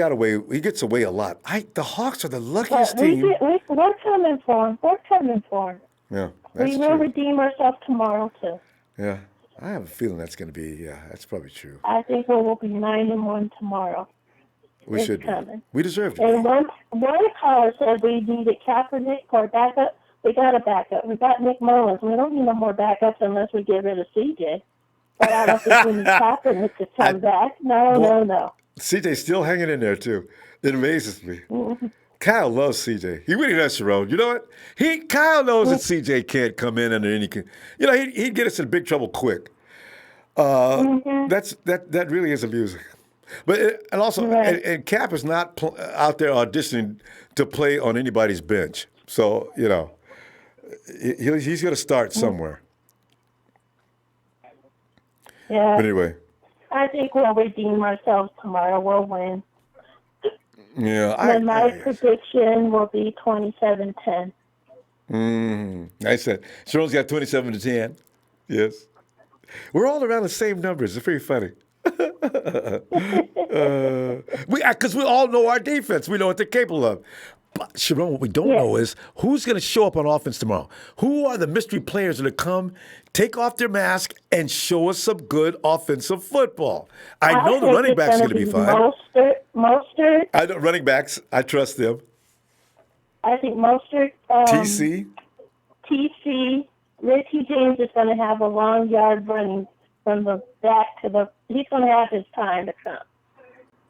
gets away a lot. The Hawks are the luckiest But team. we're coming for him. We're coming for him. Yeah, that's We true. will redeem ourselves tomorrow too. Yeah, I have a feeling that's going to be. Yeah, that's probably true. I think we will be 9-1 tomorrow. We should be. Coming. We deserve to. And one caller said we needed Kaepernick for backup. We got a backup. We got Nick Mullins. We don't need no more backups unless we get rid of CJ. But I don't think we need Kaepernick to come back. No. CJ's still hanging in there too. It amazes me. Mm-hmm. Kyle loves CJ. He really does, Sharon. You know what? Kyle knows that CJ can't come in under any. You know, he'd get us in big trouble quick. That really is amusing. But and also, and Cap is not out there auditioning to play on anybody's bench. So you know, he's going to start somewhere. Yeah. But anyway, I think we'll redeem ourselves tomorrow. We'll win. Yeah. And my prediction will be 27-10. I said Sharon's got 27-10. Yes. We're all around the same numbers. It's pretty funny. Because we all know our defense. We know what they're capable of. But Sharon, what we don't know is who's going to show up on offense tomorrow. Who are the mystery players that come, take off their mask, and show us some good offensive football? I know the running backs are going to be fine. Mostert. I know running backs. I trust them. I think Mostert. TC. Richie James is going to have a long yard running from the back to the. He's going to have his time to come,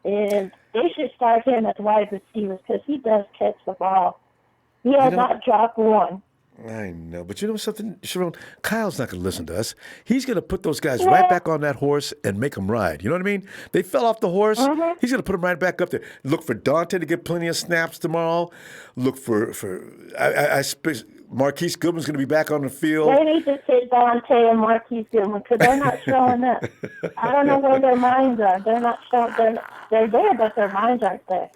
and they should start him as wide receivers because he does catch the ball. He has not dropped one. I know, but you know something, Sharon? Kyle's not going to listen to us. He's going to put those guys right back on that horse and make them ride. You know what I mean? They fell off the horse. Mm-hmm. He's going to put them right back up there. Look for Dante to get plenty of snaps tomorrow. Look for Marquise Goodman's going to be back on the field. They need to sit Dante and Marquise Goodman because they're not showing up. I don't know where their minds are. They're not showing. They're there, but their minds aren't there.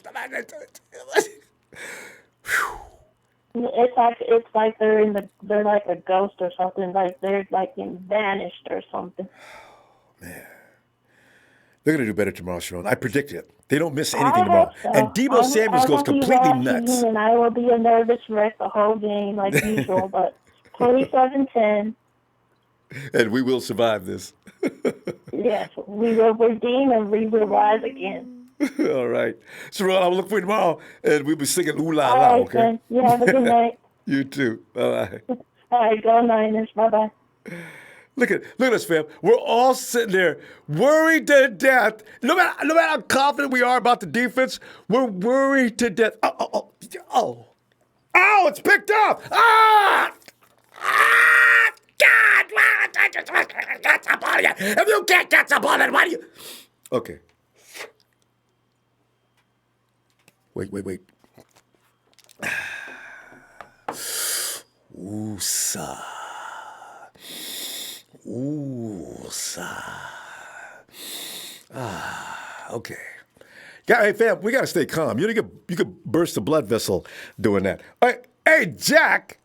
It's like they're like a ghost or something. Like they're like vanished or something. Man, they're going to do better tomorrow, Sharon. I predict it. They don't miss anything tomorrow. So. And Debo Samuels goes completely nuts. And I will be a nervous wreck the whole game like usual, but 27-10. And we will survive this. Yes, we will redeem and we will rise again. All right. Sharon, I'll look for you tomorrow, and we'll be singing Ooh La La, right, okay? Then. You have a good night. You too. Bye-bye. All right, go Niners. Bye-bye. Look at us, fam. We're all sitting there worried to death. No matter how confident we are about the defense, we're worried to death. Oh, it's picked up. God! Get the ball yet. If you can't get the ball, then why do you... Okay. Wait. Ooh-sa. Okay. Hey, fam, we got to stay calm. You could burst a blood vessel doing that. All right. Hey, Jack.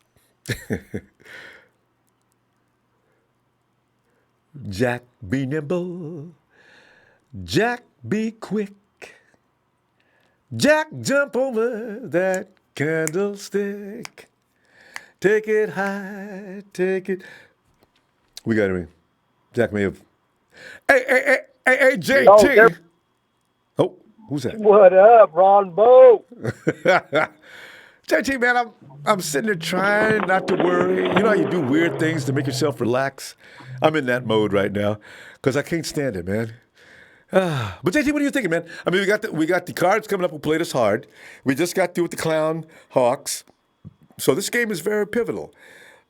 Jack, be nimble. Jack, be quick. Jack, jump over that candlestick. Take it high, take it. We got him. Jack may have. Hey, JT. Oh, who's that? What up, Ronbo? JT, man, I'm sitting there trying not to worry. You know how you do weird things to make yourself relax? I'm in that mode right now because I can't stand it, man. But JT, what are you thinking, man? I mean, we got the Cards coming up who played us hard. We just got through with the Clown Hawks. So this game is very pivotal.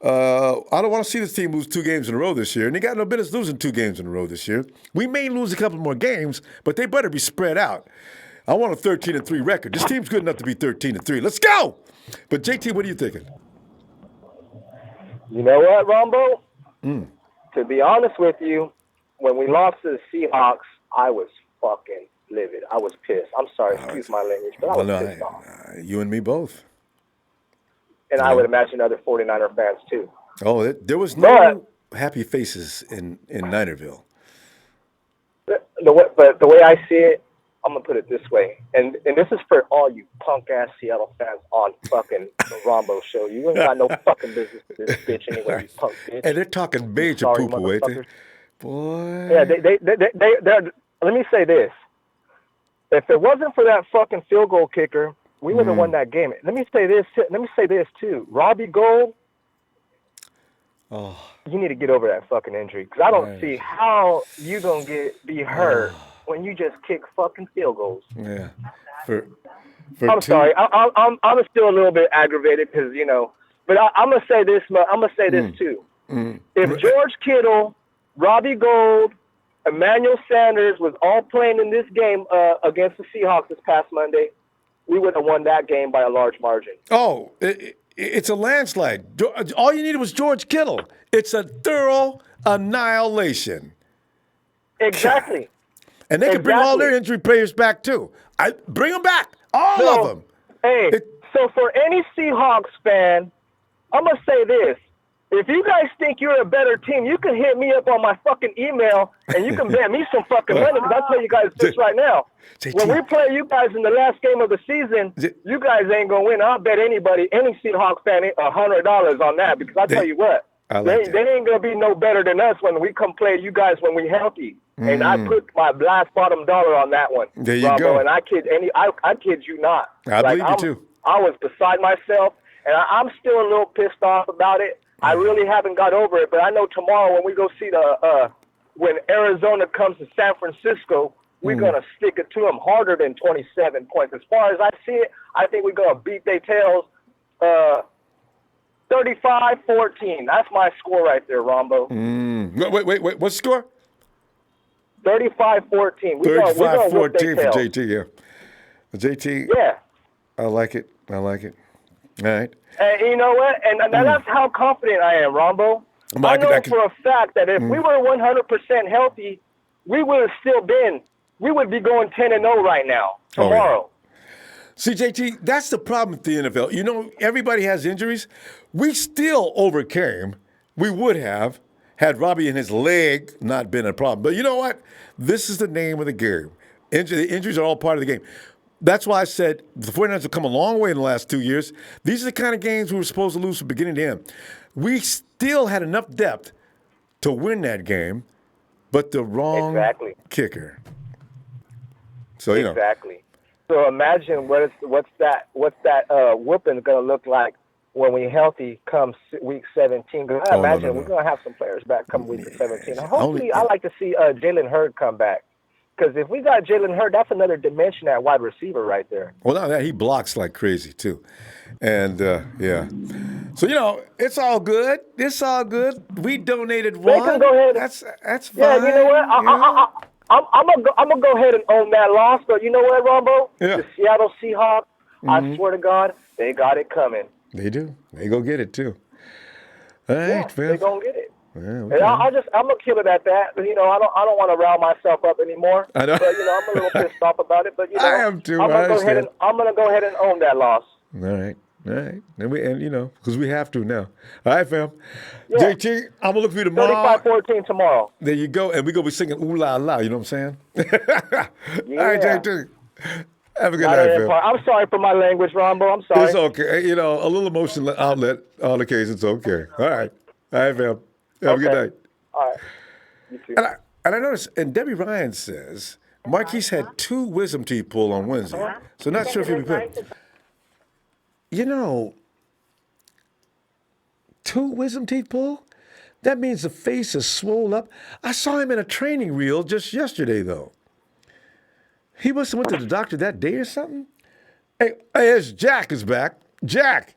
I don't want to see this team lose 2 games in a row this year, and they got no business losing 2 games in a row this year. We may lose a couple more games, but they better be spread out. I want a 13-3 record. This team's good enough to be 13-3. Let's go! But JT, what are you thinking? You know what, Ronbo? To be honest with you, when we lost to the Seahawks, I was fucking livid. I was pissed. I'm sorry, excuse my language, but I was pissed off. You and me both. And I would imagine other 49er fans, too. Oh, there was no happy faces in Ninerville. But the way I see it, I'm gonna put it this way, and this is for all you punk ass Seattle fans on fucking the Ronbo show. You ain't got no fucking business to this bitch anyway, you punk bitch. And they're talking major Sorry, poo-poo, ain't they? motherfuckers. Boy. Yeah, they're. Let me say this: if it wasn't for that fucking field goal kicker, we would have won that game. Let me say this too: Robbie Gould. Oh. You need to get over that fucking injury because I don't see how you gonna be hurt when you just kick fucking field goals. Yeah. I'm sorry. I'm still a little bit aggravated because but I'm gonna say this. I'm gonna say this too. If George Kittle, Robbie Gould, Emmanuel Sanders was all playing in this game against the Seahawks this past Monday, we would have won that game by a large margin. Oh, it's a landslide. All you needed was George Kittle. It's a thorough annihilation. Exactly. And they can bring all their injury players back, too. Bring them back. All of them. Hey, so for any Seahawks fan, I'm going to say this. If you guys think you're a better team, you can hit me up on my fucking email, and you can bet me some fucking money, because I'll tell you guys this right now. When we play you guys in the last game of the season, you guys ain't going to win. I'll bet any Seahawks fan $100 on that, because I'll tell you what. They ain't going to be no better than us when we come play you guys when we healthy. And I put my last bottom dollar on that one. There you go. And I kid you not. I believe you too. I was beside myself, and I'm still a little pissed off about it. I really haven't got over it, but I know tomorrow when we go see when Arizona comes to San Francisco, we're going to stick it to them harder than 27 points. As far as I see it, I think we're going to beat their tails 35-14. That's my score right there, Rombo. Wait. What's the score? 35-14. 35-14 for JT, yeah. JT, yeah. I like it. All right. And you know what? And that's how confident I am, Rombo. I know for a fact that if we were 100% healthy, we would be going 10-0 right now, tomorrow. See, JT, that's the problem with the NFL. Everybody has injuries. We still overcame. We would have had Robbie and his leg not been a problem. But you know what? This is the name of the game. The injuries are all part of the game. That's why I said the 49ers have come a long way in the last 2 years. These are the kind of games we were supposed to lose from beginning to end. We still had enough depth to win that game, but the wrong kicker. So Exactly. So imagine what's that whooping going to look like when we healthy come week 17. Because I imagine we're going to have some players back come week 17. Hopefully, I like to see Jalen Hurd come back. Because if we got Jalen Hurd, that's another dimension at wide receiver right there. Well, now that he blocks like crazy, too. And, yeah. So, it's all good. It's all good. We donated one. They can go ahead. That's fine. Yeah, you know what? I'm gonna go ahead and own that loss. But you know what, Ronbo? Yeah. The Seattle Seahawks, I swear to God, they got it coming. They do. They go get it, too. All right, yeah, man. They gonna get it. Yeah, and I'm gonna kill it at that. I don't want to rile myself up anymore. I know. But I'm a little pissed off about it. But I am too. I'm gonna go ahead and own that loss. All right. And because we have to now. All right, fam. Yeah. JT, I'm gonna look for you tomorrow. 35-14 tomorrow. There you go. And we're gonna be singing ooh la la, you know what I'm saying? Yeah. All right, JT. Have a good night, fam. I'm sorry for my language, Ronbo. I'm sorry. It's okay. A little emotional outlet on occasion. It's okay. All right, fam. Have a good night. All right. You too. And I noticed, and Debbie Ryan says, Marquise had 2 wisdom teeth pulled on Wednesday. So not sure if he'll be picked. 2 wisdom teeth pulled? That means the face is swollen up. I saw him in a training reel just yesterday, though. He must have went to the doctor that day or something. Hey, there's Jack is back. Jack.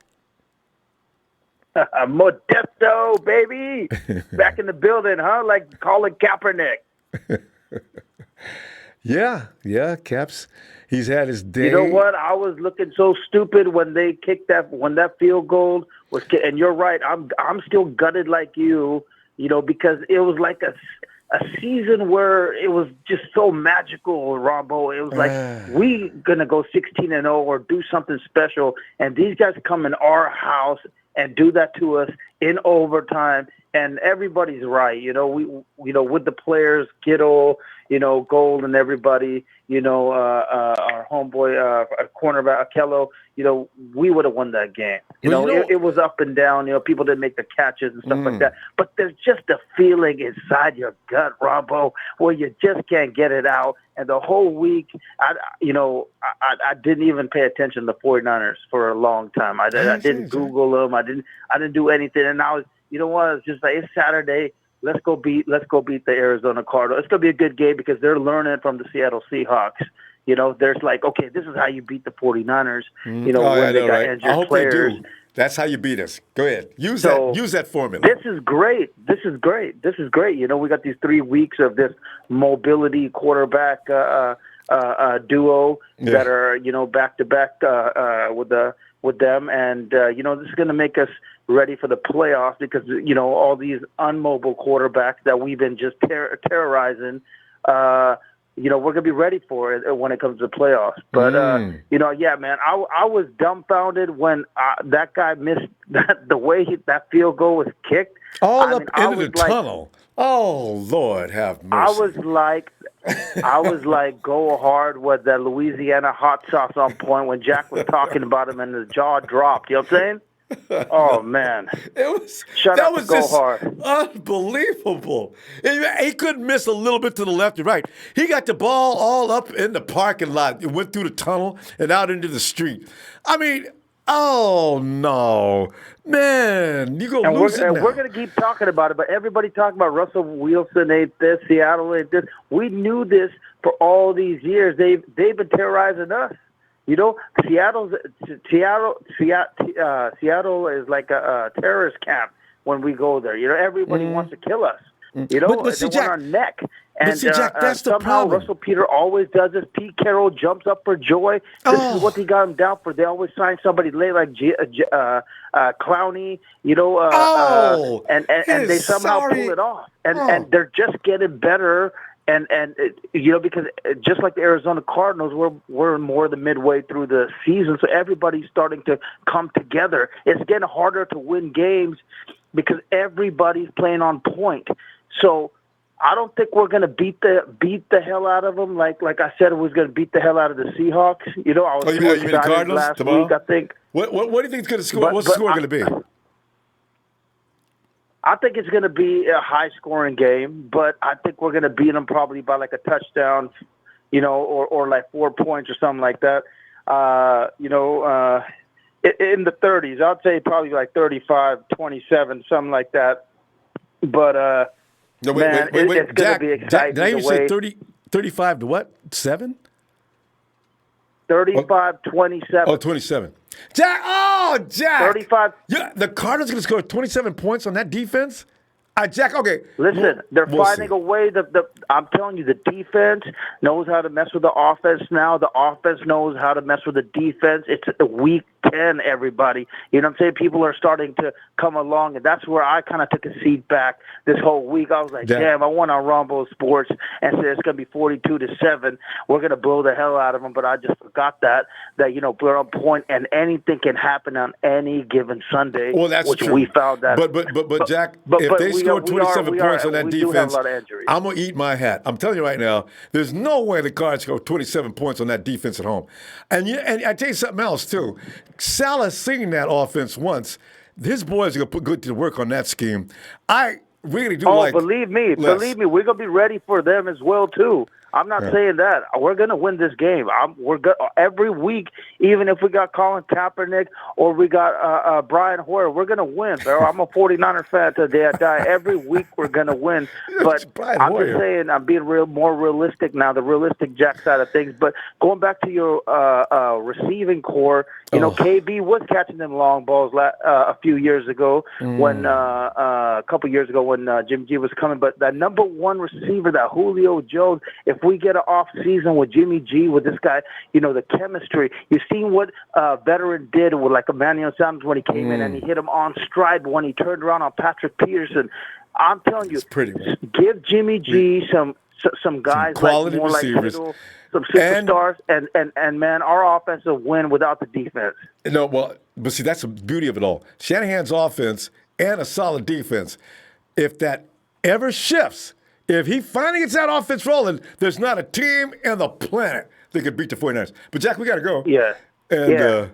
Modesto, baby. Back in the building, huh? Like Colin Kaepernick. Yeah, Caps. He's had his day. You know what? I was looking so stupid when they kicked when that field goal was kicked. And you're right. I'm still gutted like you, because it was like a season where it was just so magical, Ronbo. It was like we gonna go 16-0 or do something special, and these guys come in our house and do that to us in overtime and everybody's right. With the players, Kittle, Gold, and everybody. Our homeboy, cornerback Kello. We would have won that game. It was up and down. People didn't make the catches and stuff like that. But there's just a feeling inside your gut, Ronbo, where you just can't get it out. And the whole week, I didn't even pay attention to the 49ers for a long time. I didn't Google them. I didn't do anything. And I was, what? It's just like, it's Saturday. Let's go beat the Arizona Cardinals. It's gonna be a good game because they're learning from the Seattle Seahawks. There's like, okay, this is how you beat the 49ers. When they got injured I hope players. they do. That's how you beat us. Go ahead. Use that formula. This is great. We got these 3 weeks of this mobility quarterback duo that are back to back with them, and this is going to make us ready for the playoffs because all these unmobile quarterbacks that we've been just terrorizing. We're going to be ready for it when it comes to playoffs. But, yeah, man, I was dumbfounded when that guy missed the way that field goal was kicked. Into the tunnel. Oh, Lord have mercy. I was like, go hard with the Louisiana hot sauce on point when Jack was talking about him and his jaw dropped. You know what I'm saying? Oh man! That was just unbelievable. He couldn't miss a little bit to the left and right. He got the ball all up in the parking lot. It went through the tunnel and out into the street. I mean, oh no, man! You go lose it now. We're going to keep talking about it, but everybody talking about Russell Wilson ain't this, Seattle ain't this. We knew this for all these years. They've been terrorizing us. Seattle is like a terrorist camp when we go there. Everybody wants to kill us. But they want our neck. And Jack, that's the somehow problem. Russell Peter always does this. Pete Carroll jumps up for joy. This is what they got him down for. They always sign somebody late like Clowney, and they somehow pull it off. And they're just getting better. And because just like the Arizona Cardinals, we're more than midway through the season, so everybody's starting to come together. It's getting harder to win games because everybody's playing on point. So I don't think we're going to beat the hell out of them. Like I said, it was going to beat the hell out of the Seahawks. I was you mean the Cardinals last tomorrow? week. I think. What do you think is going to score? What's the score going to be? I think it's going to be a high-scoring game, but I think we're going to beat them probably by like a touchdown, or like 4 points or something like that. In the 30s. I'd say probably like 35-27, something like that. But no, wait, it's going to be exciting. Did I even say 35 to what? 7? 35-27. Oh, 27. Jack! 35. Yeah, the Cardinals going to score 27 points on that defense? Jack, okay. Listen, they're finding a way. I'm telling you, the defense knows how to mess with the offense now. The offense knows how to mess with the defense. It's week 10, everybody. You know what I'm saying? People are starting to come along, and that's where I kind of took a seat back this whole week. I was like, damn, I went on Ronbo Sports and said it's going to be 42-7. We're going to blow the hell out of them, but I just forgot that we're on point, and anything can happen on any given Sunday. Well, that's which true. We found that. But Jack, if they score 27 points on that defense, I'm going to eat my hat. I'm telling you right now, there's no way the Cards score 27 points on that defense at home. And I tell you something else, too. Salah's seen that offense once. His boys are going to put good to work on that scheme. I really do believe me, we're going to be ready for them as well, too. I'm not saying that. We're going to win this game. Every week, even if we got Colin Kaepernick or we got Brian Hoyer, we're going to win, bro. I'm a 49er fan till the day I die. Every week we're going to win. But I'm just saying I'm being more realistic now, the realistic Jack side of things. But going back to your receiving core, KB was catching them long balls a few years ago when a couple years ago when Jim G was coming. But that number one receiver, that Julio Jones, if we get an off season with Jimmy G, with this guy, the chemistry. You've seen what veteran did with like Emmanuel Sanders when he came in and he hit him on stride when he turned around on Patrick Peterson. I'm telling you, give Jimmy G some guys quality more receivers. Like Kittle, some superstars, and man, our offense will win without the defense. No, well, but see, that's the beauty of it all. Shanahan's offense and a solid defense. if that ever shifts, if he finally gets that offense rolling, there's not a team in the planet that could beat the 49ers. But, Jack, we got to go. Yeah. And, yeah.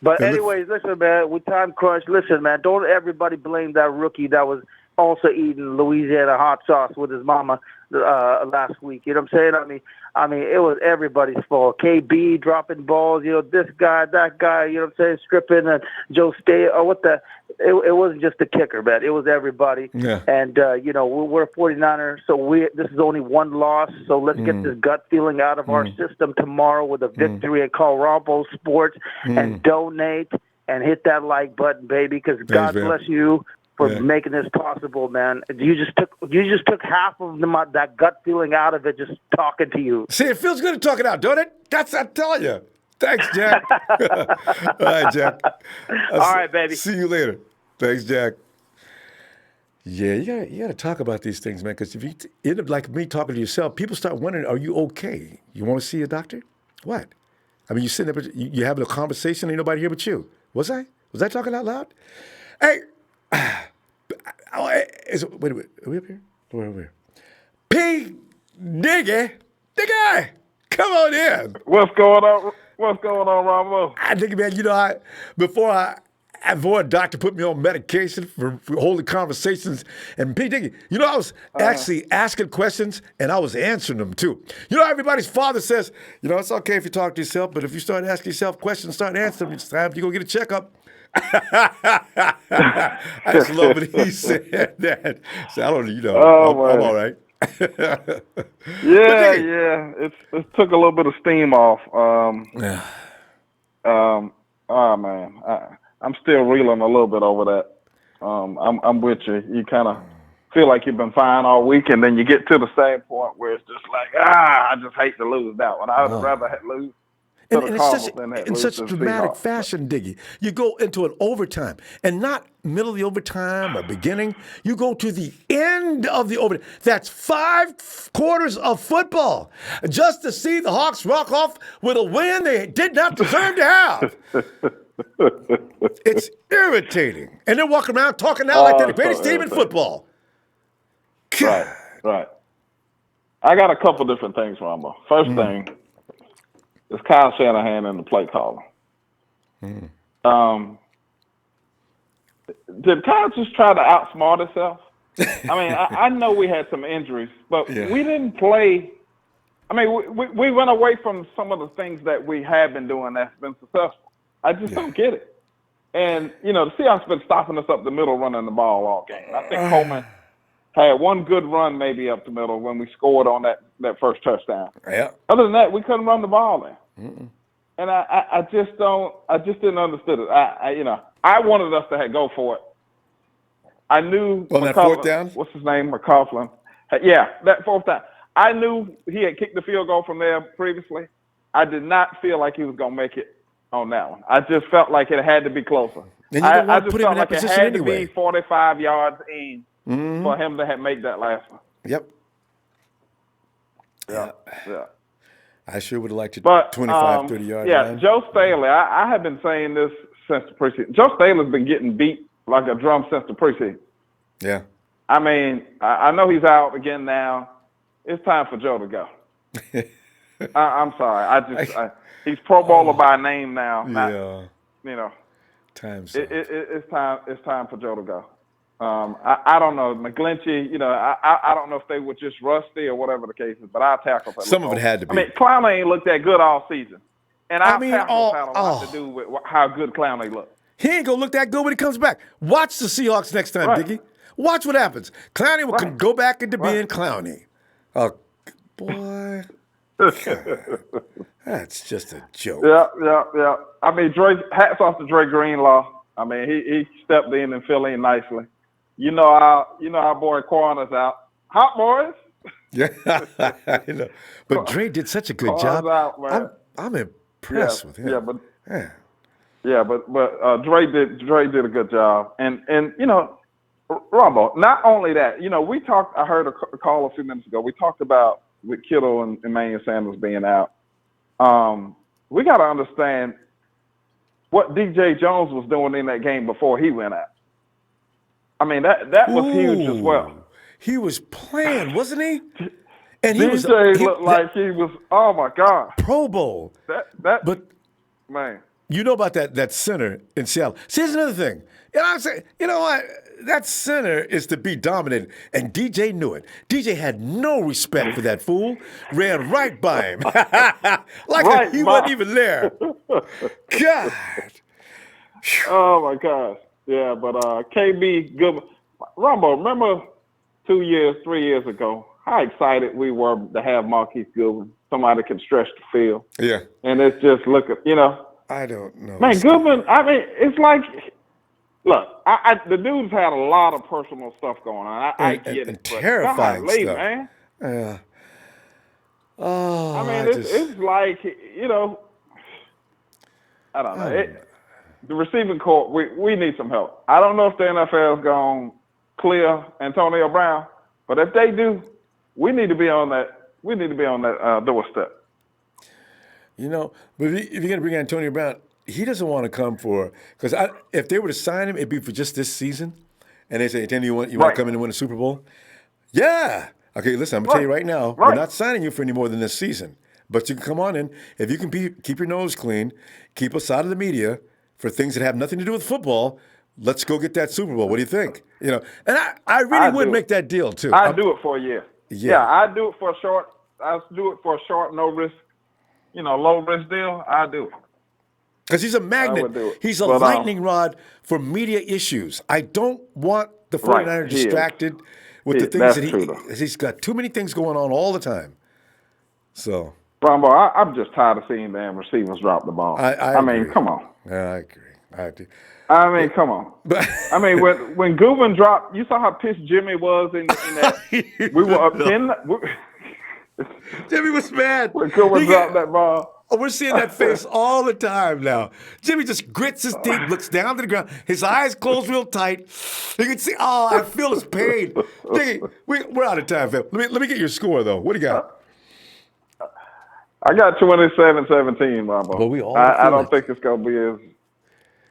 But anyways, listen, man, with time crunch, listen, man, don't everybody blame that rookie that was also eating Louisiana hot sauce with his mama last week. You know what I'm saying? I mean, it was everybody's fault. KB dropping balls, this guy, that guy, you know what I'm saying, stripping, and Joe Stay, it wasn't just the kicker, man. It was everybody. Yeah. And, we're 49ers, so this is only one loss, so let's get this gut feeling out of our system tomorrow with a victory and call Ronbo Sports and donate and hit that like button, baby, because God bless you for making this possible, man. You just took half of that gut feeling out of it just talking to you. See, it feels good to talk it out, don't it? I'm telling you. Thanks, Jack. All right, Jack. All right, baby. See you later. Thanks, Jack. Yeah, you got to talk about these things, man, because if you end up like me talking to yourself, people start wondering, are you okay? You want to see a doctor? What? I mean, you sitting there, you having a conversation, ain't nobody here but you. Was I talking out loud? Hey, wait a minute. Are we up here? We're over here. P. Diggy, come on in. What's going on, Ronbo? Diggy, man, before a doctor put me on medication for holding conversations, and P. Diggy, I was actually asking questions, and I was answering them, too. Everybody's father says, it's okay if you talk to yourself, but if you start asking yourself questions, start answering them, it's time you go get a checkup. I just love it. He said that. So I don't know. I'm all right. Yeah. It took a little bit of steam off. Oh man, I'm still reeling a little bit over that. I'm with you. You kind of feel like you've been fine all week, and then you get to the same point where it's just like, I just hate to lose that one. I would rather lose. And it's in such dramatic fashion, Diggy. You go into an overtime, and not middle of the overtime or beginning. You go to the end of the overtime. That's 5 quarters of football, just to see the Hawks walk off with a win they did not deserve to have. It's irritating. And they're walking around talking now like they're the greatest team in football. Right. I got a couple different things, Ronbo. First thing, it's Kyle Shanahan and the play caller. Did Kyle just try to outsmart himself? I mean, I know we had some injuries, but we didn't play. I mean, we went away from some of the things that we have been doing that's been successful. I just don't get it. And, the Seahawks been stopping us up the middle running the ball all game. I think Coleman had one good run maybe up the middle when we scored on that first touchdown. Yeah. Other than that, we couldn't run the ball in. And I just didn't understand it. I wanted us to go for it. I knew on that fourth down. What's his name? McCaughlin. Yeah, that fourth down. I knew he had kicked the field goal from there previously. I did not feel like he was going to make it on that one. I just felt like it had to be closer. I just felt like it had to be 45 yards in for him to make that last one. Yep. Yeah. I sure would have liked it 25, 30 yards. Yeah, Joe Staley, I have been saying this since the preseason. Joe Staley's been getting beat like a drum since the preseason. Yeah. I mean, I know he's out again now. It's time for Joe to go. I'm sorry. He's Pro Bowler by name now. Time's it's time for Joe to go. I don't know. McGlinchey, I don't know if they were just rusty or whatever the case is, but I'll tackle for some of it had to be. I mean, Clowney ain't looked that good all season. And our tackles had a lot to do with how good Clowney looked. He ain't going to look that good when he comes back. Watch the Seahawks next time, Diggy. Watch what happens. Clowney will go back into being Clowney. Oh, boy. That's just a joke. Yeah. I mean, hats off to Dre Greenlaw. I mean, he stepped in and filled in nicely. Our boy Quan is out. Hot boys. Yeah, but Dre did such a good job. Out, I'm impressed with him. But Dre did a good job, and Ronbo. Not only that, we talked. I heard a call a few minutes ago. We talked about with Kittle and Emmanuel Sanders being out. We got to understand what DJ Jones was doing in that game before he went out. I mean, that was huge as well. He was playing, wasn't he? And he DJ looked like he was. Oh my God, Pro Bowl. But man, you know about that center in Seattle. See, here's another thing. You know what I'm saying? You know what? That center is to be dominant, and DJ knew it. DJ had no respect for that fool. Ran right by him, like he wasn't even there. God. Oh my gosh. Yeah, but KB Goodman, Ronbo, remember 3 years ago, how excited we were to have Marquise Goodman, somebody can stretch the field. Yeah. And it's just I don't know. Man, Goodman, I mean, it's like, look, the dude's had a lot of personal stuff going on. I get it. Terrifying golly, stuff. Man. Yeah. Oh, I mean, it's like, I don't know. The receiving corps, we need some help. I don't know if the NFL's going to clear Antonio Brown, but if they do, we need to be on that. We need to be on that doorstep. But if you're going to bring Antonio Brown, he doesn't want to come because if they were to sign him, it'd be for just this season. And they say, Antonio, you want to come in and win a Super Bowl? Yeah. Okay, listen, I'm going to tell you right now, we're not signing you for any more than this season. But you can come on in. If you can keep your nose clean, keep us out of the media for things that have nothing to do with football, let's go get that Super Bowl. What do you think? And I really would make that deal too. I'd do it for a year. Yeah, I'd do it for a short. I'd do it for a short, no risk, low risk deal. I'd do it. Because he's a magnet. He's a lightning rod for media issues. I don't want the 49ers distracted with the things that he's got too many things going on all the time. So, Ronbo, I'm just tired of seeing damn receivers drop the ball. I mean, come on. Yeah, I agree. I do. I mean, come on. I mean, when Goodwin dropped, you saw how pissed Jimmy was in that. We were up 10. Jimmy was mad. When Goodwin dropped that ball. Oh, we're seeing that face all the time now. Jimmy just grits his teeth, looks down to the ground. His eyes closed real tight. You can see, I feel his pain. Jimmy, we're out of time, Phil. Let me get your score, though. What do you got? I got 27-17, Ronbo. Well, we all I don't think it's going to be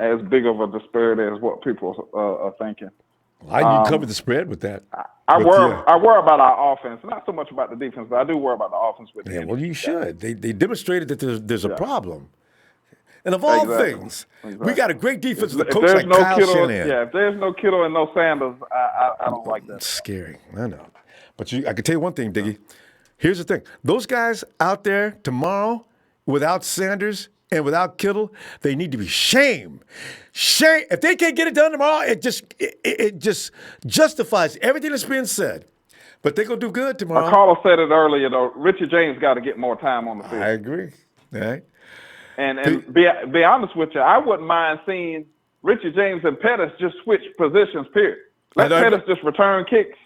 as big of a disparity as what people are thinking. Why you cover the spread with that? I worry about our offense, not so much about the defense, but I do worry about the offense with well, you should. They demonstrated that there's a problem. And of all things, we got a great defense with a coach like Kyle Shanahan. Yeah, if there's no Kittle and no Sanders, I don't like that. It's scary. I know. But I can tell you one thing, Diggy. Here's the thing. Those guys out there tomorrow without Sanders and without Kittle, they need to be shamed. Shame. If they can't get it done tomorrow, it just justifies everything that's being said. But they're going to do good tomorrow. A caller said it earlier, though. Richard James got to get more time on the field. I agree. All right. And be honest with you, I wouldn't mind seeing Richard James and Pettis just switch positions, period. Let Pettis just return kicks.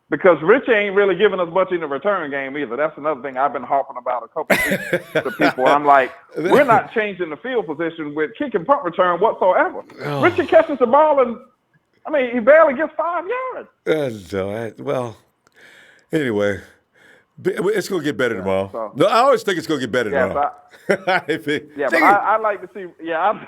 Because Rich ain't really giving us much in the return game either. That's another thing I've been harping about a couple of weeks to people. I'm like, we're not changing the field position with kick and punt return whatsoever. Oh. Richard catches the ball and, he barely gets 5 yards. Well, anyway, it's going to get better tomorrow. No, I always think it's going to get better tomorrow. But I like to see. I'm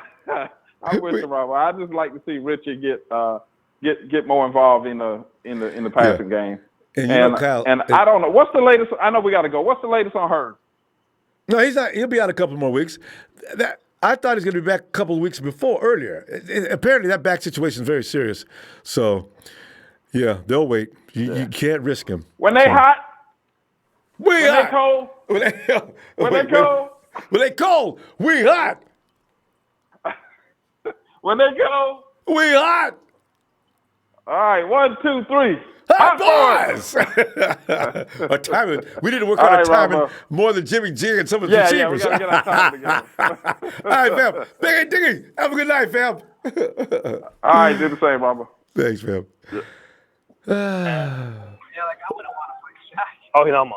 with you, Robert. I just like to see Richard get more involved in the passing game. And Kyle, I don't know what's the latest. I know we got to go. What's the latest on Hurd? No, he's not. He'll be out a couple more weeks. I thought he was going to be back a couple of weeks earlier. Apparently, that back situation is very serious. So, yeah, they'll wait. You can't risk him. When they hot, when they cold. When they cold. When they cold, we hot. When they cold, we hot. All right, 1, 2, 3. Hot boys! Our timing. We need to work on our timing more than Jimmy G and some of the receivers. Yeah, we got to get our timing together. All right, fam. Diggy, have a good night, fam. All right, do the same, Mama. Thanks, fam. I wouldn't want to play Shaq. Oh, I'm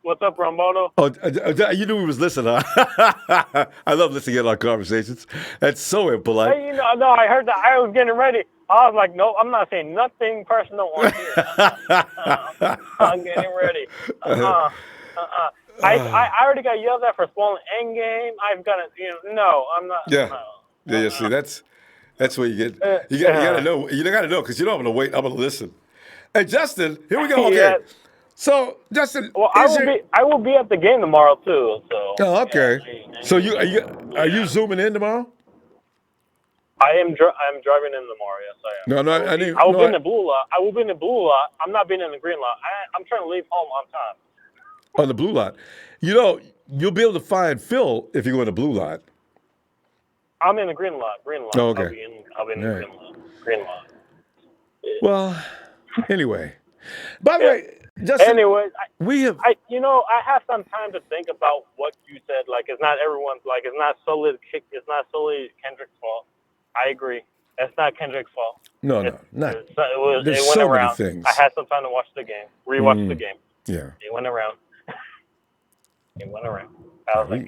What's up, Rambono? Oh, you knew we was listening, huh? I love listening to our conversations. That's so impolite. Hey, no, I heard that. I was getting ready. I was like, no, I'm not saying nothing personal on here. I'm getting ready. I already got yelled at for spoiling Endgame. I've got to, no, I'm not. Yeah. Yeah, see, That's where you get. You got to know. You got to know because you don't want to wait. I'm going to listen. Hey, Justin, here we go. Okay. Yeah. So, Justin, Well, I will be at the game tomorrow too. So. Oh, okay. So are you zooming in tomorrow? I'm driving in tomorrow. Yes, I am. No, I will be in the blue lot. I will be in the blue lot. I'm not being in the green lot. I'm trying to leave home on time. On the blue lot. You'll be able to find Phil if you go in the blue lot. I'm in the green lot. Oh, okay. I'll be in the green lot. Well, anyway. By the way, Justin. Anyways, I have some time to think about what you said. Like, it's not everyone's. Like, it's not solely Kendrick's fault. I agree. It's not Kendrick's fault. No, not. There's it went so around. many things. I had some time to watch the game, rewatch the game. Yeah. It went around. It went around. I was like,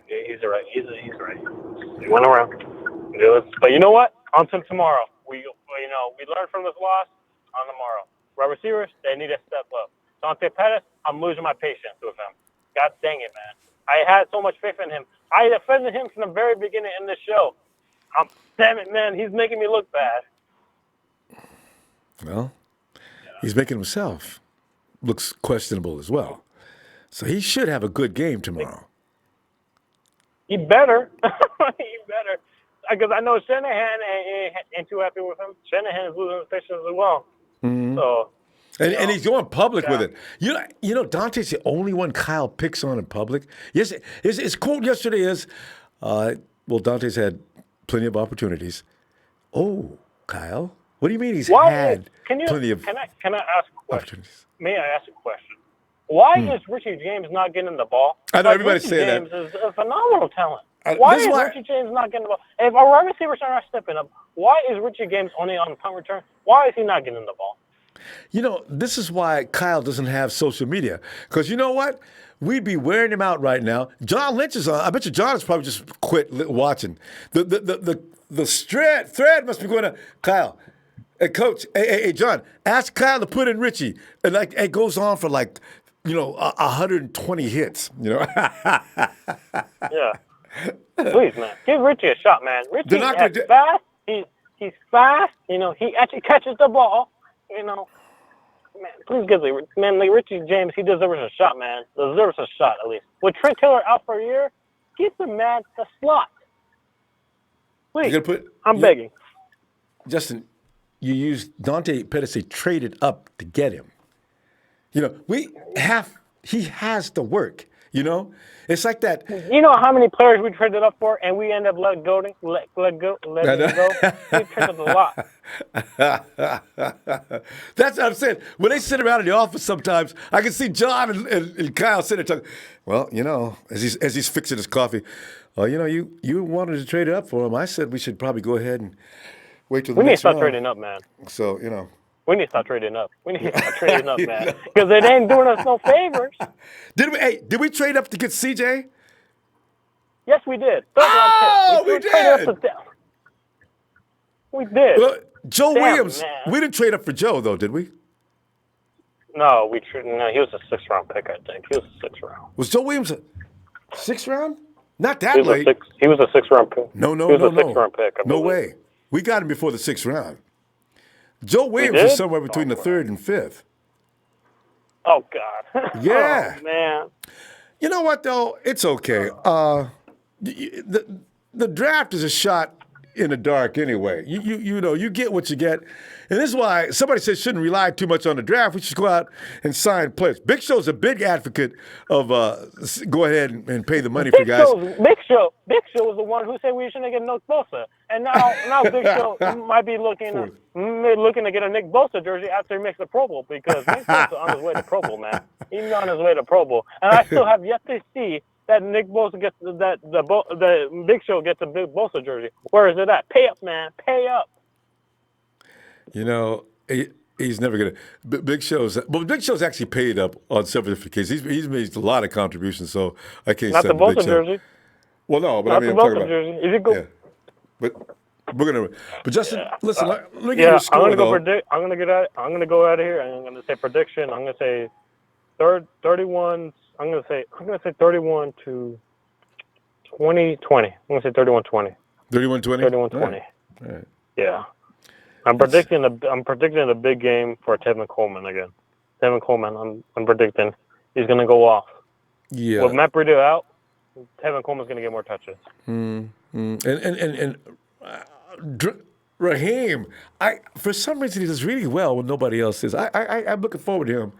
yeah, he's right. He's right. It went around. But you know what? On to tomorrow. We learned from this loss. On tomorrow, wide receivers, they need to step up. Dante Pettis, I'm losing my patience with him. God dang it, man. I had so much faith in him. I defended him from the very beginning in this show. Damn it, man. He's making me look bad. Well, he's making himself looks questionable as well. So he should have a good game tomorrow. He better. He better. Because I know Shanahan ain't too happy with him. Shanahan is losing his patience as well. Mm-hmm. So, and he's going public with it. You know, Dante's the only one Kyle picks on in public. Yes, his quote yesterday is, well, Dante's had plenty of opportunities. Oh, Kyle, what do you mean he's had plenty of Can I ask a question? opportunities? May I ask a question? Why is Richie James not getting the ball? I know everybody's saying Richie James is a phenomenal talent. Why is Richie James not getting the ball? If our wide receivers are not stepping up, why is Richie James only on punt return? Why is he not getting the ball? You know, this is why Kyle doesn't have social media. Because you know what? We'd be wearing him out right now. John Lynch is on. I bet you John has probably just quit watching. The thread must be going to Kyle. Hey, Coach. Hey, John. Ask Kyle to put in Richie. And it goes on for 120 hits. Yeah. Please, man. Give Richie a shot, man. Richie is fast. He's fast. He actually catches the ball. Man, please give Richie James, he deserves a shot, man. Deserves a shot, at least. With Trent Taylor out for a year, give the man the slot. Please. I'm begging. Justin, you used Dante Pettis, they traded up to get him. He has to work. It's like that. You know how many players we traded up for, and we end up letting go. We traded a lot. That's what I'm saying. When they sit around in the office, sometimes I can see John and Kyle sitting there talking. Well, as he's fixing his coffee. You wanted to trade it up for him. I said we should probably go ahead and wait till the next round. We need to start trading up, man. So we need to start trading up. We need to start trading up, man, because it ain't doing us no favors. Did we trade up to get CJ? Yes, we did. We did. We did. Well, Joe Williams. Man. We didn't trade up for Joe, though, did we? No, No, he was a 6th round pick, I think. He was a 6th round. Was Joe Williams a 6th round? Not that late. He was a 6th round pick. No. He was a 6th round pick. No way. We got him before the 6th round. Joe Williams was somewhere between the 3rd and 5th. Oh, God. Yeah. Oh, man. You know what, though? It's okay. The draft is a shot in the dark anyway. You get what you get. And this is why somebody says shouldn't rely too much on the draft. We should go out and sign players. Big Show's a big advocate of go ahead and pay the money for guys. Big Show was the one who said we shouldn't get Nick Bosa. And now Big Show might be looking to get a Nick Bosa jersey after he makes the Pro Bowl, because Nick Bosa on his way to Pro Bowl, man. He's on his way to Pro Bowl. And I still have yet to see that Nick Bosa gets the Big Show gets a Big Bosa jersey. Where is it at? Pay up, man. Pay up. He's never gonna. Big Show's actually paid up on several different cases. He's made a lot of contributions, so I can't. Not the Bosa jersey. Well, no, but not I'm talking about. Jersey. Is it good? Yeah, but we're gonna. But Justin, listen. Let me get your score. I'm gonna go out of here. I'm gonna say prediction. I'm gonna say 31. I'm gonna say 31 to 20. I'm gonna say 31-20. 31-20. 31-20. All right. Yeah. I'm predicting a big game for Tevin Coleman again. Tevin Coleman, I'm predicting he's going to go off. Yeah. With Matt Breida out, Tevin Coleman's going to get more touches. And Raheem, for some reason he does really well when nobody else is. I'm looking forward to him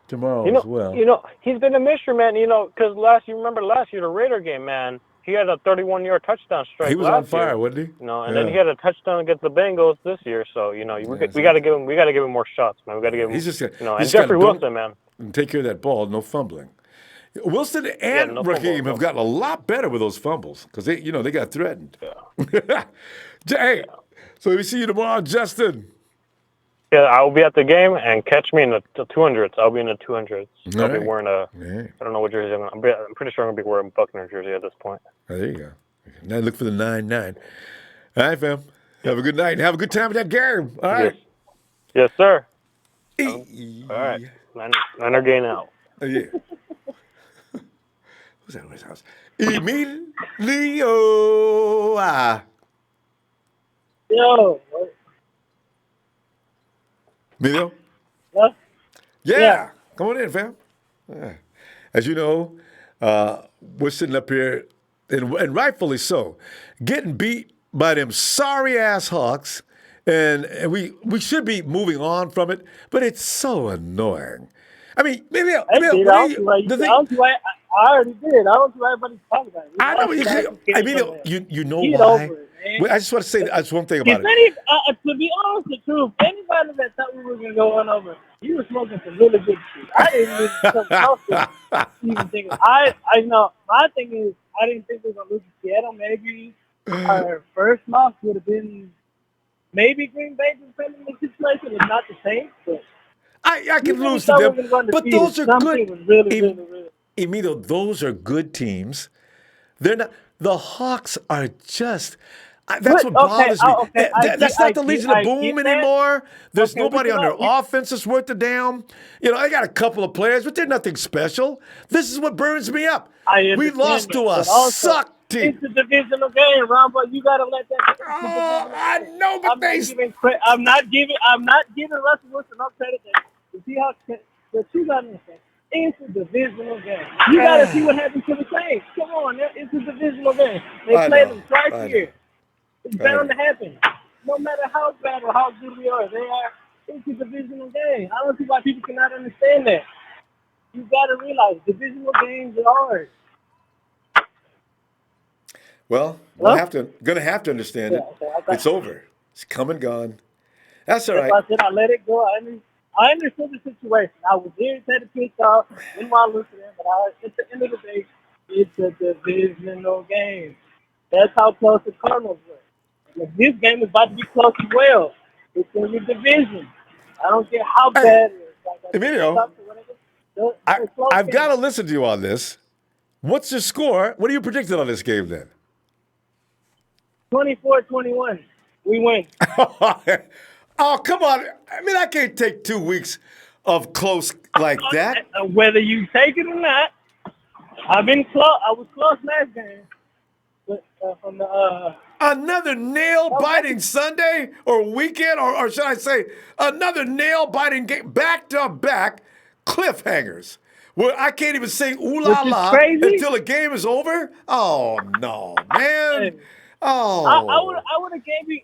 tomorrow as well. He's been a mystery, man. Because last year, the Raider game, man. He had a 31-yard touchdown strike. He was last on fire, year, wasn't he? And then he had a touchdown against the Bengals this year. So we got to give him more shots, man. We got to give him. He's just and Jeffrey Wilson, man. And take care of that ball, no fumbling. Wilson and Raheem have gotten a lot better with those fumbles because they got threatened. Yeah. Hey, so we see you tomorrow, Justin. Yeah, I will be at the game and catch me in the 200s. I'll be in the 200s. I'll be wearing I don't know what jersey I'm pretty sure I'm going to be wearing a Buckner jersey at this point. Oh, there you go. Now look for the 9-9. All right, fam. Have a good night. Have a good time at that game. All right. Yes, sir. All right. Niner gain out. Oh, yeah. Who's that in his house? Emilio. Yo. Emilio? Huh? Yeah. Come on in, fam. Yeah. As you know, we're sitting up here, and rightfully so, getting beat by them sorry-ass Hawks, and we should be moving on from it, but it's so annoying. I mean, maybe I already did. I don't see why everybody's talking about it. I know you know Get why. over it, man. Wait, I just want to say that's one thing about it. To be honest with you, anybody that thought we were going to go on over, you were smoking some really good shit. I didn't even come close to even thinking. I know. My thing is, I didn't think we were going to lose to Seattle. Maybe our first loss would have been maybe Green Bay, depending on the situation. It's not the same, but I can lose to them. But those are good. Really. Emilio, those are good teams. They're not. The Hawks are just. That's what bothers me. That's not the Legion of Boom anymore. There's nobody on their offense that's worth the damn. They got a couple of players, but they're nothing special. This is what burns me up. We lost to a suck team. It's a divisional game, Ronbo. You gotta let that. I know, but I'm not giving Russell Wilson no credit. The Seahawks, but you gotta understand. It's a divisional game. You gotta see what happens to the Saints. Come on, it's a divisional game. They play them twice here. It's bound to happen. No matter how bad or how good we are, it's a divisional game. I don't see why people cannot understand that. You gotta realize divisional games are hard. Well, gonna have to understand it. It's over. It's come and gone. That's all right. I said I let it go. I understood the situation. I was irritated, pissed off, didn't want to lose to them, but at the end of the day, it's a divisional game. That's how close the Cardinals were. And if this game is about to be close as well, it's in your division. I don't care how bad it is. Emilio, I've got to listen to you on this. What's the score? What are you predicting on this game then? 24-21. We win. Oh, come on. I mean, I can't take 2 weeks of close like that. Whether you take it or not, I've been close. I was close last game. But, from the another nail-biting Sunday or weekend, or should I say another nail-biting game, back-to-back cliffhangers, where I can't even sing ooh la la until the game is over? Oh, no, man. Hey. Oh, I would have gave you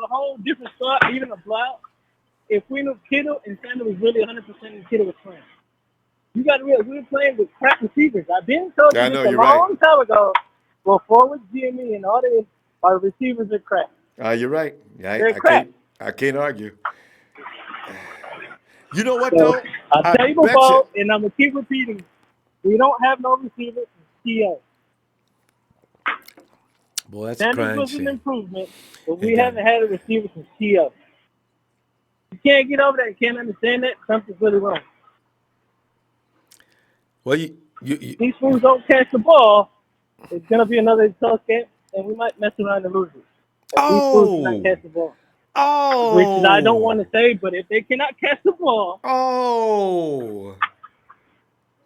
a whole different start, even a blowout, if we knew Kittle and Sanders was really 100% and Kittle was playing. You got to realize we were playing with crap receivers. I've been told you this a long time ago. Before with GME and all this, our receivers are crap. You're right. They're crap. I can't argue. You know what, though? I'll tell you before, and I'm going to keep repeating. We don't have no receivers in TO. Boy, that's Sanders was an improvement, but we haven't had a receiver since TO. You can't get over that. You can't understand that. Something's really wrong. Well, these fools don't catch the ball. It's going to be another close game, and we might mess around and lose it. These fools cannot catch the ball. Oh. Which I don't want to say, but if they cannot catch the ball.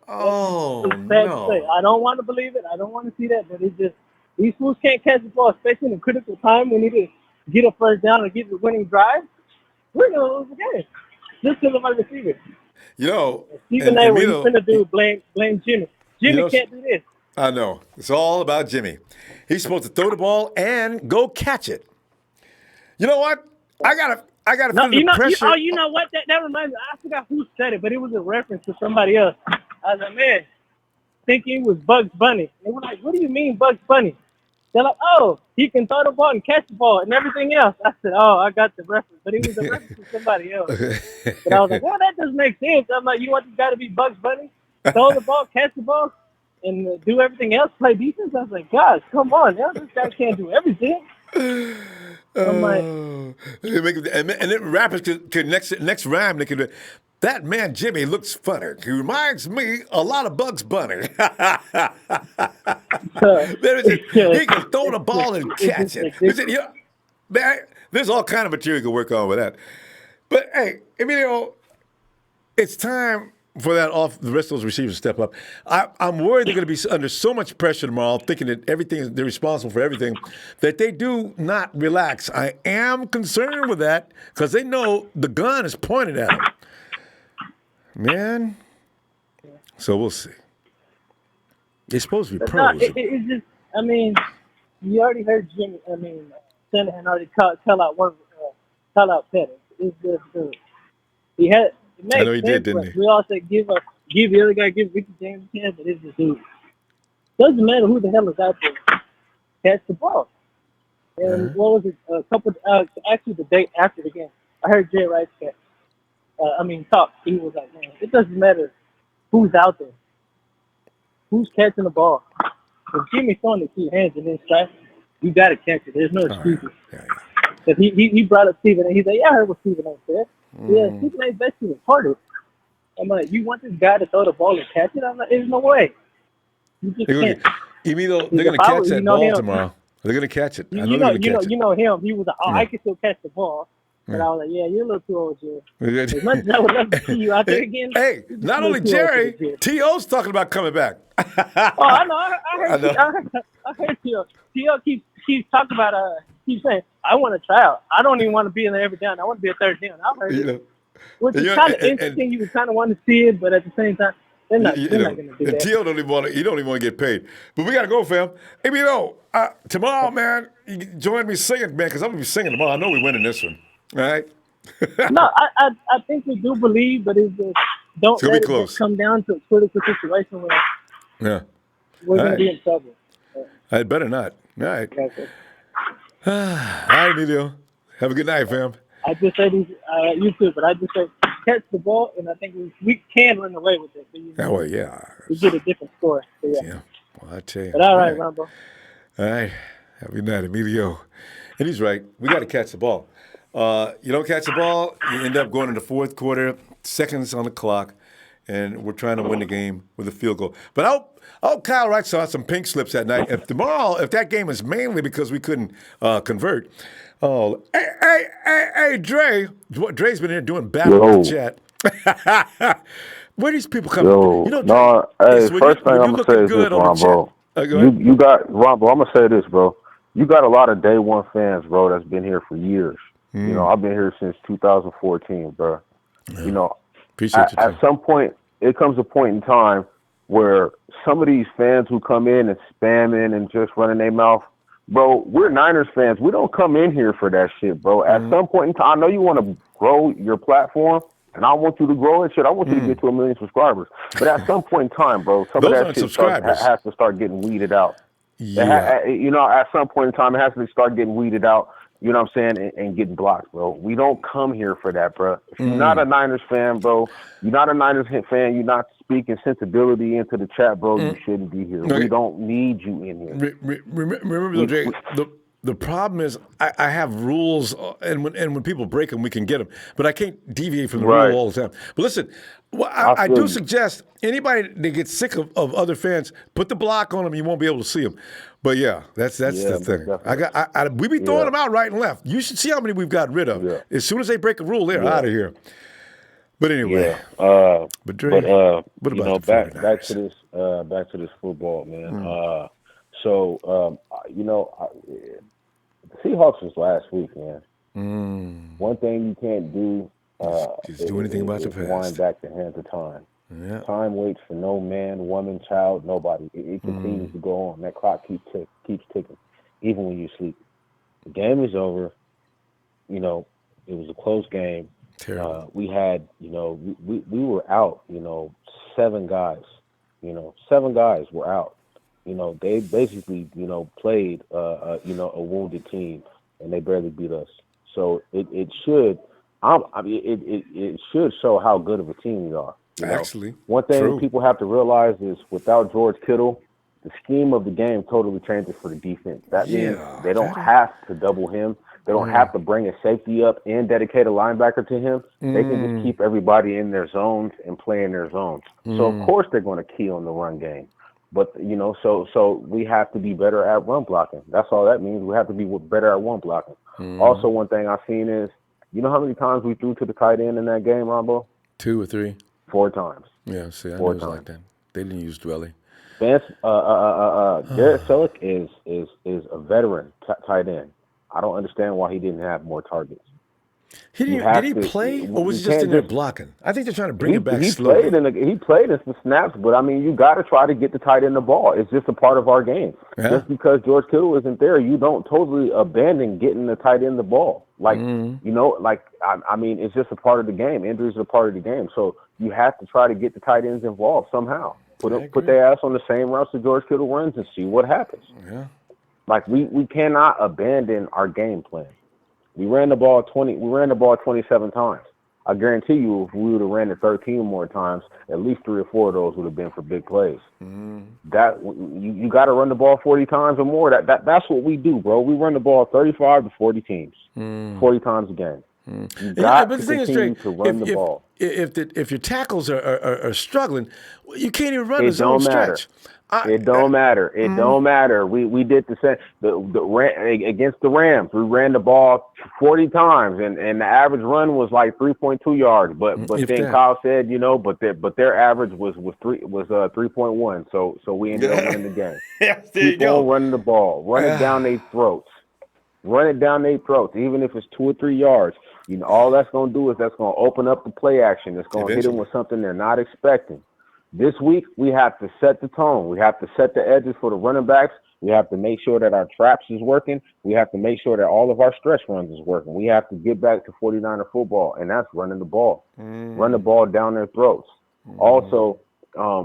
It's sad to say. I don't want to believe it. I don't want to see that, but it's just, these fools can't catch the ball, especially in a critical time. We need to get a first down and get the winning drive, we're gonna lose the game. Just because of my receivers. You know, Stephen A. What he's finna do? Blame Jimmy. Jimmy can't do this. I know. It's all about Jimmy. He's supposed to throw the ball and go catch it. You know what? I gotta feel the pressure. You know what? That reminds me. I forgot who said it, but it was a reference to somebody else. I was like, man, thinking it was Bugs Bunny. They were like, what do you mean Bugs Bunny? They're like, oh, he can throw the ball and catch the ball and everything else. I said, oh, I got the reference. But it was a reference to somebody else. But I was like, well, that doesn't make sense. I'm like, you want this guy to be Bugs Bunny? Throw the ball, catch the ball, and do everything else, play defense? I was like, gosh, come on. Now this guy can't do everything. I'm like, and then rappers could next rhyme, they could. That man Jimmy looks funny. He reminds me a lot of Bugs Bunny. He can throw the ball and catch it. Man, there's all kind of material you can work on with that. But hey, Emilio, it's time for the rest of those receivers to step up. I'm worried they're going to be under so much pressure tomorrow, thinking that they're responsible for everything, that they do not relax. I am concerned with that because they know the gun is pointed at them. Man, so we'll see. They're supposed to be pros. It's just, I mean, you already heard Jimmy. I mean, Shanahan already call out Pettis. It's just he had. It makes I know he sense, did, didn't he? We all say give the other guy, give Ricky James a chance, but it's just doesn't matter who the hell is out there. Catch the ball. And what was it? Actually, the day after the game, I heard Jay Rice talk. He was like, man, it doesn't matter who's out there. Who's catching the ball? If Jimmy's throwing it to your hands and then strike, you got to catch it. There's no excuses. Because he brought up Stephen A. He's like, yeah, I heard what Stephen A. said. Yeah, Stephen A. basically retarded. I'm like, you want this guy to throw the ball and catch it? I'm like, there's no way. You just can't. They're going to catch that ball tomorrow. They're going to catch it. You know him. He was like, I can still catch the ball. And I was like, yeah, you're a little too old, Jerry. As much as I would love to see you out there again. Hey, not only Jerry, T.O.'s talking about coming back. I know. I heard T.O. T.O. keeps talking about, keeps saying, I want to try out. I don't even want to be in there every down. I want to be a third down. I heard it. Which is kind of interesting. You kind of want to see it, but at the same time, they're not going to do that. T.O. don't even want to get paid. But we got to go, fam. Hey, tomorrow, man, you join me singing, man, because I'm going to be singing tomorrow. I know we're winning this one. All right. No, I think we do believe, but it's just don't let it come down to a critical situation where we're going to be in trouble. I better not. All right. All right, Emilio. Have a good night, fam. I just say these, you too, but I just say catch the ball, and I think we can run away with it. So, we get a different score. So, yeah. Well, I tell you. But all right, Ronbo. All right. Have a good night, Emilio. And he's right. We got to catch the ball. You don't catch the ball, you end up going in the fourth quarter, seconds on the clock, and we're trying to win the game with a field goal. But I hope Kyle Wright saw some pink slips that night. If that game is mainly because we couldn't convert. Oh, hey, Dre. Dre's been here doing battle in the chat. Where these people coming from? First thing I'm going to say is this, Ronbo. You got, Ronbo, I'm going to say this, bro. You got a lot of day one fans, bro, that's been here for years. You know, I've been here since 2014, bro. Yeah. You know, at some point, it comes a point in time where some of these fans who come in and spamming and just running their mouth, bro, we're Niners fans. We don't come in here for that shit, bro. At some point in time, I know you want to grow your platform, and I want you to grow it, shit. I want you to get to 1 million subscribers. But at some point in time, bro, some of that shit has to start getting weeded out. Yeah. At some point in time, it has to start getting weeded out. You know what I'm saying? And getting blocked, bro. We don't come here for that, bro. If you're not a Niners fan, bro, you're not a Niners fan, you're not speaking sensibility into the chat, bro, you shouldn't be here. We don't need you in here. Remember, Jay, the problem is I have rules, and when people break them, we can get them. But I can't deviate from the rule all the time. But listen, I do suggest anybody that gets sick of other fans, put the block on them. You won't be able to see them. But yeah, that's the thing. We be throwing them out right and left. You should see how many we've gotten rid of. Yeah. As soon as they break a rule, they're out of here. But anyway, but Dre, what about back to this football, man. Seahawks was last week, man. Mm. One thing you can't do Just do anything about the is past. wind back the hands of time. Yeah. Time waits for no man, woman, child, nobody. It continues to go on. That clock keeps ticking, even when you sleep. The game is over. You know, it was a close game. Terrible. We had, we were out. 7 guys. 7 guys were out. They basically, played, a wounded team, and they barely beat us. So it should, it should show how good of a team we are. Actually, one thing true. people have to realize is without George Kittle, the scheme of the game totally changes for the defense. That means they don't have to double him. They don't have to bring a safety up and dedicate a linebacker to him. They can just keep everybody in their zones and play in their zones. So of course they're going to key on the run game. But so we have to be better at run blocking. That's all that means. We have to be better at run blocking. Also, one thing I've seen is, you know how many times we threw to the tight end in that game, Ronbo? 2 or 3. 4 times. Yeah, see, I 4 know it was times. like that. They didn't use Dwelly. Garrett Selleck is a veteran tight end. I don't understand why he didn't have more targets. Did he play, or was he just in there blocking? I think they're trying to bring it back slowly. He played in some snaps, but I mean, you got to try to get the tight end the ball. It's just a part of our game. Yeah. Just because George Kittle isn't there, you don't totally abandon getting the tight end the ball. I mean, it's just a part of the game. Injuries are a part of the game, so you have to try to get the tight ends involved somehow. Put their ass on the same routes that George Kittle runs and see what happens. Yeah. We cannot abandon our game plan. We ran the ball 27 times. I guarantee you, if we would have ran it 13 more times, at least 3 or 4 of those would have been for big plays. That you got to run the ball 40 times or more. That's what we do, bro. We run the ball 35 to 40 teams, 40 times a game. You got to continue to run the ball. If your tackles are struggling, you can't even run the zone don't matter. stretch. It don't matter. It don't matter. We did the same against the Rams. We ran the ball 40 times, and the average run was like 3.2 yards. But then Kyle said, but their average was 3.1. So we ended up winning the game. Keep on running the ball. Run it down their throats. Run it down their throats, even if it's 2 or 3 yards. All that's going to do is that's going to open up the play action. It's going to hit them with something they're not expecting. This week, we have to set the tone. We have to set the edges for the running backs. We have to make sure that our traps is working. We have to make sure that all of our stretch runs is working. We have to get back to 49er football, and that's running the ball. Run the ball down their throats. Also, I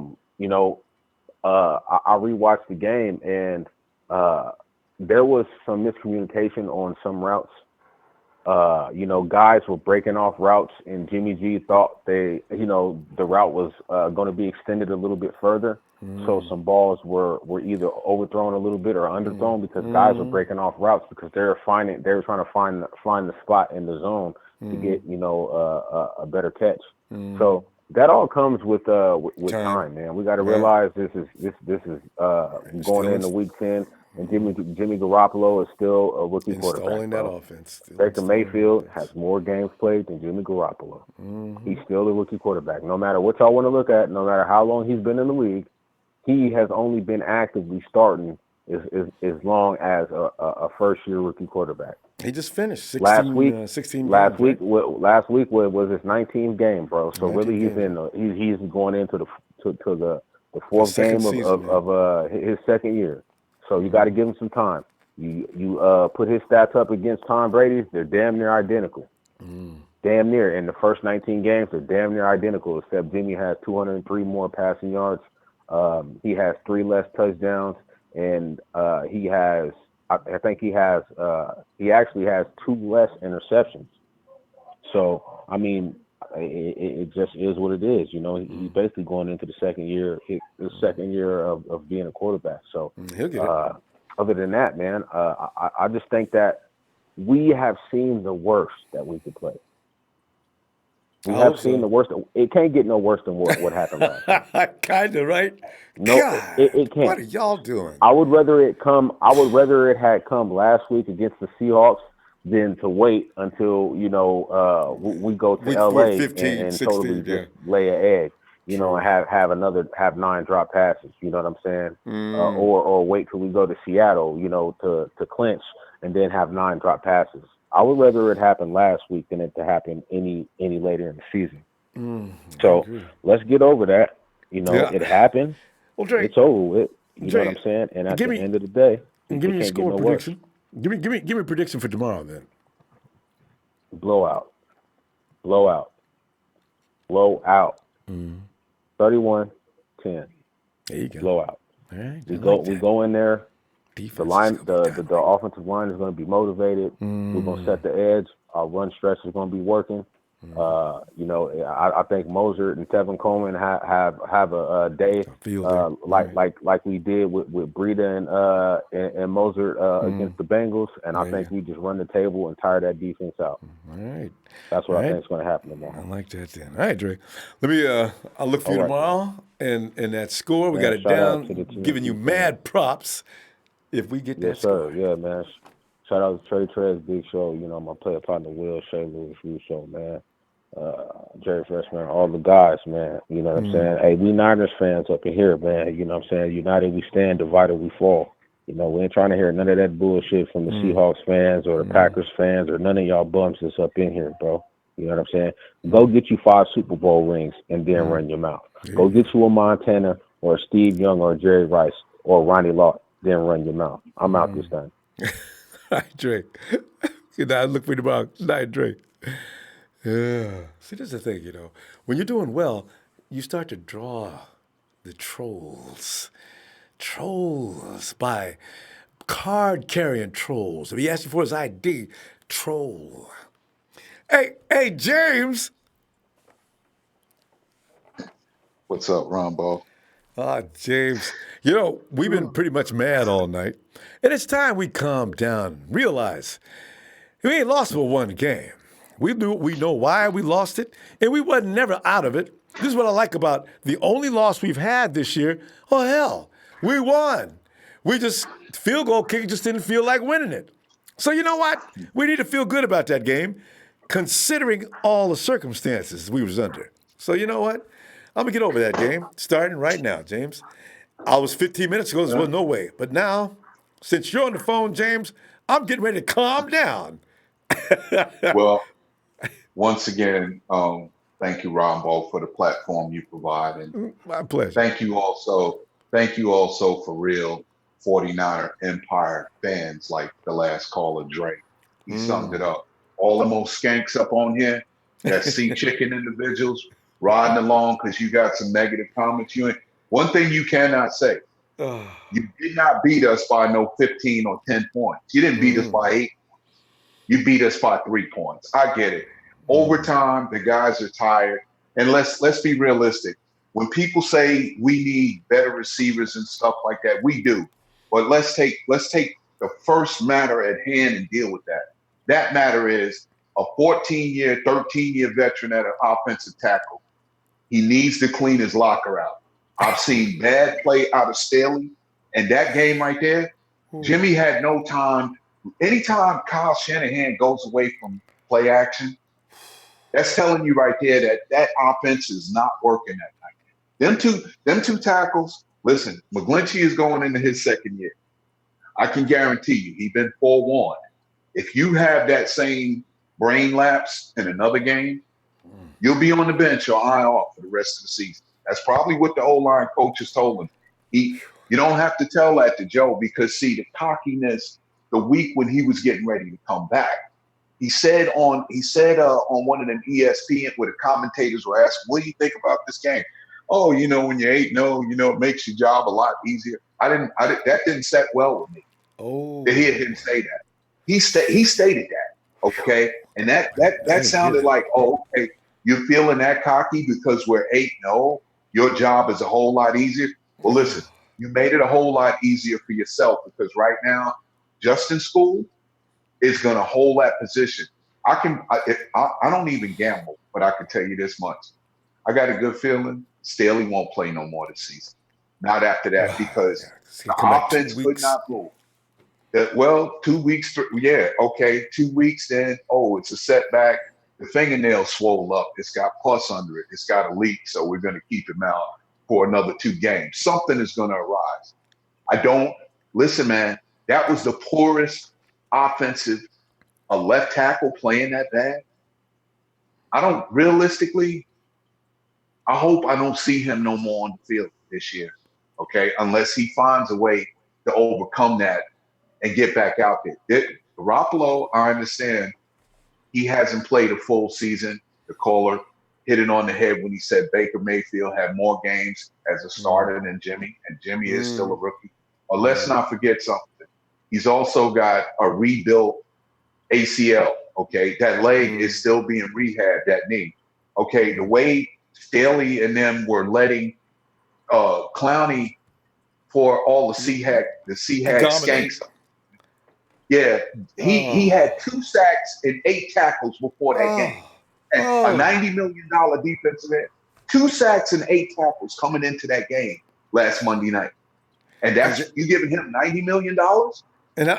rewatched the game, and there was some miscommunication on some routes. Guys were breaking off routes, and Jimmy G thought the route was going to be extended a little bit further. So some balls were either overthrown a little bit or underthrown because guys were breaking off routes because they were trying to find the spot in the zone to get a better catch. So that all comes with time, man. We got to realize this is going into week 10. And Jimmy Garoppolo is still a rookie quarterback. Installing that offense. Baker Mayfield has more games played than Jimmy Garoppolo. He's still a rookie quarterback. No matter what y'all want to look at, no matter how long he's been in the league, he has only been actively starting as long as a first-year rookie quarterback. He just finished 16 last week. Last week was his 19th game, bro. So really, he's going into the fourth game of his second year. So you got to give him some time. You put his stats up against Tom Brady's, they're damn near identical. Damn near. In the first 19 games, they're damn near identical, except Jimmy has 203 more passing yards. He has 3 less touchdowns, and he actually has 2 less interceptions. So, I mean, it just is what it is. He's basically going into the second year, his second year of being a quarterback. So, he'll get it. Other than that, man, I just think that we have seen the worst that we could play. We have seen the worst. It can't get no worse than what happened last time. Kind of, right? No, God, it can't. What are y'all doing? I would rather it had come last week against the Seahawks than to wait until we go to LA 15, and 16, totally just lay an egg, and have 9 drop passes. You know what I'm saying? Or wait till we go to Seattle, to clinch and then have 9 drop passes. I would rather it happen last week than it to happen any later in the season. So let's get over that. It happened. Well, Drake, it's over with. You know Drake, what I'm saying? And at the end of the day, give me your can't score get no prediction. worse. Give me a prediction for tomorrow then. Blowout. 31-10. There you go. Blowout. All right. We go in there. Defense the offensive line is going to be motivated. We're going to set the edge. Our run stretch is going to be working. I think Moser and Tevin Coleman have a day like we did with Breida and Moser against the Bengals, and I think we just run the table and tire that defense out. All right, that's what I think is going to happen tomorrow. I like that then. All right, Drake. Let me. I'll look for you tomorrow and that score. We got it down. Giving you mad props if we get that score. Yeah, man. Shout out to Trey Trez, Big Show. My player partner Will, Shea Lewis, Russo, man. Jerry Freshman, all the guys, man. You know what I'm saying? Hey, we Niners fans up in here, man. You know what I'm saying? United we stand, divided we fall. We ain't trying to hear none of that bullshit from the Seahawks fans or the Packers fans or none of y'all bums that's up in here, bro. You know what I'm saying? Go get you 5 Super Bowl rings and then run your mouth. Go get you a Montana or a Steve Young or a Jerry Rice or Ronnie Lott, then run your mouth. I'm out this time. All right, Drake. Good night. Look for you tomorrow. Good night, Drake. Yeah. See, this is the thing, when you're doing well, you start to draw the trolls. Trolls by card-carrying trolls. If he asks you for his ID, troll. Hey, James. What's up, Ronbo? James. We've been pretty much mad all night, and it's time we calm down and realize we ain't lost but one game. We know why we lost it, and we wasn't never out of it. This is what I like about the only loss we've had this year. Oh, hell, we won. We just, field goal kick just didn't feel like winning it. So you know what? We need to feel good about that game, considering all the circumstances we was under. So you know what? I'm going to get over that game, starting right now, James. I was 15 minutes ago, there was no way. But now, since you're on the phone, James, I'm getting ready to calm down. Well, once again, thank you, Ronbo, for the platform you provide. And my pleasure. Thank you also for real 49er Empire fans like the last caller, Drake. He summed it up. All the most skanks up on here, that sea chicken individuals, riding along because you got some negative comments. One thing you cannot say, you did not beat us by no 15 or 10 points. You didn't beat us by 8 points. You beat us by 3 points. I get it. Overtime, the guys are tired. And let's be realistic. When people say we need better receivers and stuff like that, we do. But let's take the first matter at hand and deal with that. That matter is a 14-year, 13-year veteran at an offensive tackle. He needs to clean his locker out. I've seen bad play out of Staley. And that game right there, Jimmy had no time. Anytime Kyle Shanahan goes away from play action, that's telling you right there that offense is not working that night. Them two tackles, listen, McGlinchey is going into his second year. I can guarantee you, he's been forewarned. If you have that same brain lapse in another game, you'll be on the bench or IR for the rest of the season. That's probably what the O-line coaches told him. You don't have to tell that to Joe because, see, the cockiness the week when he was getting ready to come back, he said on one of them ESPN where the commentators were asking, what do you think about this game? Oh, when you're 8-0, it makes your job a lot easier. That didn't set well with me. Oh, to hear him say that. He stated that, okay? And that sounded like, okay, you're feeling that cocky because we're 8-0. Your job is a whole lot easier. Well, listen, you made it a whole lot easier for yourself because right now, Justin School is going to hold that position. I don't even gamble, but I can tell you this much. I got a good feeling Staley won't play no more this season. Not after that because the offense could not move. 2 weeks. 2 weeks then. Oh, it's a setback. The fingernail swole up. It's got pus under it. It's got a leak. So we're going to keep him out for another 2 games. Something is going to arise. Listen, man, that was the poorest offensive, a left tackle playing that bad. I don't realistically. I hope I don't see him no more on the field this year. Okay, unless he finds a way to overcome that and get back out there. Garoppolo, I understand he hasn't played a full season. The caller hit it on the head when he said Baker Mayfield had more games as a starter than Jimmy, and Jimmy is still a rookie. But let's not forget something. He's also got a rebuilt ACL, okay? That leg is still being rehabbed, that knee. Okay, the way Staley and them were letting Clowney for all the C-Hack skanks. Yeah, he had 2 sacks and 8 tackles before that game. And a $90 million defensive end. 2 sacks and 8 tackles coming into that game last Monday night. And that's you giving him $90 million? And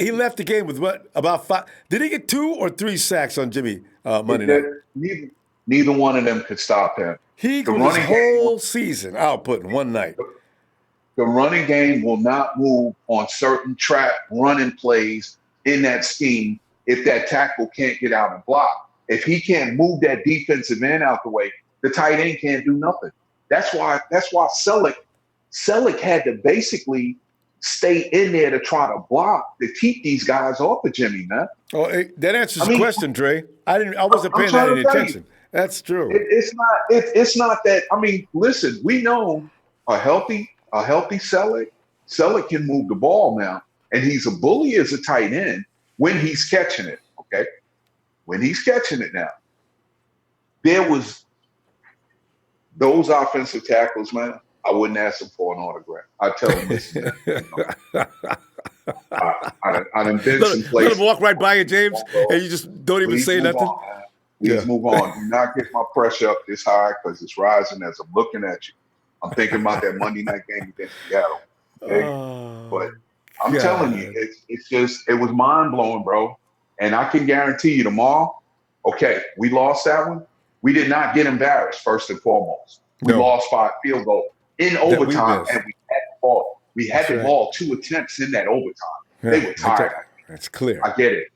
he left the game with what, about 5? Did he get 2 or 3 sacks on Jimmy Monday night? Neither one of them could stop him. He equaled his whole season output in one night. The running game will not move on certain trap running plays in that scheme if that tackle can't get out and block. If he can't move that defensive end out the way, the tight end can't do nothing. That's why Selleck had to basically stay in there to try to block to keep these guys off of Jimmy, man. Oh, that answers the question, Dre. I wasn't paying that any attention. That's true. It's not that. I mean, listen, we know a healthy Selleck can move the ball now, and he's a bully as a tight end when he's catching it. Okay, when he's catching it now, there was those offensive tackles, man. I wouldn't ask them for an autograph. I'd tell them, listen, I done been some places. Let him walk right by you, James, and you just don't even say nothing. Please move on. Do not get my pressure up this high because it's rising as I'm looking at you. I'm thinking about that Monday night game against Seattle. Okay? But I'm telling you, it was mind blowing, bro. And I can guarantee you tomorrow, okay, we lost that one. We did not get embarrassed, first and foremost. We lost 5 field goals in overtime, and we had the ball. We had the ball 2 attempts in that overtime. They were tired. That's clear. I get it.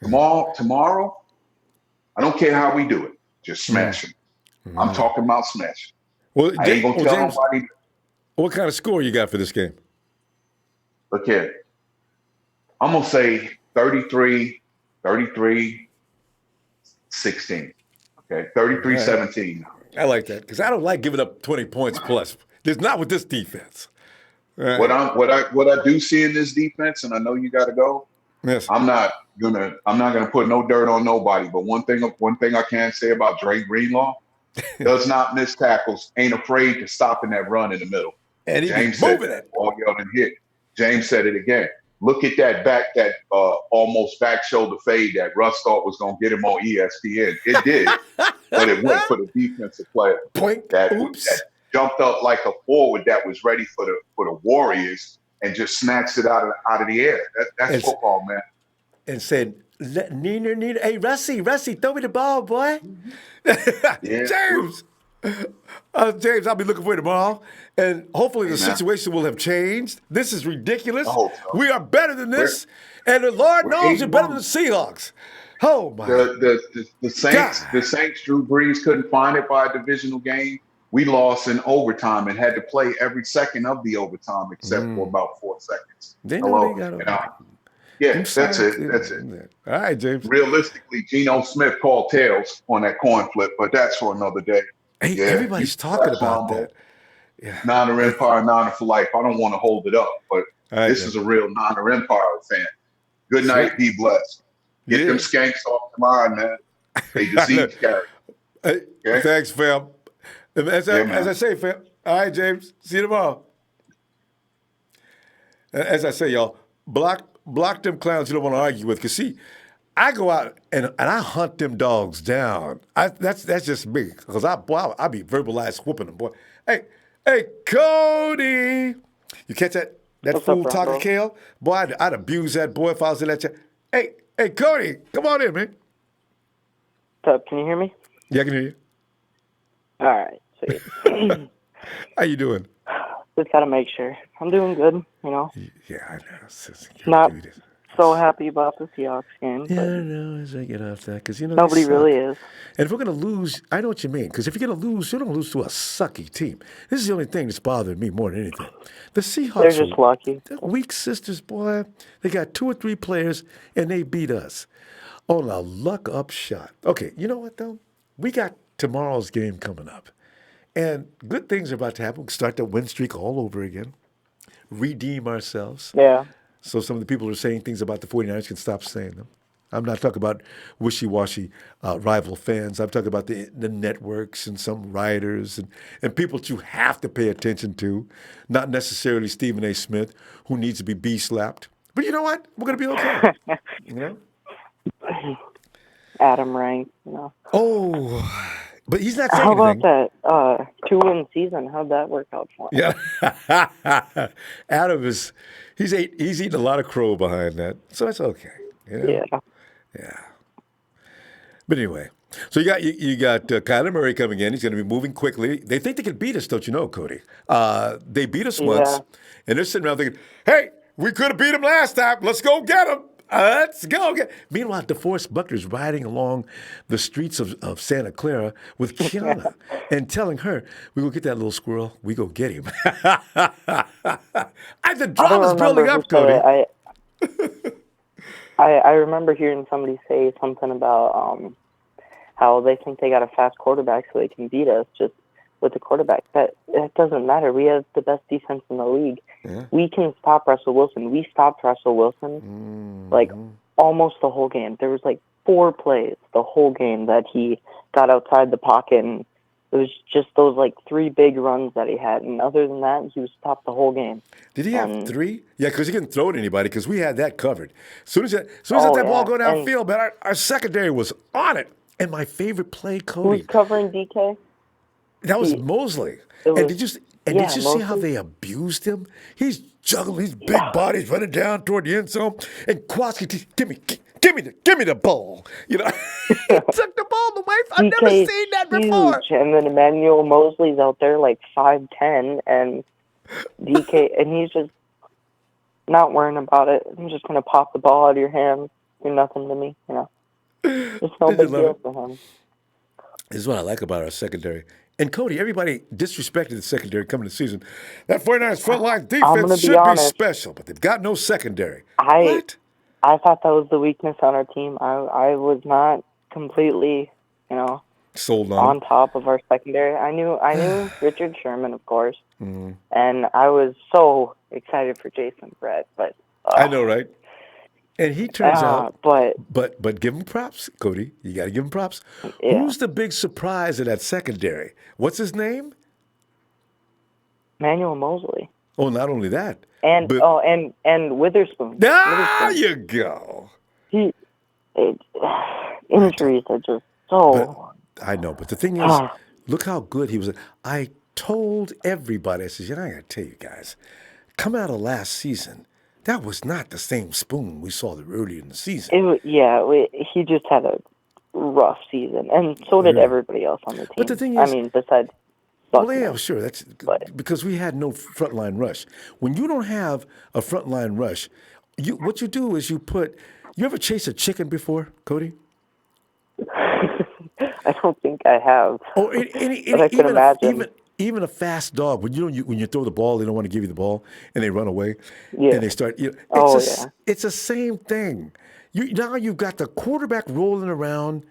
Tomorrow, I don't care how we do it. Just smash them. I'm talking about smashing. Well, I ain't gonna tell James, nobody. What kind of score you got for this game? Look here. I'm going to say 33, 16. Okay, 33-17. I like that because I don't like giving up 20 points plus. There's not with this defense. Right. What I do see in this defense, and I know you got to go. Yes. I'm not gonna put no dirt on nobody. But one thing I can say about Dre Greenlaw, does not miss tackles, ain't afraid to stop in that run in the middle. And James said it. All yelled and hit. James said it again. Look at that almost back shoulder fade that Russ thought was going to get him on ESPN. It did, but it went for the defensive player. That jumped up like a forward that was ready for the Warriors and just snatched it out of the air. That's football, man. And said, Neener, hey, Russie, throw me the ball, boy. Yeah. James. James, I'll be looking for you tomorrow. And hopefully the situation will have changed. This is ridiculous. I hope so. We are better than this. And the Lord knows you're better than the Seahawks. Oh, my. The Saints, Drew Brees couldn't find it by a divisional game. We lost in overtime and had to play every second of the overtime except for about 4 seconds. They know they got that's it. All right, James. Realistically, Geno Smith called tails on that coin flip, but that's for another day. Hey, everybody's talking about that. Yeah. Niner Empire, Niner for life. I don't want to hold it up, but this is a real Niner Empire fan. Good night. Be blessed. Get them skanks off the line, man. They disease carry. Hey, thanks, fam. As I say, fam. All right, James. See you tomorrow. As I say, y'all, block them clowns you don't want to argue with. Because, see, I go out and I hunt them dogs down. That's just me. Because I be verbalized whooping them, boy. Hey, Cody. You catch that What's fool up, talking Ronbo? Kale? Boy, I'd abuse that boy if I was in that chat. Hey, Cody, come on in, man. What's up? Can you hear me? Yeah, I can hear you. All right. Sweet. How you doing? Just gotta make sure. I'm doing good, you know. Yeah, I know. so happy about the Seahawks game. Yeah, But I know. As I get off that, because nobody really is. And if we're going to lose, I know what you mean. Because if you're going to lose, you don't lose to a sucky team. This is the only thing that's bothering me more than anything. The Seahawks They're just lucky. They're weak sisters, boy. They got 2 or 3 players, and they beat us on a luck-up shot. Okay, you know what, though? We got tomorrow's game coming up. And good things are about to happen. We can start the win streak all over again. Redeem ourselves. Yeah. So some of the people who are saying things about the 49ers can stop saying them. I'm not talking about wishy-washy rival fans. I'm talking about the networks and some writers and people that you have to pay attention to, not necessarily Stephen A. Smith, who needs to be bee-slapped. But you know what? We're going to be okay. You know? Adam Rank, you know. Oh, but he's not saying How about anything. that 2-win season? How'd that work out for him? Yeah. Adam he's eating a lot of crow behind that, so that's okay. You know? Yeah. But anyway, so you got Kyler Murray coming in. He's going to be moving quickly. They think they can beat us, don't you know, Cody? They beat us once, and they're sitting around thinking, "Hey, we could have beat them last time. Let's go get them. Let's go get." Meanwhile, DeForest Buckner's riding along the streets of Santa Clara with Kiana and telling her, "We go get that little squirrel. We go get him." The drama's building up, Cody. I remember hearing somebody say something about how they think they got a fast quarterback so they can beat us just with the quarterback. That doesn't matter. We have the best defense in the league. Yeah. We can stop Russell Wilson. We stopped Russell Wilson like almost the whole game. There was like 4 plays the whole game that he got outside the pocket, and it was just those like 3 big runs that he had. And other than that, he was stopped the whole game. Did he have 3? Yeah, because he couldn't throw it to anybody because we had that covered. As soon as that ball go downfield, man, our secondary was on it. And my favorite play, Cody. Who's covering DK? That was Mosley. And did you see how they abused him? He's juggling these big bodies running down toward the end zone, and Kowalski, give me the ball. You know, he took the ball away. I've never seen that before. And then Emmanuel Mosley's out there like 5'10", and DK, and he's just not worrying about it. I'm just gonna pop the ball out of your hands. You're nothing to me, you know. It's no big deal for him. This is what I like about our secondary. And Cody, everybody disrespected the secondary coming to the season. That 49ers frontline defense should be special, but they've got no secondary. What? I thought that was the weakness on our team. I was not completely, you know, sold on top of our secondary. I knew Richard Sherman, of course, and I was so excited for Jason Brett. But I know, right? And he turns out, but give him props, Cody. You got to give him props. Yeah. Who's the big surprise of that secondary? What's his name? Emmanuel Mosley. Oh, not only that, and Witherspoon. You go. Injuries are just so. I know, but the thing is, look how good he was. I told everybody, I said, I got to tell you guys, come out of last season. That was not the same Spoon we saw earlier in the season. He just had a rough season, and so did everybody else on the team. But the thing is, besides Buckner. Well, yeah, sure. That's because we had no frontline rush. When you don't have a frontline rush, what you do is you ever chase a chicken before, Cody? I don't think I have. Or but I can imagine. Even a fast dog, when you throw the ball, they don't want to give you the ball, and they run away, yeah. and they start. It's the same thing. Now you've got the quarterback rolling around,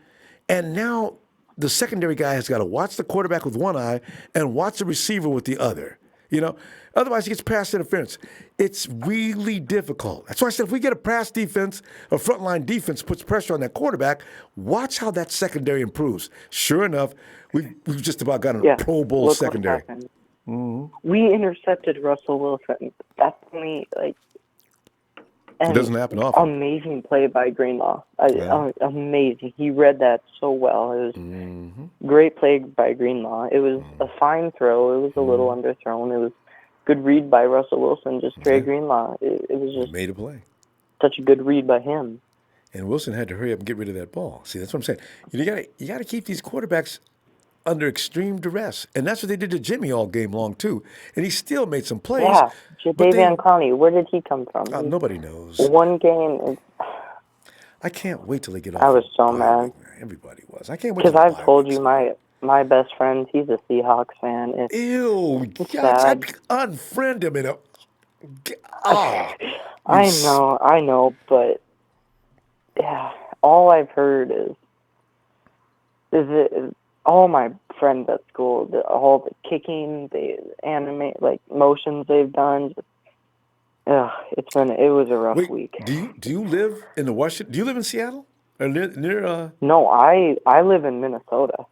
and now the secondary guy has got to watch the quarterback with one eye and watch the receiver with the other. You know, otherwise he gets pass interference. It's really difficult. That's why I said if we get a pass defense, a frontline defense puts pressure on that quarterback, watch how that secondary improves. Sure enough, we've just about got a Pro Bowl secondary. Mm-hmm. We intercepted Russell Wilson. That's only it doesn't happen often. Amazing play by Greenlaw. Amazing. He read that so well. It was great play by Greenlaw. It was a fine throw. It was a little underthrown. It was good read by Russell Wilson. Just Trey Greenlaw. It was just made a play. Such a good read by him. And Wilson had to hurry up and get rid of that ball. See, that's what I'm saying. You got to keep these quarterbacks under extreme duress. And that's what they did to Jimmy all game long, too. And he still made some plays. Yeah, Jadeveon Clowney, where did he come from? Nobody knows. One game. I can't wait till they get off. I was so mad. Everybody was. I can't wait. Because I've told you my best friend, he's a Seahawks fan. Ew, it's yucks, sad. I'd unfriend him in a. I know, but yeah, all I've heard is all my friends at school, all the kicking, the anime motions they've done. It was a rough week. Do you live in the Washington? Do you live in Seattle or near? No, I live in Minnesota.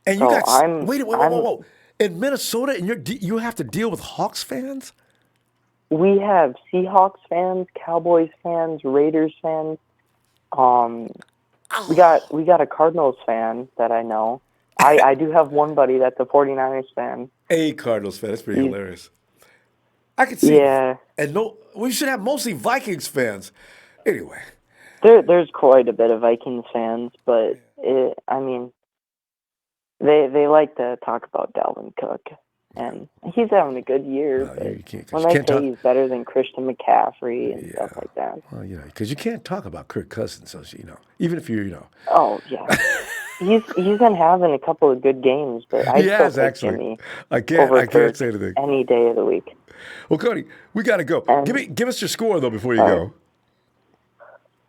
And you got whoa. In Minnesota, and you have to deal with Hawks fans? We have Seahawks fans, Cowboys fans, Raiders fans. We got a Cardinals fan that I know. I do have one buddy that's a 49ers fan. A Cardinals fan. That's pretty hilarious. I could see. Yeah. And we should have mostly Vikings fans. Anyway. There's quite a bit of Vikings fans, but they like to talk about Dalvin Cook, and he's having a good year. When they say he's better than Christian McCaffrey and stuff like that. Well, because you can't talk about Kirk Cousins, so even if you're, Oh yeah, he's been having a couple of good games, but I still take Jimmy. I can't say anything. Any day of the week. Well, Cody, we got to go. Give us your score though before you go.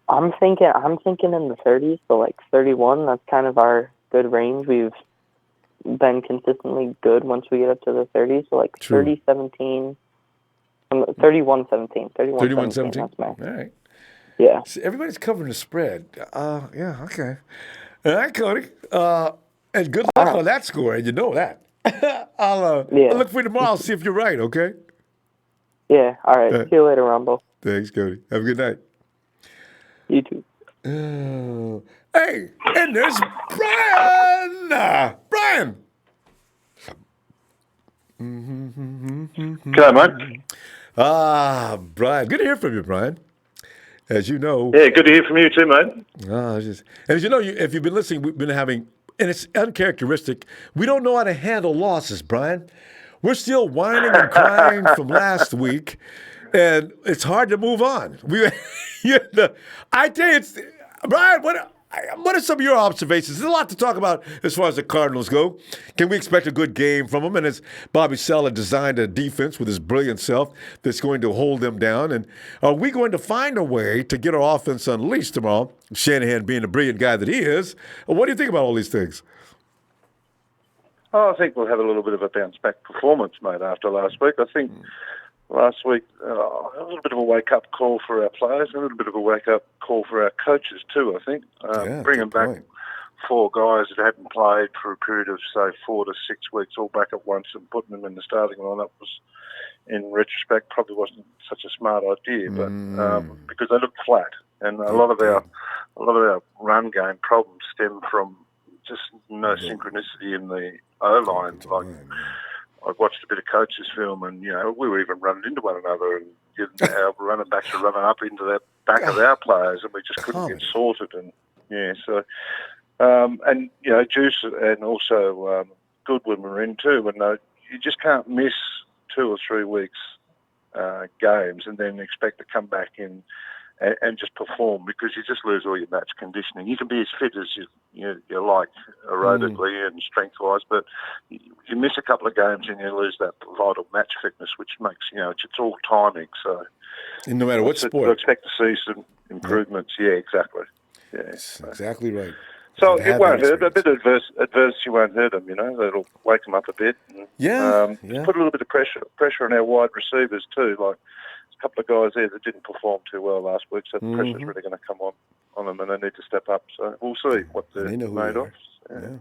I'm thinking in the 30s, so like 31. That's kind of our good range. We've been consistently good once we get up to the 30s, so like 30-17, 31-17. 31-17. That's my. All right. Yeah. So everybody's covering the spread. Yeah. Okay. All right, Cody. And good luck on that score, and you know that. I'll look for you tomorrow. I'll see if you're right. Okay. Yeah. All right. See you later, Ronbo. Thanks, Cody. Have a good night. You too. Hey, and there's Brian. Brian. G'day, mate. Brian. Good to hear from you, Brian. As you know. Yeah, good to hear from you too, mate. And as you know, if you've been listening, we've been having, and it's uncharacteristic, we don't know how to handle losses, Brian. We're still whining and crying from last week, and it's hard to move on. I tell you, Brian, what are some of your observations? There's a lot to talk about as far as the Cardinals go. Can we expect a good game from them? And has Bobby Saleh designed a defense with his brilliant self that's going to hold them down? And are we going to find a way to get our offense unleashed tomorrow? Shanahan being the brilliant guy that he is. What do you think about all these things? Oh, I think we'll have a little bit of a bounce-back performance, mate, after last week. I think last week, a little bit of a wake-up call for our players, a little bit of a wake-up call for our coaches too, I think. Bringing back 4 guys that hadn't played for a period of, say, 4 to 6 weeks, all back at once, and putting them in the starting lineup was, in retrospect, probably wasn't such a smart idea, but because they looked flat. And a lot of our run game problems stem from just no synchronicity in the O-line. Like, I've watched a bit of coaches' film, and we were even running into one another, and our running backs were running up into the back of our players, and we just couldn't get sorted. And Juice and also Goodwin were in too, and you just can't miss 2 or 3 weeks games and then expect to come back in and just perform, because you just lose all your match conditioning. You can be as fit as you like aerobically and strength-wise, but you miss a couple of games and you lose that vital match fitness, which makes, it's all timing. So, and no matter what sport, I expect to see some improvements. Yeah, exactly. Yeah, exactly right. So it won't hurt. A bit of adversity won't hurt them. It'll wake them up a bit. And, put a little bit of pressure on our wide receivers too. Like, a couple of guys there that didn't perform too well last week, so the pressure's really going to come on them, and they need to step up. So we'll see what they're made of. Yeah.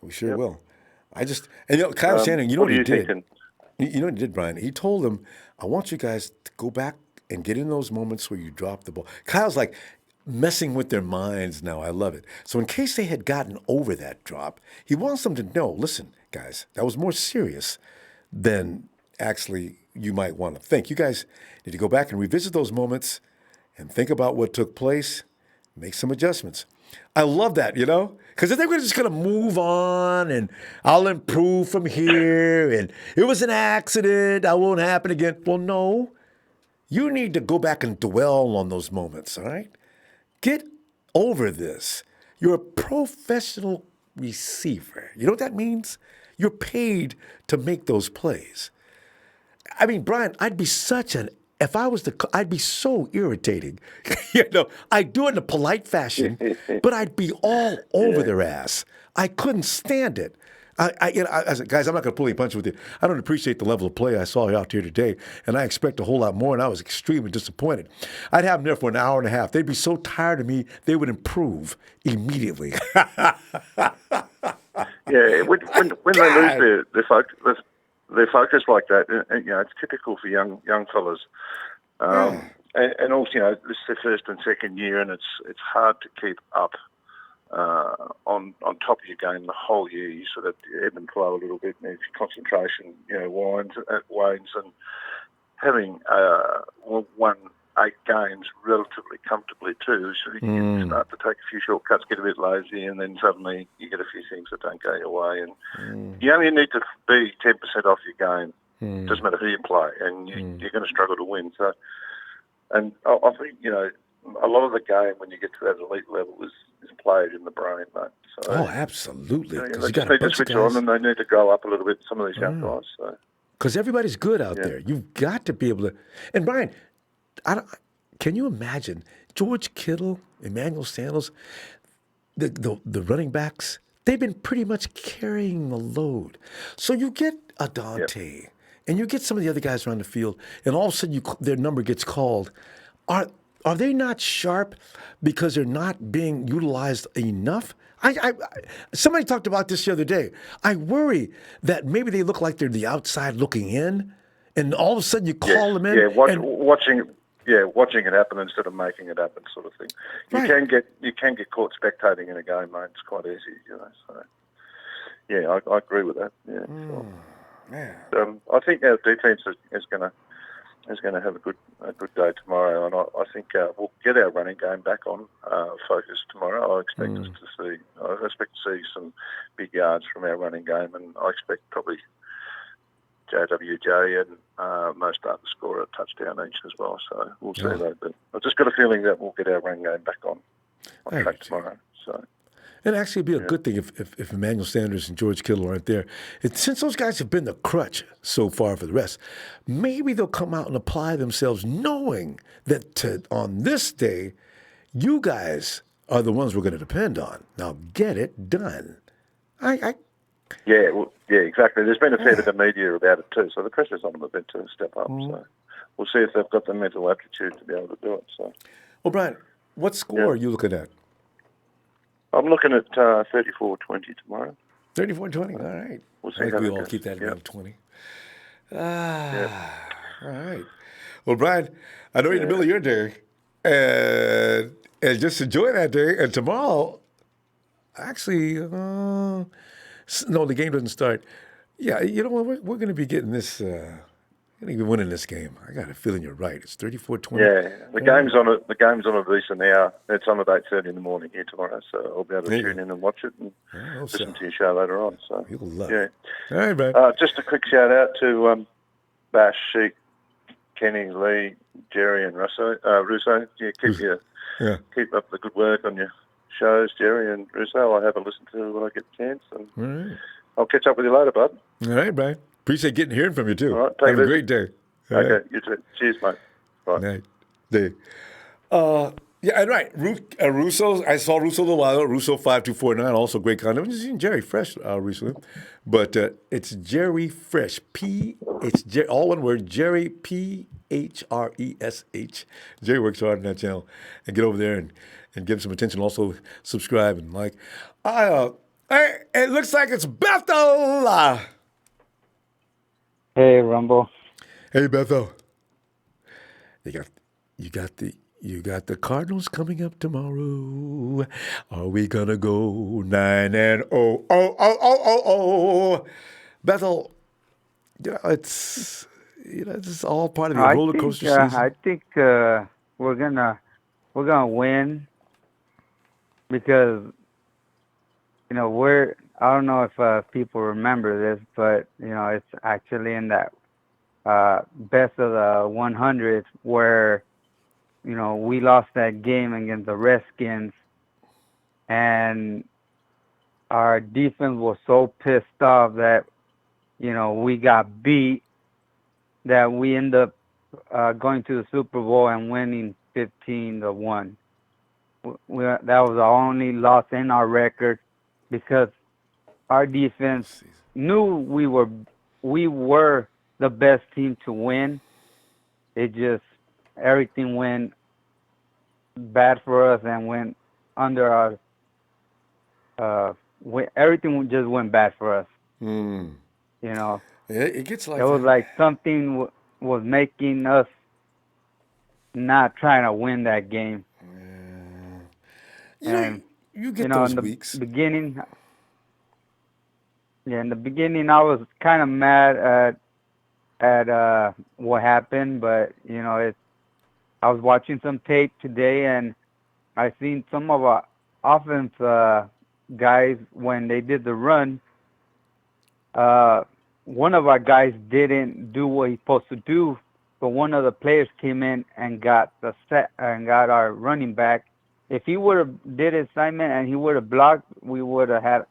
We sure will. Kyle Shanahan, you know what he did? You know what he did, Brian? He told them, I want you guys to go back and get in those moments where you drop the ball. Kyle's like messing with their minds now. I love it. So in case they had gotten over that drop, he wants them to know, listen, guys, that was more serious than actually you might want to think. You guys need to go back and revisit those moments and think about what took place, make some adjustments. I love that, because if they were just going to move on and I'll improve from here and it was an accident, I won't happen again. Well, no, you need to go back and dwell on those moments, all right? Get over this. You're a professional receiver. You know what that means? You're paid to make those plays. I mean, Brian, I'd be I'd be so irritating. I'd do it in a polite fashion, but I'd be all over their ass. I couldn't stand it. I said, guys, I'm not going to pull any punches with you. I don't appreciate the level of play I saw out here today, and I expect a whole lot more, and I was extremely disappointed. I'd have them there for an hour and a half. They'd be so tired of me, they would improve immediately. Yeah, when they lose their focus like that, it's typical for young fellas. And also, this is their first and second year, and it's hard to keep up on top of your game the whole year. You sort of ebb and flow a little bit, and if your concentration, wanes, and having won 8 games relatively comfortably too, so you can start to take a few shortcuts, get a bit lazy, and then suddenly you get a few things that don't go your way, and you only need to be 10% off your game. Doesn't matter who you play, and you're going to struggle to win. So, and I think a lot of the game when you get to that elite level is played in the brain, mate. So, absolutely. They just need to switch on, and they need to grow up a little bit. Some of these young guys. So. Because everybody's good out there. You've got to be able to. And Brian, can you imagine George Kittle, Emmanuel Sanders, the running backs? They've been pretty much carrying the load. So you get a Dante, and you get some of the other guys around the field, and all of a sudden their number gets called. Are they not sharp because they're not being utilized enough? Somebody talked about this the other day. I worry that maybe they look like they're the outside looking in, and all of a sudden you call them in. Watching it happen instead of making it happen, sort of thing. You can get caught spectating in a game, mate. It's quite easy, So, I agree with that. Yeah, sure. I think our defense is going to have a good day tomorrow, and I think we'll get our running game back on focus tomorrow. I expect to see some big yards from our running game, and I expect probably JWJ and Mo start to score a touchdown each as well. So we'll see that. But I've just got a feeling that we'll get our run game back on track tomorrow. So. And actually, it'd be a good thing if Emmanuel Sanders and George Kittle aren't there. Since those guys have been the crutch so far for the rest, maybe they'll come out and apply themselves knowing that on this day, you guys are the ones we're going to depend on. Now get it done. Yeah, exactly. There's been a fair bit of media about it too, so the pressure's on them a bit to step up. So we'll see if they've got the mental aptitude to be able to do it. So, well, Brian, what score are you looking at? I'm looking at 34-20 tomorrow. 34-20, all right. We'll see. I think we all keep that around 20. All right. Well, Brian, I know you're in the middle of your day, and just enjoy that day. And tomorrow, actually, no, the game doesn't start. Yeah, you know what? We're going to be getting this. We're going to be winning this game. I got a feeling you're right. It's 34-20. Yeah, the game's on a decent hour. It's on at 8:30 in the morning here tomorrow, so I'll be able to tune in and watch it and listen to your show later on. So you'll love it. All right, man. Just a quick shout out to Bash, Sheik, Kenny, Lee, Jerry, and Russo. Keep up the good work on your shows, Jerry and Russo. I'll have a listen to when I get a chance, and I'll catch up with you later, bud. All right, Brian. Appreciate hearing from you, too. All right, have a great day. Okay, you too. Cheers, mate. Bye. Night. Day. Yeah, and right. Russo, I saw Russo a little while ago. Russo 5249, also great content. I've just seen Jerry Fresh recently. But it's Jerry Fresh. All one word, Jerry Phresh. Jerry works hard on that channel. And get over there and give him some attention. Also, subscribe and like. It looks like it's Bethel. Hey, Ronbo. Hey, Bethel. You got the Cardinals coming up tomorrow. Are we gonna go 9-0? Oh. Bethel, it's all part of the roller coaster season. I think we're gonna win. because I don't know if people remember this, but it's actually in that best of the 100 where we lost that game against the Redskins, and our defense was so pissed off that we got beat that we ended up going to the Super Bowl and winning 15-1. That was the only loss in our record because our defense knew we were the best team to win. It just everything went bad for us and went under our everything just went bad for us. It gets like it was that. like something was making us not trying to win that game. You get those in the weeks. beginning, in the beginning, I was kind of mad at what happened, but I was watching some tape today, and I seen some of our offense guys when they did the run. One of our guys didn't do what he's supposed to do, but one of the players came in and got got our running back. If he would have did his assignment and he would have blocked, we would have had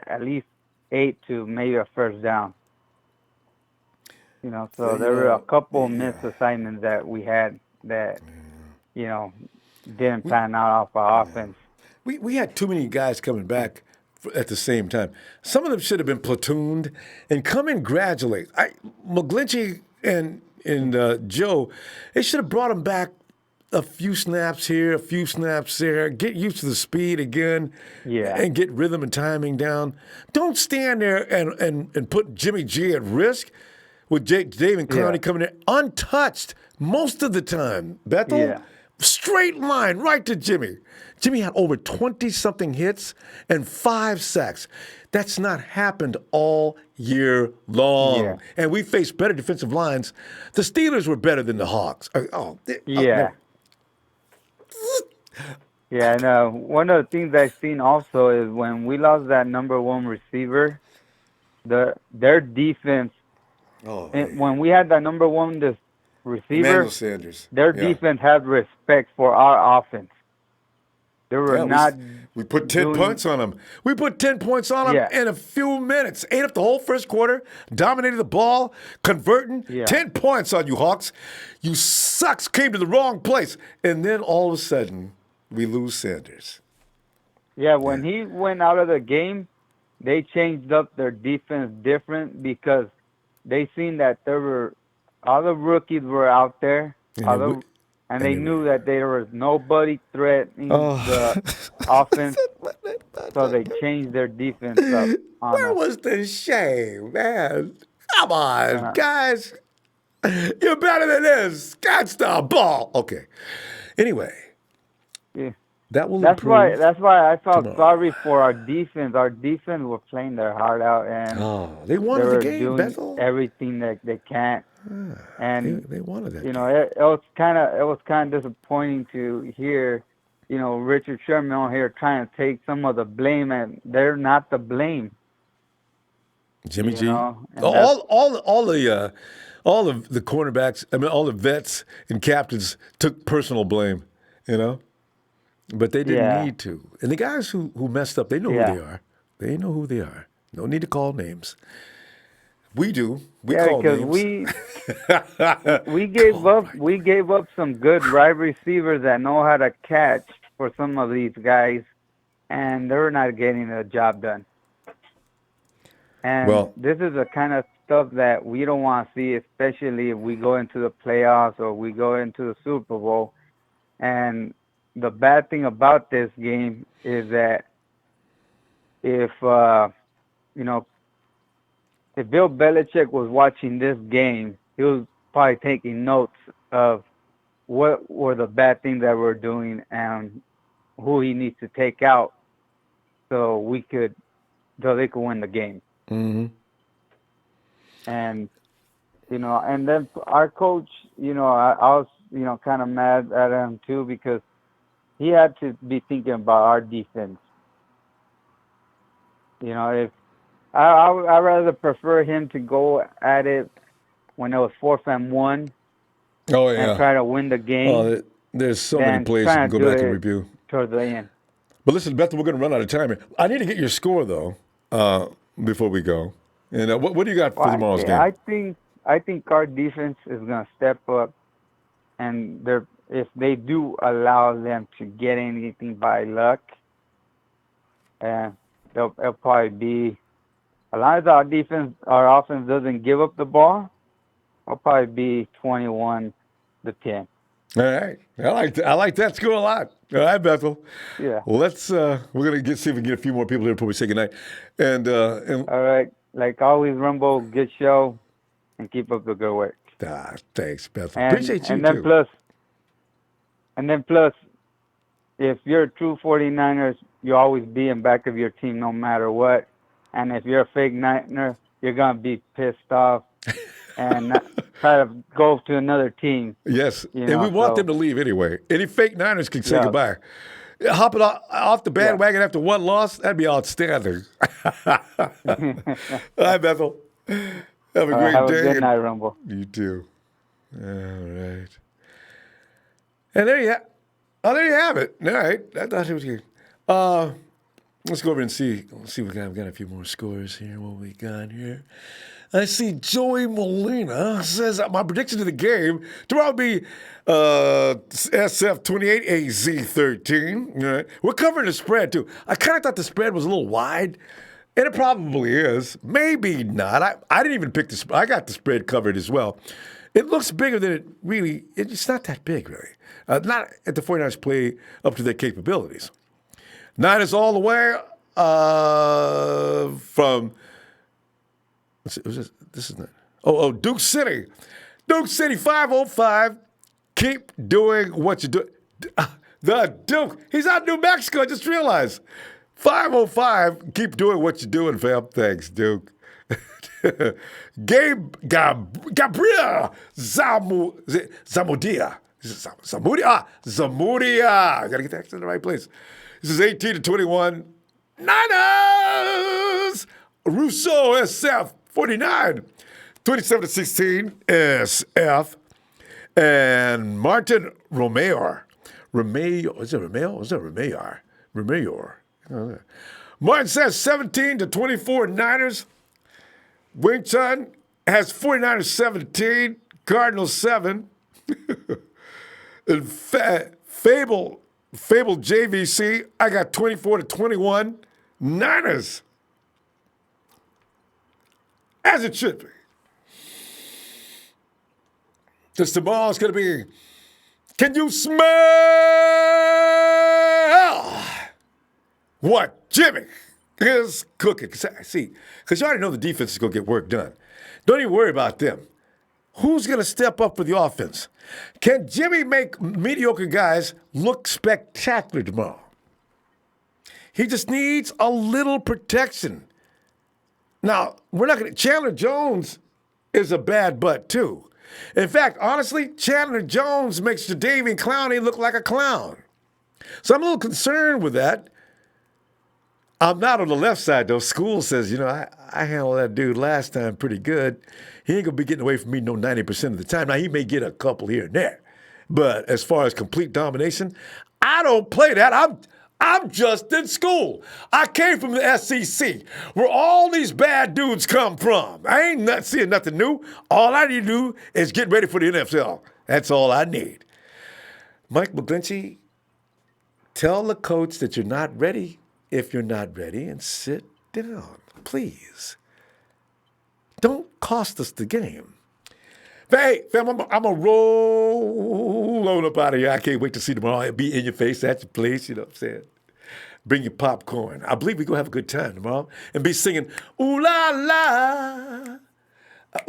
at least 8 to maybe a first down. So there were a couple missed assignments that we had that didn't pan out off our offense. We had too many guys coming back at the same time. Some of them should have been platooned and come in gradually. McGlinchey and Joe, they should have brought them back a few snaps here, a few snaps there, get used to the speed again, and get rhythm and timing down. Don't stand there and put Jimmy G at risk with Dave and Clowney coming in untouched most of the time. Bethel, straight line right to Jimmy. Jimmy had over 20-something hits and 5 sacks. That's not happened all year long. Yeah. And we faced better defensive lines. The Steelers were better than the Hawks. Yeah, and one of the things I've seen also is when we lost that number 1 receiver, their defense, when we had that number 1 receiver, Emmanuel Sanders, their defense had respect for our offense. They were not. We put 10 points on them. We put 10 points on them in a few minutes. Ate up the whole first quarter, dominated the ball, converting. 10 points on you, Hawks. You sucks came to the wrong place. And then all of a sudden, we lose Sanders. Yeah, when he went out of the game, they changed up their defense different because they seen that there were other rookies were out there, and they knew that there was nobody threatening the offense, so they changed their defense up. Where was the shame, man? Come on, guys. You're better than this. Catch the ball. Okay. Anyway. That will improve. That's why I felt sorry for our defense. Our defense was playing their heart out, and they wanted the game, doing Bethel. everything that they can. And they wanted that. It was kind of disappointing to hear, Richard Sherman on here trying to take some of the blame, and they're not the blame. Jimmy G. All the cornerbacks. I mean, all the vets and captains took personal blame. But they didn't need to. And the guys who messed up, they know who they are. They know who they are. No need to call names. We do. We call names. we gave up some good wide receivers that know how to catch for some of these guys, and they're not getting the job done. And this is the kind of stuff that we don't want to see, especially if we go into the playoffs or we go into the Super Bowl. And the bad thing about this game is that if Bill Belichick was watching this game, he was probably taking notes of what were the bad things that we're doing and who he needs to take out so they could win the game. Mm-hmm. And and then our coach, I was kind of mad at him too because he had to be thinking about our defense. You know, if I rather prefer him to go at it when it was 4th and 1 Oh, and yeah. try to win the game There's so many than plays you can trying go to do back and it review. towards the end. But listen, Bethel, we're going to run out of time here. I need to get your score, though, before we go. And what do you got for tomorrow's game? I think our defense is going to step up, and if they do allow them to get anything by luck, it'll probably be, as long as our offense doesn't give up the ball, it'll probably be 21-10. All right. I like that score a lot. All right, Bethel. Yeah. Well, we're going to see if we can get a few more people here before we say goodnight. And all right. Like always, Ronbo, good show, and keep up the good work. Thanks, Bethel. And, appreciate you, and then too. Plus, if you're a true 49ers, you always be in back of your team no matter what. And if you're a fake Niner, you're going to be pissed off and try to go to another team. Yes, and we want them to leave anyway. Any fake Niners can say goodbye. Hopping off the bandwagon after one loss, that'd be outstanding. All right, Bethel. Have a great day. Have a good night, Ronbo. You too. All right. And there you have it. All right. I thought it was good. Let's go over and see. Let's see if we've got a few more scores here. What we got here? I see Joey Molina says my prediction of the game tomorrow will be SF 28, AZ 13. All right. We're covering the spread too. I kind of thought the spread was a little wide, and it probably is. Maybe not. I didn't even pick the spread. I got the spread covered as well. It looks bigger than it really. It's not that big, really. Not at the 49ers play up to their capabilities. Niners all the way from. This is not. Duke City. Duke City 505. Keep doing what you do. The Duke. He's out in New Mexico. I just realized. 505. Keep doing what you're doing, fam. Thanks, Duke. Gabriel Zamudia. Zamudia. I got to get the accent in the right place. This is 18-21. Niners. Rousseau SF 49. 27-16 SF. And Martin Romeo. Is it Romeo? Is it Romeo? Romeo. Martin says 17-24 Niners. Wing Chun has 49ers 17. Cardinals 7. And Fable JVC, I got 24-21 Niners. As it should be. Because tomorrow's going to be, can you smell what Jimmy is cooking? Because you already know the defense is going to get work done. Don't even worry about them. Who's going to step up for the offense? Can Jimmy make mediocre guys look spectacular tomorrow? He just needs a little protection. Now, we're not going to. Chandler Jones is a bad butt, too. In fact, honestly, Chandler Jones makes Jadeveon Clowney look like a clown. So I'm a little concerned with that. I'm not on the left side, though. School says, I handled that dude last time pretty good. He ain't going to be getting away from me 90% of the time. Now, he may get a couple here and there. But as far as complete domination, I don't play that. I'm just in school. I came from the SEC, where all these bad dudes come from. I ain't not seeing nothing new. All I need to do is get ready for the NFL. That's all I need. Mike McGlinchey, tell the coach that you're not ready if you're not ready, and sit down, please. Don't cost us the game. Hey, fam, I'm going to roll on up out of here. I can't wait to see tomorrow. I'll be in your face at your place, you know what I'm saying? Bring your popcorn. I believe we're going to have a good time tomorrow and be singing, ooh la la,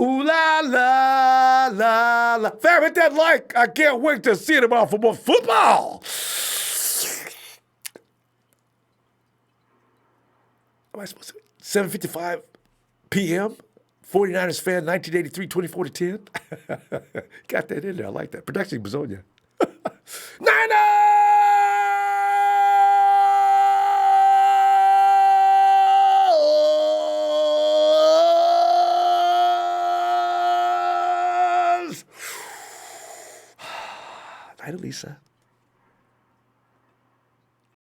ooh la la la la. Fam, hit that like. I can't wait to see you tomorrow for more football. Am I supposed to? 7:55 p.m. 49ers fan, 1983, 24-10. Got that in there. I like that. Production was on you. Niners! Bye, Lisa.